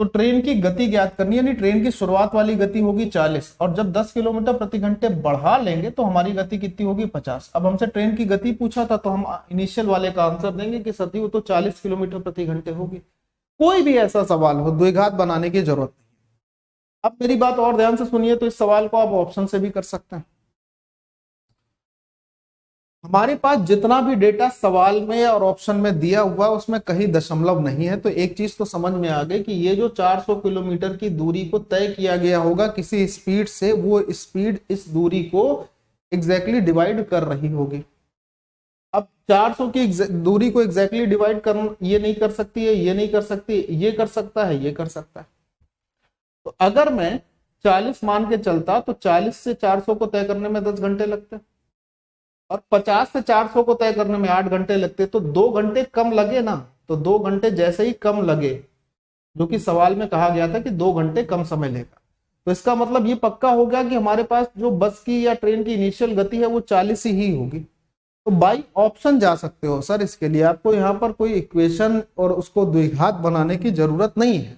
Speaker 1: तो ट्रेन की गति ज्ञात करनी, यानी ट्रेन की शुरुआत वाली गति होगी 40 और जब 10 किलोमीटर प्रति घंटे बढ़ा लेंगे तो हमारी गति कितनी होगी? 50। अब हमसे ट्रेन की गति पूछा था तो हम इनिशियल वाले का आंसर देंगे कि सती वो तो 40 किलोमीटर प्रति घंटे होगी। कोई भी ऐसा सवाल हो, द्विघात बनाने की जरूरत नहीं। अब मेरी बात और ध्यान से सुनिए, तो इस सवाल को आप ऑप्शन से भी कर सकते हैं। हमारे पास जितना भी डेटा सवाल में और ऑप्शन में दिया हुआ है उसमें कहीं दशमलव नहीं है, तो एक चीज तो समझ में आ गई कि ये जो 400 किलोमीटर की दूरी को तय किया गया होगा किसी स्पीड से, वो स्पीड इस दूरी को एग्जैक्टली डिवाइड कर रही होगी। अब 400 की दूरी को एग्जैक्टली डिवाइड कर, ये नहीं कर सकती है, ये नहीं कर सकती, ये कर सकता है, ये कर सकता है। तो अगर मैं 40 मान के चलता तो 40 से 400 को तय करने में 10 घंटे लगते और 50 से 400 को तय करने में 8 घंटे लगते, तो 2 घंटे कम लगे ना। तो 2 घंटे जैसे ही कम लगे, जो कि सवाल में कहा गया था कि 2 घंटे कम समय लेगा, तो इसका मतलब ये पक्का हो गया कि हमारे पास जो बस की या ट्रेन की इनिशियल गति है वो 40 ही होगी। तो बाई ऑप्शन जा सकते हो सर, इसके लिए आपको यहाँ पर कोई इक्वेशन और उसको द्विघात बनाने की जरूरत नहीं है।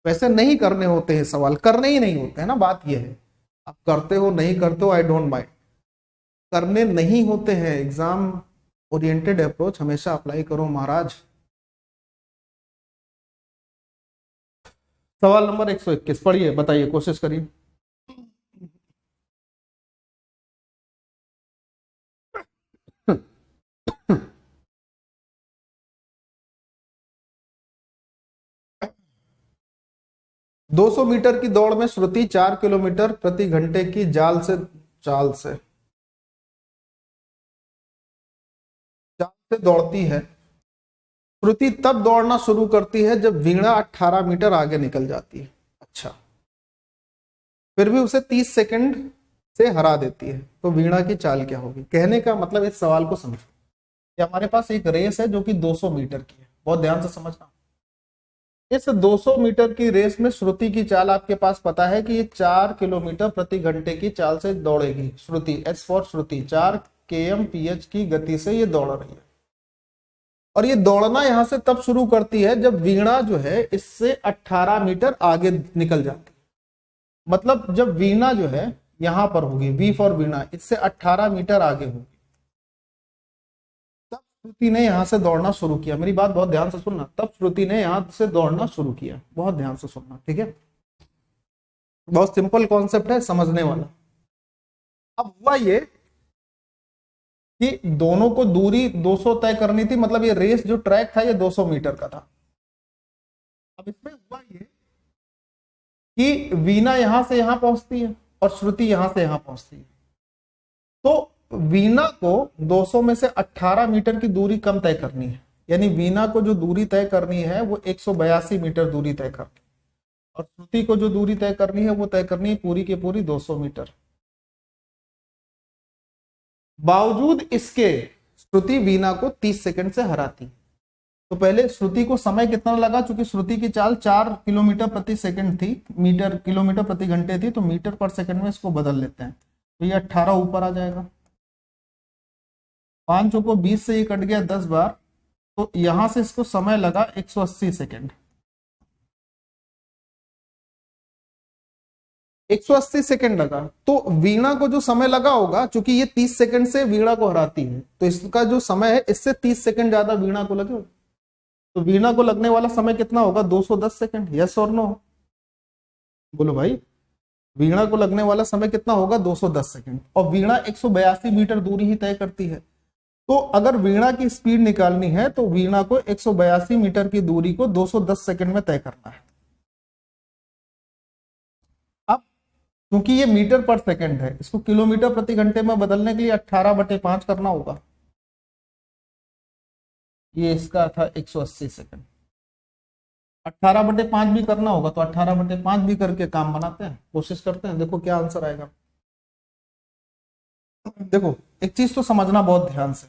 Speaker 1: वैसे नहीं करने होते हैं सवाल, करने ही नहीं होते हैं ना, बात यह है। आप करते हो नहीं करते हो, आई डोंट माइंड, करने नहीं होते हैं। एग्जाम ओरिएंटेड अप्रोच हमेशा अप्लाई करो महाराज। सवाल नंबर 121 पढ़िए, बताइए, कोशिश करिए। दो 200 मीटर की दौड़ में श्रुति 4 किलोमीटर प्रति घंटे की चाल से दौड़ती है। श्रुति तब दौड़ना शुरू करती है जब वीणा 18 मीटर आगे निकल जाती है। अच्छा, फिर भी उसे 30 सेकंड से हरा देती है, तो वीणा की चाल क्या होगी? कहने का मतलब इस सवाल को समझो कि हमारे पास एक रेस है जो कि 200 मीटर की है, बहुत ध्यान से समझना। इस 200 मीटर की रेस में श्रुति की चाल आपके पास पता है कि ये 4 किलोमीटर प्रति घंटे की चाल से दौड़ेगी। श्रुति, एस फॉर श्रुति, 4 kmph की गति से ये दौड़ रही है और ये दौड़ना यहां से तब शुरू करती है जब वीणा जो है इससे 18 मीटर आगे निकल जाती है। मतलब जब वीणा जो है यहां पर होगी, वी फॉर वीणा, इससे 18 मीटर आगे होगी, तब श्रुति ने यहां से दौड़ना शुरू किया। मेरी बात बहुत ध्यान से सुनना, तब श्रुति ने यहां से दौड़ना शुरू किया, बहुत ध्यान से सुनना, ठीक है? बहुत सिंपल कॉन्सेप्ट है, समझने वाला। अब हुआ ये कि दोनों को दूरी 200 तय करनी थी, मतलब ये रेस जो ट्रैक था ये 200 मीटर का था। अब इसमें हुआ ये कि वीणा यहां से यहां पहुंचती है और श्रुति यहां से यहां पहुंचती है, तो वीणा को 200 में से 18 मीटर की दूरी कम तय करनी है। यानी वीणा को जो दूरी तय करनी है वो 182 मीटर दूरी तय करनी है और श्रुति को जो दूरी तय करनी है वो तय करनी है पूरी की पूरी 200 मीटर। बावजूद इसके श्रुति वीणा को 30 सेकंड से हराती है। तो पहले श्रुति को समय कितना लगा, चूंकि श्रुति की चाल 4 किलोमीटर प्रति सेकंड थी, किलोमीटर प्रति घंटे थी, तो मीटर पर सेकंड में इसको बदल लेते हैं। तो ये 18 ऊपर आ जाएगा, 5 चौको 20 से ये कट गया 10 बार, तो यहां से इसको समय लगा 180 सेकंड। 180 सेकंड लगा। तो वीणा को जो समय लगा होगा, चूंकि ये 30 सेकंड से वीणा को हराती है, तो इसका जो समय है इससे 30 सेकंड ज्यादा वीणा को लगे। तो वीणा को लगने वाला समय कितना होगा, 210 सेकंड। यस और नो, बोलो भाई। वीणा को लगने वाला समय कितना होगा, 210 सेकंड। और वीणा 182 मीटर दूरी ही तय करती है। तो अगर वीणा की स्पीड निकालनी है तो वीणा को 182 मीटर की दूरी को 210 सेकंड में तय करना है। अब क्योंकि ये मीटर पर सेकंड है, इसको किलोमीटर प्रति घंटे में बदलने के लिए 18/5 करना होगा। ये इसका था 180 सेकंड। 18/5 भी करना होगा, तो 18/5 भी करके काम बनाते हैं, कोशिश करते हैं, देखो क्या आंसर आएगा। देखो एक चीज तो समझना बहुत ध्यान से,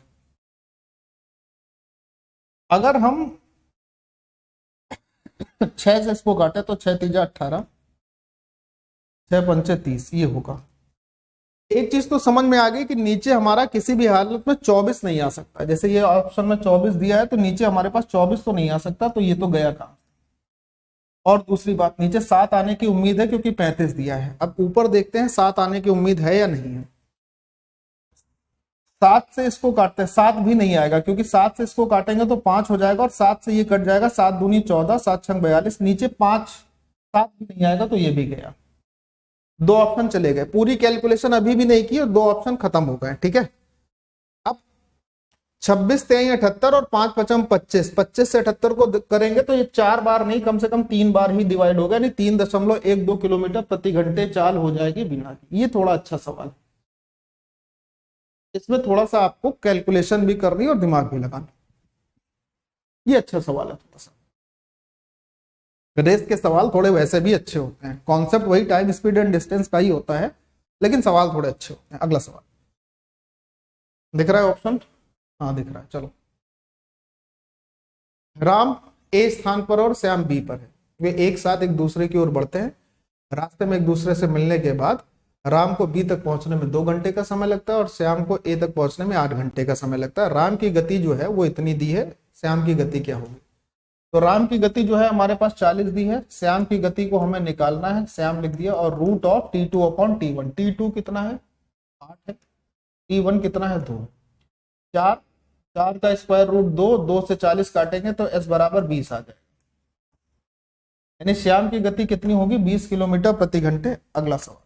Speaker 1: अगर हम 6 से इसको काटे तो 6 3 18, 6 5 30 ये होगा। एक चीज तो समझ में आ गई कि नीचे हमारा किसी भी हालत में 24 नहीं आ सकता। जैसे ये ऑप्शन में 24 दिया है, तो नीचे हमारे पास 24 तो नहीं आ सकता, तो ये तो गया काम। और दूसरी बात, नीचे 7 आने की उम्मीद है क्योंकि 35 दिया है। अब ऊपर देखते हैं 7 आने की उम्मीद है या नहीं है। 7 से इसको काटते हैं, 7 भी नहीं आएगा, क्योंकि 7 से इसको काटेंगे तो 5 हो जाएगा, और 7 से ये कट जाएगा, 7 दूनी 14, 7 छंग 42, नीचे 5, 7 भी नहीं आएगा, तो ये भी गया। 2 ऑप्शन चले गए, पूरी कैलकुलेशन अभी भी नहीं की और 2 ऑप्शन खत्म हो गए। ठीक है, अब 26 3 78 और 5 5 25, 25 से 78 को करेंगे तो ये 4 बार नहीं, कम से कम 3 बार ही डिवाइड होगा, यानी 3.12 किलोमीटर प्रति घंटे चाल हो जाएगी वीणा की। ये थोड़ा अच्छा सवाल है, इसमें थोड़ा सा आपको कैलकुलेशन भी करनी और दिमाग भी लगाना। ये अच्छा सवाल है। थोड़ा सा रेस के सवाल थोड़े वैसे भी अच्छे होते हैं, कॉन्सेप्ट वही टाइम स्पीड एंड डिस्टेंस का ही होता है, लेकिन सवाल थोड़े अच्छे होते हैं। अगला सवाल दिख रहा है ऑप्शन? हाँ दिख रहा है। चलो, राम ए स्थान पर और श्याम बी पर है। वे एक साथ एक दूसरे की ओर बढ़ते हैं। रास्ते में एक दूसरे से मिलने के बाद राम को बी तक पहुंचने में 2 घंटे का समय लगता है और श्याम को ए तक पहुंचने में 8 घंटे का समय लगता है। राम की गति जो है वो इतनी दी है, श्याम की गति क्या होगी? तो राम की गति जो है हमारे पास 40 दी है, श्याम की गति को हमें निकालना है। श्याम लिख दिया, और रूट ऑफ T2/T1। T2 कितना है? 8 है। T1 कितना है? 2। 4 4 का स्क्वायर रूट 2, 2 से 40 काटेंगे तो s बराबर 20 आ जाएगा। यानी श्याम की गति कितनी होगी? 20 किलोमीटर प्रति घंटे। अगला सवाल।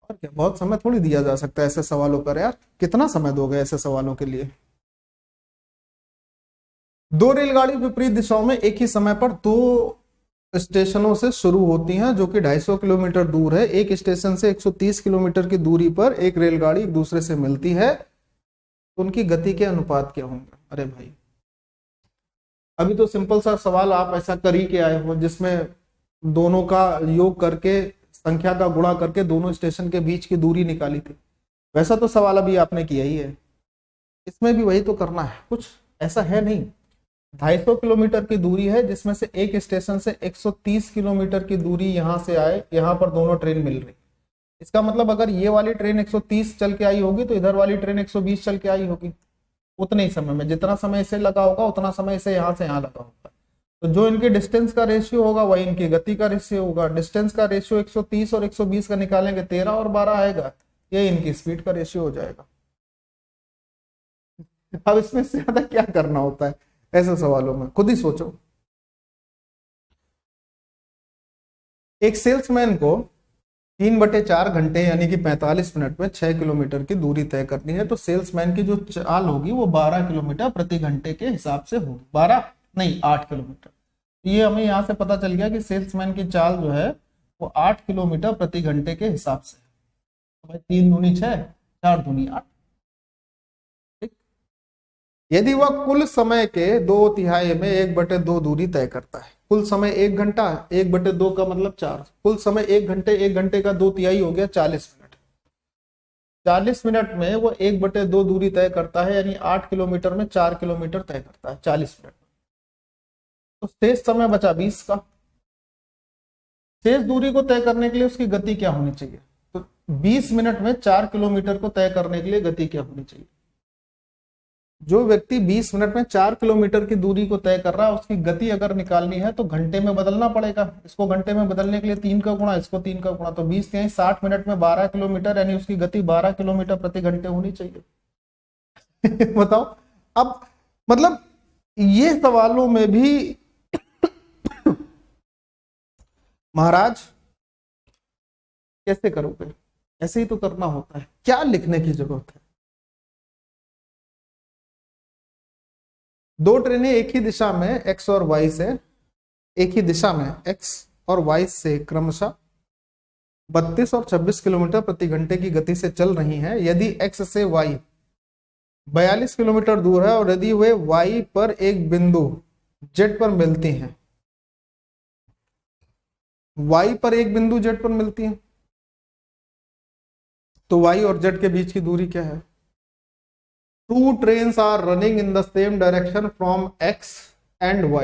Speaker 1: और क्या, बहुत समय थोड़ी दिया जा सकता है ऐसे सवालों पर यार, कितना समय दोगे ऐसे सवालों के लिए? 2 रेलगाड़ी विपरीत दिशाओं में एक ही समय पर 2 स्टेशनों से शुरू होती हैं जो कि 250 किलोमीटर दूर है। एक स्टेशन से 130 किलोमीटर की दूरी पर एक रेलगाड़ी एक दूसरे से मिलती है, तो उनकी गति के अनुपात क्या होंगे? अरे भाई, अभी तो सिंपल सा सवाल आप ऐसा कर ही के आए हो जिसमें दोनों का योग करके, संख्या का गुणा करके दोनों स्टेशन के बीच की दूरी निकाली थी। वैसा तो सवाल अभी आपने किया ही है, इसमें भी वही तो करना है, कुछ ऐसा है नहीं। 250 किलोमीटर की दूरी है जिसमें से एक स्टेशन से 130 किलोमीटर की दूरी यहां से आए, यहां पर दोनों ट्रेन मिल रही। इसका मतलब अगर ये वाली ट्रेन 130 चल के आई होगी तो इधर वाली ट्रेन 120 चल के आई होगी। उतने ही समय में, जितना समय इसे लगा होगा उतना समय इसे यहां से यहां लगा होगा। तो जो इनके डिस्टेंस का रेशियो होगा वही इनकी गति का रेशियो होगा। डिस्टेंस का रेशियो 130 और 120 का निकालेंगे, 13 और 12 आएगा, ये इनकी स्पीड का रेशियो हो जाएगा। अब इसमें से ज्यादा क्या करना होता है ऐसे सवालों में, खुद ही सोचो। एक सेल्समैन को 3/4 घंटे यानी कि 45 मिनट में 6 किलोमीटर की दूरी तय करनी है, तो सेल्समैन की जो चाल होगी वो 12 किलोमीटर प्रति घंटे के हिसाब से होगी। 12 नहीं, 8 किलोमीटर। ये हमें यहाँ से पता चल गया कि सेल्समैन की चाल जो है वो 8 किलोमीटर प्रति घंटे के हिसाब से। तो भाई 3 दूनी 6, 4 दूनी 8। यदि वह कुल समय के 2/3 में 1/2 दूरी तय करता है। कुल समय 1 घंटा, 1/2 का मतलब 4। कुल समय 1 घंटे, 1 घंटे का 2/3 हो गया 40 मिनट। 40 मिनट में वो 1/2 दूरी तय करता है, यानी 8 किलोमीटर में 4 किलोमीटर तय करता है 40 मिनट में। तो शेष समय बचा 20 का। शेष दूरी को तय करने के लिए उसकी गति क्या होनी चाहिए? तो 20 मिनट में 4 किलोमीटर को तय करने के लिए गति क्या होनी चाहिए? जो व्यक्ति 20 मिनट में 4 किलोमीटर की दूरी को तय कर रहा है, उसकी गति अगर निकालनी है तो घंटे में बदलना पड़ेगा। इसको घंटे में बदलने के लिए 3 का गुणा, इसको 3 का गुणा, तो 20 यानी 60 मिनट में 12 किलोमीटर, यानी उसकी गति 12 किलोमीटर प्रति घंटे होनी चाहिए। बताओ। अब मतलब ये सवालों में भी महाराज कैसे करोगे? ऐसे ही तो करना होता है, क्या लिखने की जरूरत है? दो ट्रेनें एक ही दिशा में एक्स और वाई से, एक ही दिशा में एक्स और वाई से क्रमशः 32 और 26 किलोमीटर प्रति घंटे की गति से चल रही हैं। यदि एक्स से वाई 42 किलोमीटर दूर है और यदि वे वाई पर एक बिंदु जेड पर मिलती हैं, वाई पर एक बिंदु जेड पर मिलती हैं, तो वाई और जेड के बीच की दूरी क्या है? Two trains are running in the same direction from X and Y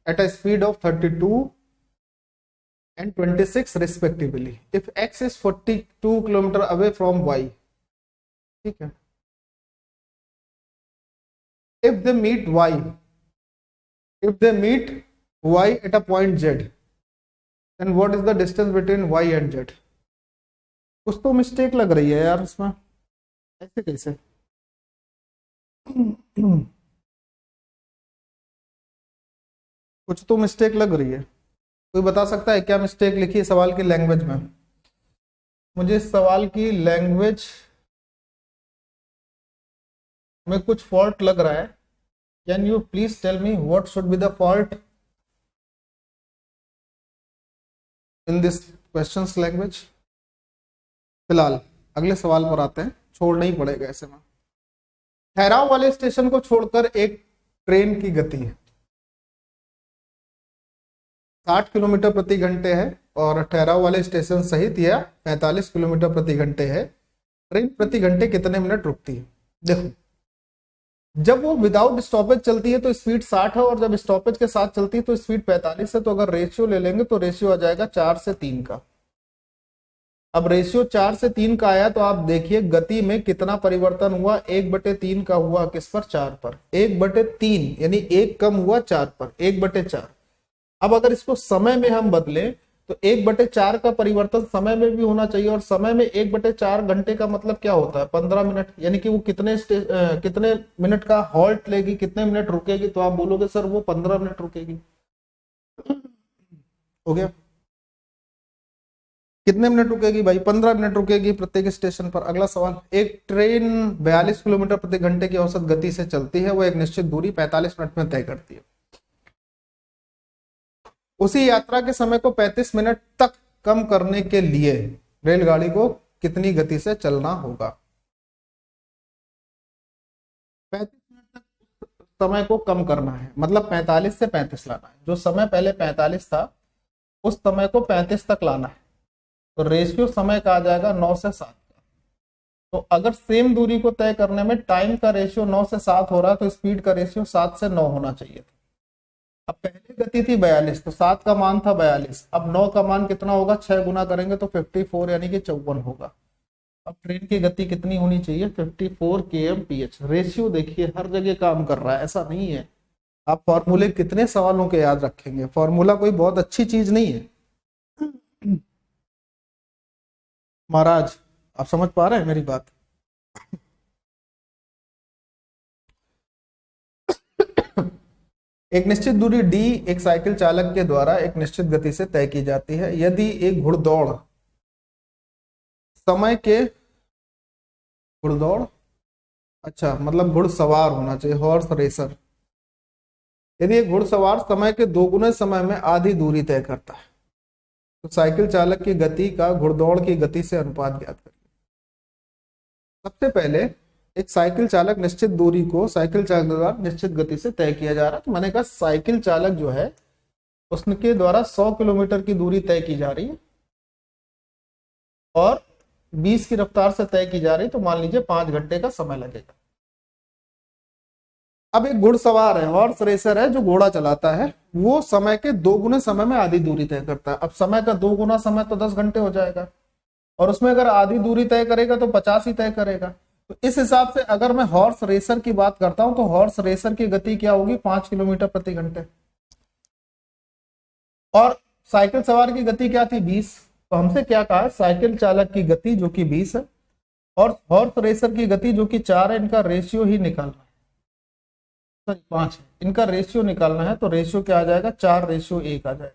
Speaker 1: at a speed of 32 and 26 respectively. If X is 42 km away from Y, ठीक है? If they meet Y at a point Z, then what is the distance between Y and Z? कुछ तो mistake लग रही है यार इसमें, ऐसे कैसे? कुछ तो मिस्टेक लग रही है। कोई बता सकता है क्या मिस्टेक लिखी है सवाल की लैंग्वेज में? मुझे इस सवाल की लैंग्वेज में कुछ फॉल्ट लग रहा है। Can you please tell me what should be the fault in this questions language? फिलहाल अगले सवाल पर आते हैं, छोड़ना ही पड़ेगा ऐसे में। ठहराव वाले स्टेशन को छोड़कर एक ट्रेन की गति है 60 किलोमीटर प्रति घंटे है और ठहराव वाले स्टेशन सहित यह 45 किलोमीटर प्रति घंटे है। ट्रेन प्रति घंटे कितने मिनट रुकती है? देखो, जब वो विदाउट स्टॉपेज चलती है तो स्पीड 60 है और जब स्टॉपेज के साथ चलती है तो स्पीड 45 है। तो अगर रेशियो ले लेंगे तो रेशियो आ जाएगा 4 से 3 का। अब रेशियो 4 से 3 का आया तो आप देखिए गति में कितना परिवर्तन हुआ, 1/3 का हुआ किस पर? 4 पर। 1/3 यानी 1 कम हुआ 4 पर, 1/4। अब अगर इसको समय में हम बदलें तो 1/4 का परिवर्तन समय में भी होना चाहिए, और समय में 1/4 घंटे का मतलब क्या होता है? 15 मिनट। यानी कि वो कितने मिनट का हॉल्ट लेगी, कितने मिनट रुकेगी? तो आप बोलोगे सर वो 15 मिनट रुकेगी। हो गया? कितने मिनट रुकेगी भाई? 15 मिनट रुकेगी प्रत्येक स्टेशन पर। अगला सवाल, एक ट्रेन 42 किलोमीटर प्रति घंटे की औसत गति से चलती है, वो एक निश्चित दूरी 45 मिनट में तय करती है। उसी यात्रा के समय को 35 मिनट तक कम करने के लिए रेलगाड़ी को कितनी गति से चलना होगा? 35 मिनट तक समय को कम करना है, मतलब 45 से 35 लाना है। जो समय पहले 45 था उस समय को 35 तक लाना है। तो रेशियो समय का आ जाएगा 9 से 7 का। तो अगर सेम दूरी को तय करने में टाइम का रेशियो 9 से 7 हो रहा है तो स्पीड का रेशियो 7 से 9 होना चाहिए। अब पहले गति थी 42, तो 7 का मान था 42। अब 9 का मान कितना होगा? 6 गुना करेंगे तो 54 यानी कि 54 होगा। अब ट्रेन की गति कितनी होनी चाहिए? 54 kmph। रेशियो देखिए हर जगह काम कर रहा है, ऐसा नहीं है। आप फॉर्मूले कितने सवालों के याद रखेंगे? फॉर्मूला कोई बहुत अच्छी चीज नहीं है महाराज, आप समझ पा रहे हैं मेरी बात? एक निश्चित दूरी d एक साइकिल चालक के द्वारा एक निश्चित गति से तय की जाती है। यदि एक घुड़दौड़ समय के घुड़दौड़ अच्छा मतलब घुड़सवार होना चाहिए, हॉर्स रेसर। यदि एक घुड़सवार समय के 2 गुने समय में आधी दूरी तय करता है तो साइकिल चालक की गति का घुड़दौड़ की गति से अनुपात ज्ञात करिए। सबसे पहले एक साइकिल चालक निश्चित दूरी को साइकिल चालक द्वारा निश्चित गति से तय किया जा रहा है। तो मैंने कहा साइकिल चालक जो है उसके द्वारा 100 किलोमीटर की दूरी तय की जा रही है और 20 की रफ्तार से तय की जा रही, तो मान लीजिए 5 घंटे का समय लगेगा। अब एक घुड़सवार है, हॉर्स रेसर है, जो घोड़ा चलाता है, वो समय के 2 गुने समय में आधी दूरी तय करता है। अब समय का 2 गुना समय तो 10 घंटे हो जाएगा, और उसमें अगर आधी दूरी तय करेगा तो 50 ही तय करेगा। तो इस हिसाब से अगर मैं हॉर्स रेसर की बात करता हूं तो हॉर्स रेसर की गति क्या होगी, 5 किलोमीटर प्रति घंटे। और साइकिल सवार की गति क्या थी, 20। तो हमसे क्या कहा, साइकिल चालक की गति जो कि 20 है और हॉर्स रेसर की गति जो कि 4 है, इनका रेशियो ही निकालना है, सॉरी 5 है, इनका रेशियो निकालना है। तो रेशियो क्या आ जाएगा, 4:1 आ जाएगा,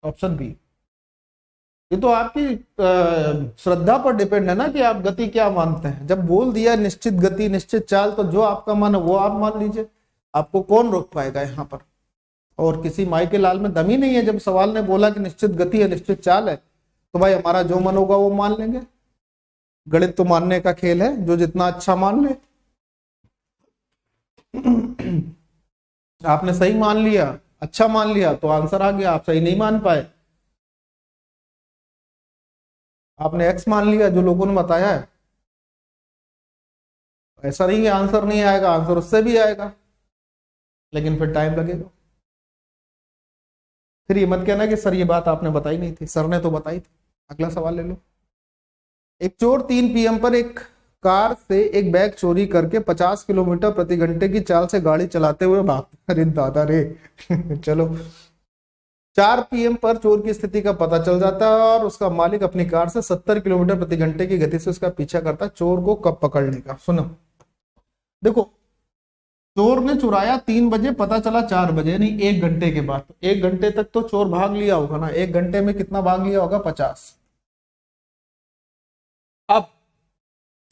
Speaker 1: ऑप्शन बी। ये तो आपकी श्रद्धा पर डिपेंड है ना कि आप गति क्या मानते हैं। जब बोल दिया निश्चित गति निश्चित चाल, तो जो आपका मन है वो आप मान लीजिए, आपको कौन रोक पाएगा यहाँ पर। और किसी माई के लाल में दम ही नहीं है, जब सवाल ने बोला कि निश्चित गति है निश्चित चाल है, तो भाई हमारा जो मन होगा वो मान लेंगे। गणित तो मानने का खेल है, जो जितना अच्छा मान ले। आपने सही मान लिया, अच्छा मान लिया, तो आंसर आ गया। आप सही नहीं मान पाए, आपने एक्स मान लिया जो लोगों ने बताया है, ऐसा नहीं है आंसर नहीं आएगा, आंसर उससे भी आएगा, लेकिन फिर टाइम लगेगा। फिर ये मत कहना कि सर ये बात आपने बताई नहीं थी, सर ने तो बताई थी। अगला सवाल ले लो। एक चोर 3 PM पर एक कार से एक बैग चोरी करके 50 किलोमीटर प्रति घंटे की चाल से गाड़ी चलाते हुए भाग, अरे दादा रे चलो, 4 PM पर चोर की स्थिति का पता चल जाता है और उसका मालिक अपनी कार से 70 किलोमीटर प्रति घंटे की गति से उसका पीछा करता है। चोर को कब पकड़ने का, सुनो देखो, चोर ने चुराया 3 बजे, पता चला 4 बजे, नहीं 1 घंटे के बाद। 1 घंटे तक तो चोर भाग लिया होगा ना, 1 घंटे में कितना भाग लिया होगा, 50। अब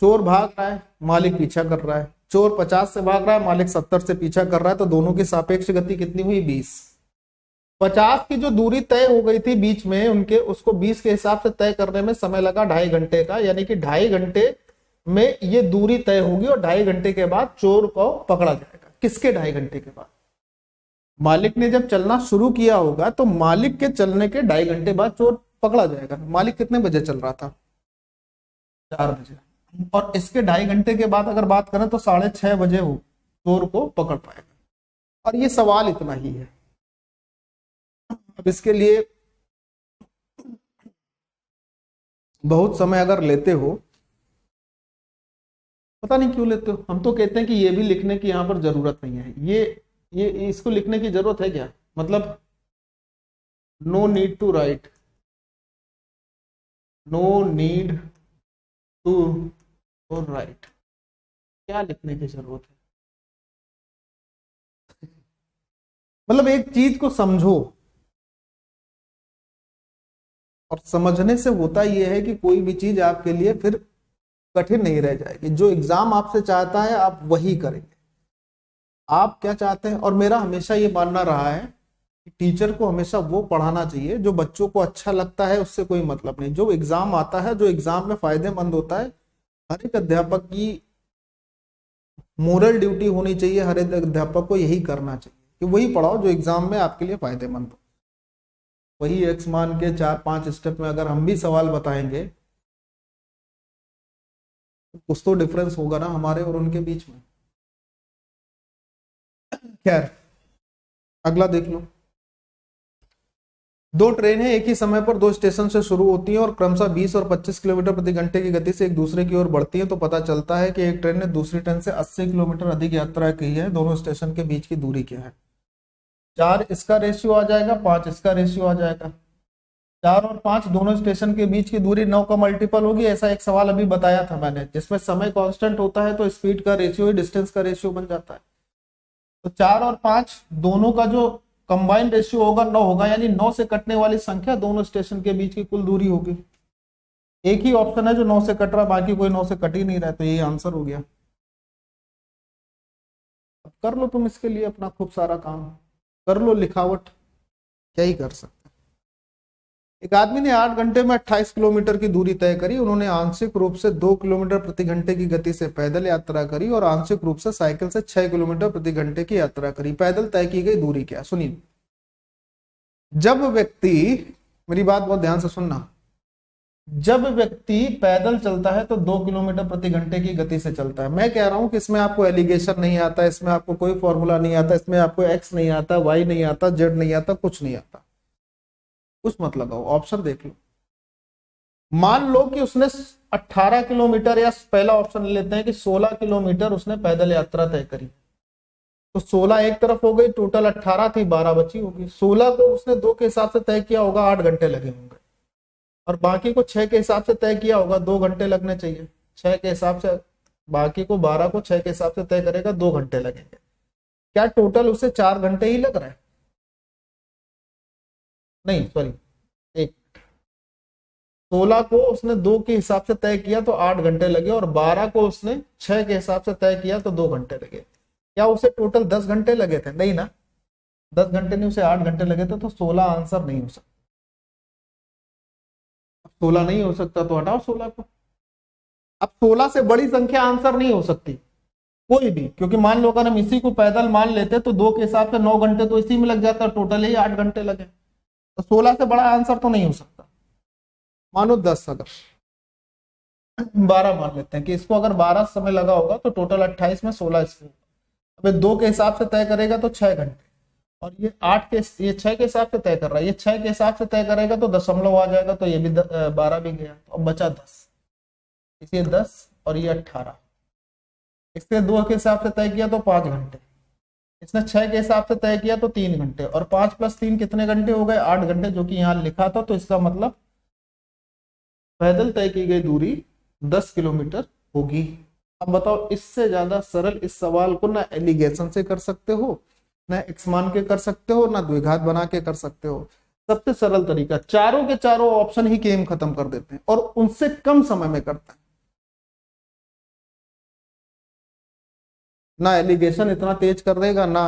Speaker 1: चोर भाग रहा है, मालिक पीछा कर रहा है। चोर 50 से भाग रहा है, मालिक 70 से पीछा कर रहा है, तो दोनों की सापेक्ष गति कितनी हुई, 20। 50 की जो दूरी तय हो गई थी बीच में उनके, उसको 20 के हिसाब से तय करने में समय लगा 2.5 घंटे का, यानी कि 2.5 घंटे में ये दूरी तय होगी और 2.5 घंटे के बाद चोर को पकड़ा जाएगा। किसके 2.5 घंटे के बाद, मालिक ने जब चलना शुरू किया होगा, तो मालिक के चलने के 2.5 घंटे बाद चोर पकड़ा जाएगा। मालिक कितने बजे चल रहा था, 4 बजे, और इसके 2.5 घंटे के बाद अगर बात करें तो 6:30 बजे वो चोर को पकड़ पाएगा। और ये सवाल इतना ही है। अब इसके लिए बहुत समय अगर लेते हो, पता नहीं क्यों लेते हो, हम तो कहते हैं कि ये भी लिखने की यहाँ पर जरूरत नहीं है। ये इसको लिखने की जरूरत है क्या, मतलब no need to write, no need to write, क्या लिखने की जरूरत है। मतलब एक चीज को समझो, और समझने से होता यह है कि कोई भी चीज आपके लिए फिर कठिन नहीं रह जाएगी। जो एग्जाम आपसे चाहता है आप वही करेंगे। आप क्या चाहते हैं, और मेरा हमेशा ये मानना रहा है कि टीचर को हमेशा वो पढ़ाना चाहिए जो बच्चों को अच्छा लगता है, उससे कोई मतलब नहीं। जो एग्जाम आता है, जो एग्जाम में फायदेमंद होता है, हर एक अध्यापक की मोरल ड्यूटी होनी चाहिए, हर एक अध्यापक को यही करना चाहिए कि वही पढ़ाओ जो एग्जाम में आपके लिए फायदेमंद हो। वही एक्स मान के 4-5 स्टेप में अगर हम भी सवाल बताएंगे, कुछ तो डिफरेंस होगा ना हमारे और उनके बीच में। खैर अगला देख लो। 2 ट्रेनें एक ही समय पर 2 स्टेशन से शुरू होती हैं और क्रमशः 20 और 25 किलोमीटर प्रति घंटे की गति से एक दूसरे की ओर बढ़ती हैं, तो पता चलता है कि एक ट्रेन ने दूसरी ट्रेन से 80 किलोमीटर अधिक यात्रा की है। दोनों स्टेशन के बीच की दूरी क्या है। 4 इसका रेशियो आ जाएगा, 5 इसका रेशियो आ जाएगा। 4 और 5 दोनों स्टेशन के बीच की दूरी 9 का मल्टीपल होगी। ऐसा एक सवाल अभी बताया था मैंने, जिसमें समय कांस्टेंट होता है तो स्पीड का रेशियो ही डिस्टेंस का रेशियो बन जाता है। तो 4 और 5 दोनों का जो कंबाइन रेशियो होगा 9 होगा, यानी 9 से कटने वाली संख्या दोनों स्टेशन के बीच की कुल दूरी होगी। एक ही ऑप्शन है जो 9 से कट रहा, बाकी कोई 9 से कट ही नहीं रहा, तो यही आंसर हो गया। अब कर लो तुम इसके लिए अपना खूब सारा काम, कर लो लिखावट, क्या ही कर सकते। एक आदमी ने 8 घंटे में 28 किलोमीटर की दूरी तय करी। उन्होंने आंशिक रूप से 2 किलोमीटर प्रति घंटे की गति से पैदल यात्रा करी और आंशिक रूप से साइकिल से 6 किलोमीटर प्रति घंटे की यात्रा करी। पैदल तय की गई दूरी क्या, सुनिए। जब व्यक्ति, मेरी बात बहुत ध्यान से सुनना, जब व्यक्ति पैदल चलता है तो 2 किलोमीटर प्रति घंटे की गति से चलता है। मैं कह रहा हूं कि इसमें आपको एलिगेशन नहीं आता, इसमें आपको कोई फॉर्मूला नहीं आता, इसमें आपको एक्स नहीं आता, वाई नहीं आता, जेड नहीं आता, कुछ नहीं आता, कुछ मत लगाओ, ऑप्शन देख लो। मान लो कि उसने 18 किलोमीटर, या पहला ऑप्शन लेते हैं कि 16 किलोमीटर उसने पैदल यात्रा तय करी, तो 16 एक तरफ हो गई, टोटल 18 थी, 12 बची होगी। 16 को उसने 2 के हिसाब से तय किया होगा, 8 घंटे लगे होंगे, और बाकी को 6 के हिसाब से तय किया होगा, 2 घंटे लगने चाहिए। 6 के हिसाब से बाकी को 12 को 6 के हिसाब से तय करेगा, 2 घंटे लगेंगे। क्या टोटल उसे 4 घंटे ही लग रहा है? नहीं सॉरी, 16 को उसने 2 के हिसाब से तय किया तो 8 घंटे लगे, और 12 को उसने 6 के हिसाब से तय किया तो 2 घंटे लगे। क्या उसे टोटल 10 घंटे लगे थे? नहीं ना, 10 घंटे नहीं, उसे 8 घंटे लगे थे, तो 16 आंसर नहीं हो सकता। 16 नहीं हो सकता तो हटाओ 16 को। अब 16 से बड़ी संख्या आंसर नहीं हो सकती कोई भी, क्योंकि मान लो अगर हम इसी को पैदल मान लेते तो 2 के हिसाब से 9 घंटे तो इसी में लग जाता, टोटल ही 8 घंटे लगे, तो 16 से बड़ा आंसर तो नहीं हो सकता। मानो 10, अगर 12 मान लेते हैं कि इसको अगर 12 समय लगा होगा तो टोटल 28 में 16 इसको, अब 2 के हिसाब से तय करेगा तो 6 घंटे, और ये 6 के हिसाब से तय कर रहा है, ये 6 के हिसाब से तय करेगा तो दशमलव आ जाएगा, तो ये भी 12 भी गया, तो अब बचा 10, इसे 10 और ये 18। इसके 2 के हिसाब से तय किया तो 5 घंटे, इसने 6 के हिसाब से तय किया तो 3 घंटे, और 5 + 3 कितने घंटे हो गए? 8 घंटे, जो कि यहाँ लिखा था। तो इसका मतलब पैदल तय की गई दूरी 10 किलोमीटर होगी। अब बताओ, इससे ज्यादा सरल इस सवाल को ना एलिगेशन से कर सकते हो, ना एक्स मान के कर सकते हो, ना द्विघात बना के कर सकते हो। सबसे सरल तरीका, चारों के चारों ऑप्शन ही गेम खत्म कर देते हैं, और उनसे कम समय में करते हैं। ना एलिगेशन इतना तेज कर देगा, ना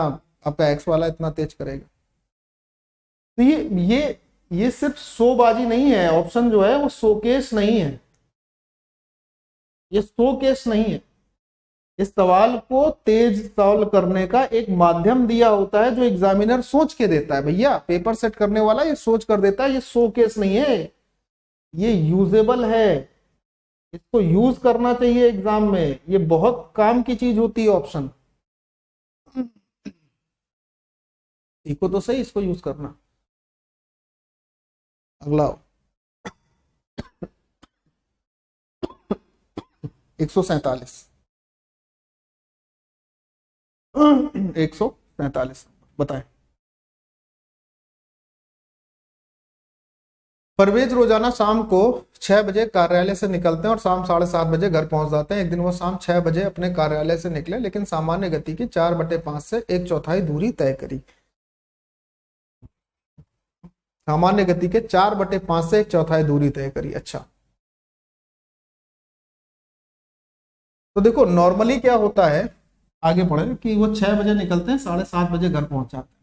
Speaker 1: आपका एक्स वाला इतना तेज करेगा। तो ये सिर्फ शोबाजी नहीं है, ऑप्शन जो है वो शोकेस नहीं है, ये शोकेस नहीं है। इस सवाल को तेज सॉल्व करने का एक माध्यम दिया होता है, जो एग्जामिनर सोच के देता है। भैया पेपर सेट करने वाला ये सोच कर देता है, ये शोकेस नहीं है, ये यूजेबल है, इसको यूज करना चाहिए एग्जाम में, ये बहुत काम की चीज होती है ऑप्शन। सीखो तो सही इसको यूज करना। अगला 147 147 बताएं। परवेज रोजाना शाम को 6 बजे कार्यालय से निकलते हैं और शाम 7:30 बजे घर पहुंच जाते हैं। एक दिन वो शाम 6 बजे अपने कार्यालय से निकले, लेकिन सामान्य गति की 4/5 से 1/4 दूरी तय करी। सामान्य गति के 4/5 से 1/4 दूरी तय करी। अच्छा, तो देखो नॉर्मली क्या होता है, आगे पढ़े कि वो 6 बजे निकलते हैं, 7:30 बजे घर पहुंच जाते हैं,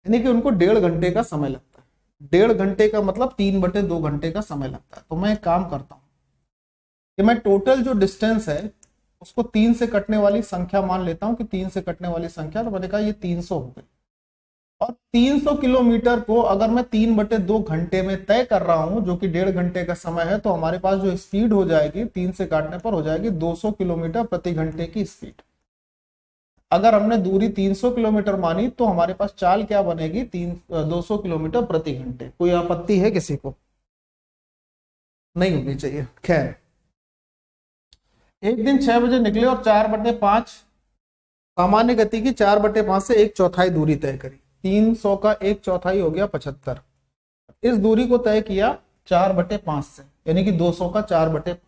Speaker 1: यानी कि उनको 1.5 घंटे का समय लगता है। 1.5 घंटे का मतलब 3/2 घंटे का समय लगता है। तो मैं एक काम करता हूं कि मैं टोटल जो डिस्टेंस है उसको 3 से कटने वाली संख्या मान लेता हूं, कि 3 से कटने वाली संख्या, तो मैंने कहा ये 300 हो गई। और 300 किलोमीटर को अगर मैं 3/2 घंटे में तय कर रहा हूं, जो कि 1.5 घंटे का समय है, तो हमारे पास जो स्पीड हो जाएगी 3 से काटने पर हो जाएगी 200 किलोमीटर प्रति घंटे की स्पीड। अगर हमने दूरी 300 किलोमीटर मानी तो हमारे पास चाल क्या बनेगी? 200 किलोमीटर प्रति घंटे। कोई आपत्ति है किसी को? नहीं होनी चाहिए। खैर, एक दिन 6 बजे निकले और 4/5 सामान्य गति की 4/5 से 1/4 दूरी तय करी। 300 का 1/4 हो गया 75। इस दूरी को तय किया 4/5 से, यानी कि 200 का 4/5।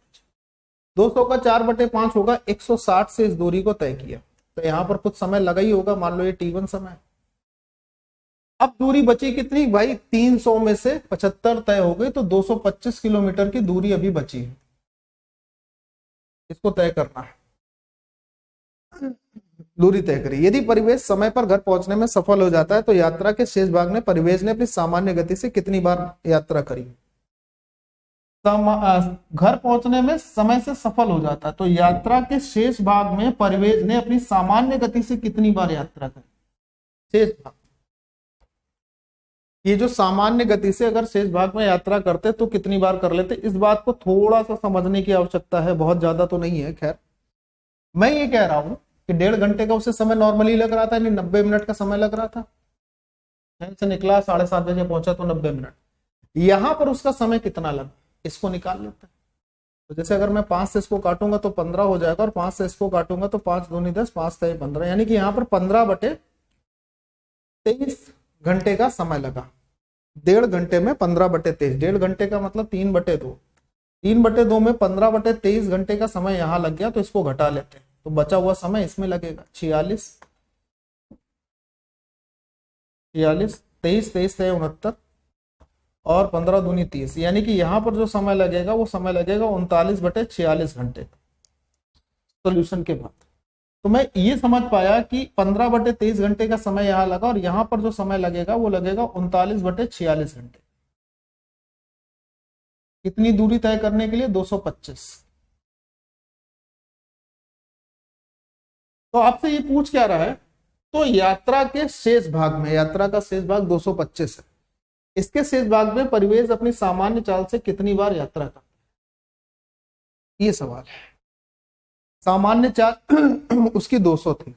Speaker 1: 200 का 4/5 होगा 160 से इस दूरी को तय किया, तो यहां पर कुछ समय लगा ही होगा, मान लो ये T1 समय। अब दूरी बची कितनी भाई? 300 में से 75 तय हो गई, तो 225 किलोमीटर की दूरी अभी बची है, इसको तय करना है। दूरी तय करी। यदि परिवेश समय पर घर पहुंचने में सफल हो जाता है तो यात्रा के शेष भाग में परिवेश ने अपनी सामान्य गति से कितनी बार यात्रा करी? घर पहुंचने में समय से सफल हो जाता है तो यात्रा के शेष भाग में परिवेश ने अपनी सामान्य गति से कितनी बार यात्रा करी? शेष भाग ये जो सामान्य गति से अगर शेष भाग में यात्रा करते तो कितनी बार कर लेते, इस बात को थोड़ा सा समझने की आवश्यकता है, बहुत ज्यादा तो नहीं है। खैर मैं ये कह रहा हूं कि 1.5 घंटे का उसे समय नॉर्मली लग रहा था, यानी 90 मिनट का समय लग रहा था। से निकला 7:30 बजे पहुंचा तो 90 मिनट। यहां पर उसका समय कितना लगा इसको निकाल लेते हैं। तो जैसे अगर मैं 5 से इसको काटूंगा तो 15 हो जाएगा, और 5 से इसको काटूंगा तो 5 दूनी 10, 5 3 15, यानी कि यहाँ पर 15/23 घंटे का समय लगा। 1.5 घंटे में 15/23, 1.5 घंटे का मतलब 3/2, 3/2 में 15/23 घंटे का समय यहाँ लग गया। तो इसको घटा लेते हैं तो बचा हुआ समय इसमें लगेगा 46, 23 23 69 और 15 दूनी 30, यानी कि यहाँ पर जो समय लगेगा वो समय लगेगा 39/46 घंटे सोल्यूशन के बाद। तो मैं ये समझ पाया कि 15/23 घंटे का समय यहाँ लगा, और यहाँ पर जो समय लगेगा वो लगेगा 39/46 घंटे। कितनी दूरी तय करने के लिए? 225। तो आपसे ये पूछ क्या रहा है? तो यात्रा के शेष भाग में, यात्रा का शेष भाग 225 है, इसके शेष भाग में परिवेश अपनी सामान्य चाल से कितनी बार यात्रा करता है, ये सवाल है। सामान्य चाल उसकी 200 थी,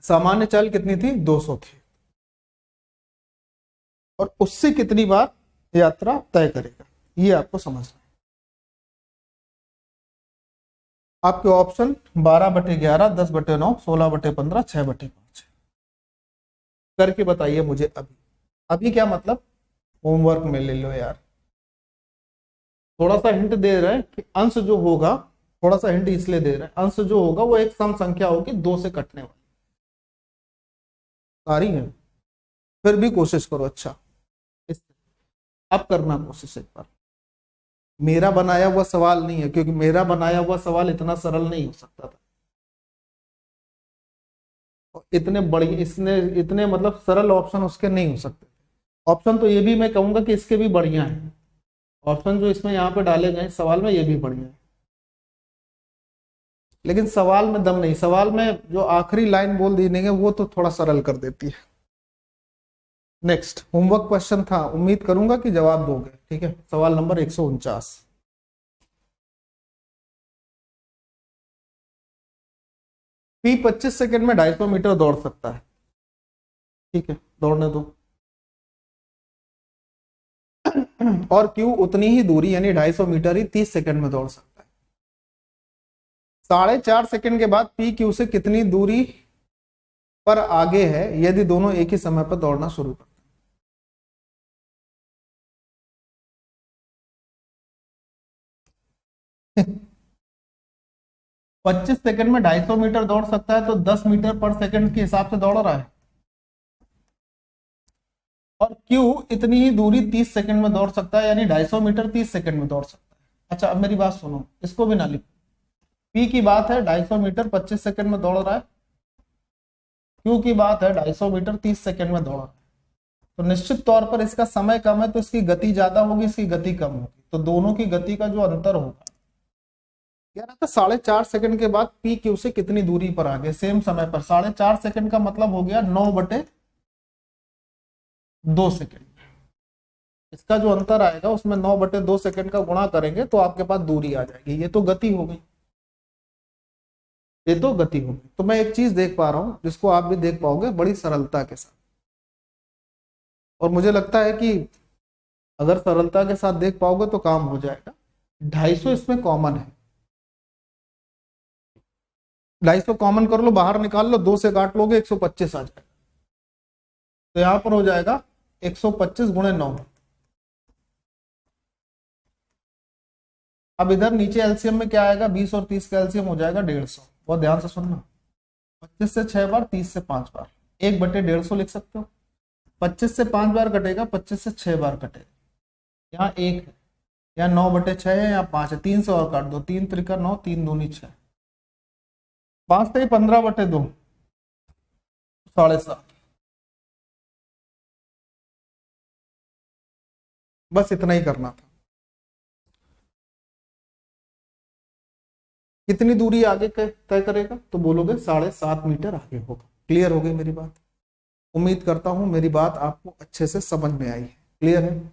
Speaker 1: सामान्य चाल कितनी थी? 200 थी, और उससे कितनी बार यात्रा तय करेगा, ये आपको समझना है। आपके ऑप्शन 12/11, 10/9, 16/15, 6/5 करके बताइए मुझे अभी। अभी क्या मतलब? होमवर्क में ले लो यार, थोड़ा सा हिंट दे रहे हैं कि अंश जो होगा, थोड़ा सा हिंट इसलिए दे रहे हैं, अंश जो होगा वो एक सम संख्या होगी 2 से कटने वाली सारी है। फिर भी कोशिश करो। अच्छा अब करना कोशिश एक बार। मेरा बनाया हुआ सवाल नहीं है, क्योंकि मेरा बनाया हुआ सवाल इतना सरल नहीं हो सकता था, इतने बड़ी इसने इतने मतलब सरल ऑप्शन उसके नहीं हो सकते। ऑप्शन तो ये भी मैं कहूंगा कि इसके भी बढ़िया है, ऑप्शन जो इसमें यहाँ पे डाले गए सवाल में ये भी बढ़िया है, लेकिन सवाल में दम नहीं। सवाल में जो आखिरी लाइन बोल दी देंगे वो तो थोड़ा सरल कर देती है। नेक्स्ट होमवर्क क्वेश्चन था, उम्मीद करूंगा कि जवाब दोगे। ठीक है, सवाल नंबर 149। पी 25 सेकंड में 250 मीटर दौड़ सकता है। ठीक है, दौड़ने दो। और क्यू उतनी ही दूरी यानी 250 मीटर ही 30 सेकंड में दौड़ सकता है। 4.5 सेकंड के बाद पी क्यू से कितनी दूरी पर आगे है यदि दोनों एक ही समय पर दौड़ना शुरू करते हैं। 25 सेकंड में 250 मीटर दौड़ सकता है तो 10 मीटर पर सेकंड के हिसाब से दौड़ रहा है, और क्यू इतनी ही दूरी 30 सेकंड में दौड़ सकता है, यानी 250 मीटर 30 सेकंड में दौड़ सकता है। अच्छा अब मेरी बात सुनो, इसको भी ना लिखो। पी की बात है 250 मीटर 25 सेकंड में दौड़ रहा है, क्यू की बात है 250 मीटर 30 सेकंड में दौड़ रहा है। तो निश्चित तौर पर इसका समय कम है तो इसकी गति ज्यादा होगी, इसकी गति कम होगी, तो दोनों की गति का जो अंतर होगा यार आता 4.5 सेकंड के बाद पी क्यू से कितनी दूरी पर आगे सेम समय पर। 4.5 सेकंड का मतलब हो गया 9/2 सेकंड। इसका जो अंतर आएगा उसमें 9/2 सेकंड का गुणा करेंगे तो आपके पास दूरी आ जाएगी। ये तो गति हो गई, ये तो गति हो गई। तो मैं एक चीज देख पा रहा हूं जिसको आप भी देख पाओगे बड़ी सरलता के साथ, और मुझे लगता है कि अगर सरलता के साथ देख पाओगे तो काम हो जाएगा। 250 इसमें कॉमन है, 250 कॉमन कर लो, बाहर निकाल लो, 2 से काट लोगे 125 आ जाएगा। तो यहां पर हो जाएगा 125 गुणे 9। अब इधर नीचे एलसीएम में क्या आएगा? 20 और 30 का एलसीएम हो जाएगा 150। बहुत ध्यान से सुनना, 25 से 6 बार, 30 से 5 बार, 1/150 लिख सकते हो। 25 से 5 बार कटेगा, 25 से 6 बार कटेगा। यहाँ 1 है, यहाँ 9/6 है, यहाँ 5 है, 3 से और काट दो, 3 त्रिका 9, 3 दूनी 6, 5 से 15/2, 7.5। बस इतना ही करना था। कितनी दूरी आगे तय करेगा? तो बोलोगे 7.5 मीटर आगे होगा। क्लियर हो गई मेरी बात? उम्मीद करता हूं मेरी बात आपको अच्छे से समझ में आई है, क्लियर है।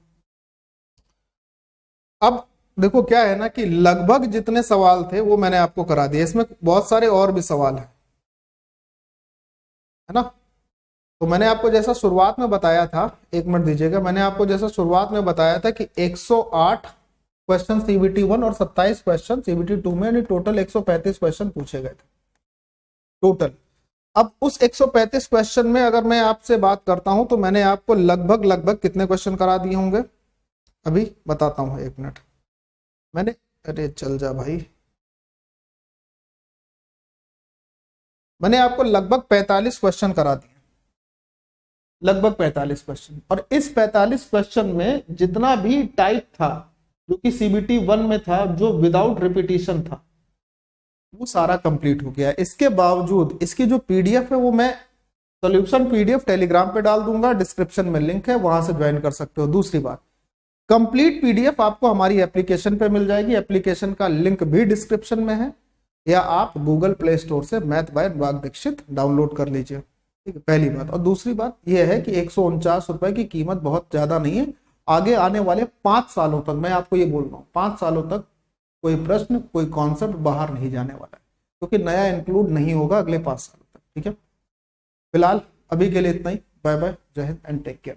Speaker 1: अब देखो क्या है ना कि लगभग जितने सवाल थे वो मैंने आपको करा दिए, इसमें बहुत सारे और भी सवाल है ना। तो मैंने आपको जैसा शुरुआत में बताया था, एक मिनट दीजिएगा, मैंने आपको जैसा शुरुआत में बताया था कि 108 क्वेश्चन सीबीटी 1 और 27 क्वेश्चन सीबीटी 2 में, यानी टोटल 135 क्वेश्चन पूछे गए थे टोटल। अब उस 135 क्वेश्चन में अगर मैं आपसे बात करता हूं तो मैंने आपको लगभग लगभग कितने क्वेश्चन करा दिए होंगे, अभी बताता हूं, एक मिनट। मैंने, अरे चल जा भाई, मैंने आपको लगभग 45 क्वेश्चन करा दिए, लगभग 45 क्वेश्चन। और इस 45 क्वेश्चन में जितना भी टाइप था जो कि सीबीटी 1 में था, जो विदाउट रिपीटिशन था, वो सारा कंप्लीट हो गया। इसके बावजूद इसकी जो पीडीएफ है वो मैं सॉल्यूशन पीडीएफ टेलीग्राम पे डाल दूंगा, डिस्क्रिप्शन में लिंक है, वहां से ज्वाइन कर सकते हो। दूसरी बात, कंप्लीट पीडीएफ आपको हमारी एप्लीकेशन पे मिल जाएगी, एप्लीकेशन का लिंक भी डिस्क्रिप्शन में है, या आप गूगल प्ले स्टोर से math by Anurag Dikshit download कर लीजिए, ठीक है, पहली बात। और दूसरी बात यह है कि 149 रुपए की कीमत बहुत ज्यादा नहीं है। आगे आने वाले 5 सालों तक, मैं आपको ये बोल रहा हूँ, 5 सालों तक कोई प्रश्न, कोई कॉन्सेप्ट बाहर नहीं जाने वाला है, क्योंकि नया इंक्लूड नहीं होगा अगले 5 सालों तक, ठीक है। फिलहाल अभी के लिए इतना ही, बाय बाय, जय हिंद एंड टेक केयर।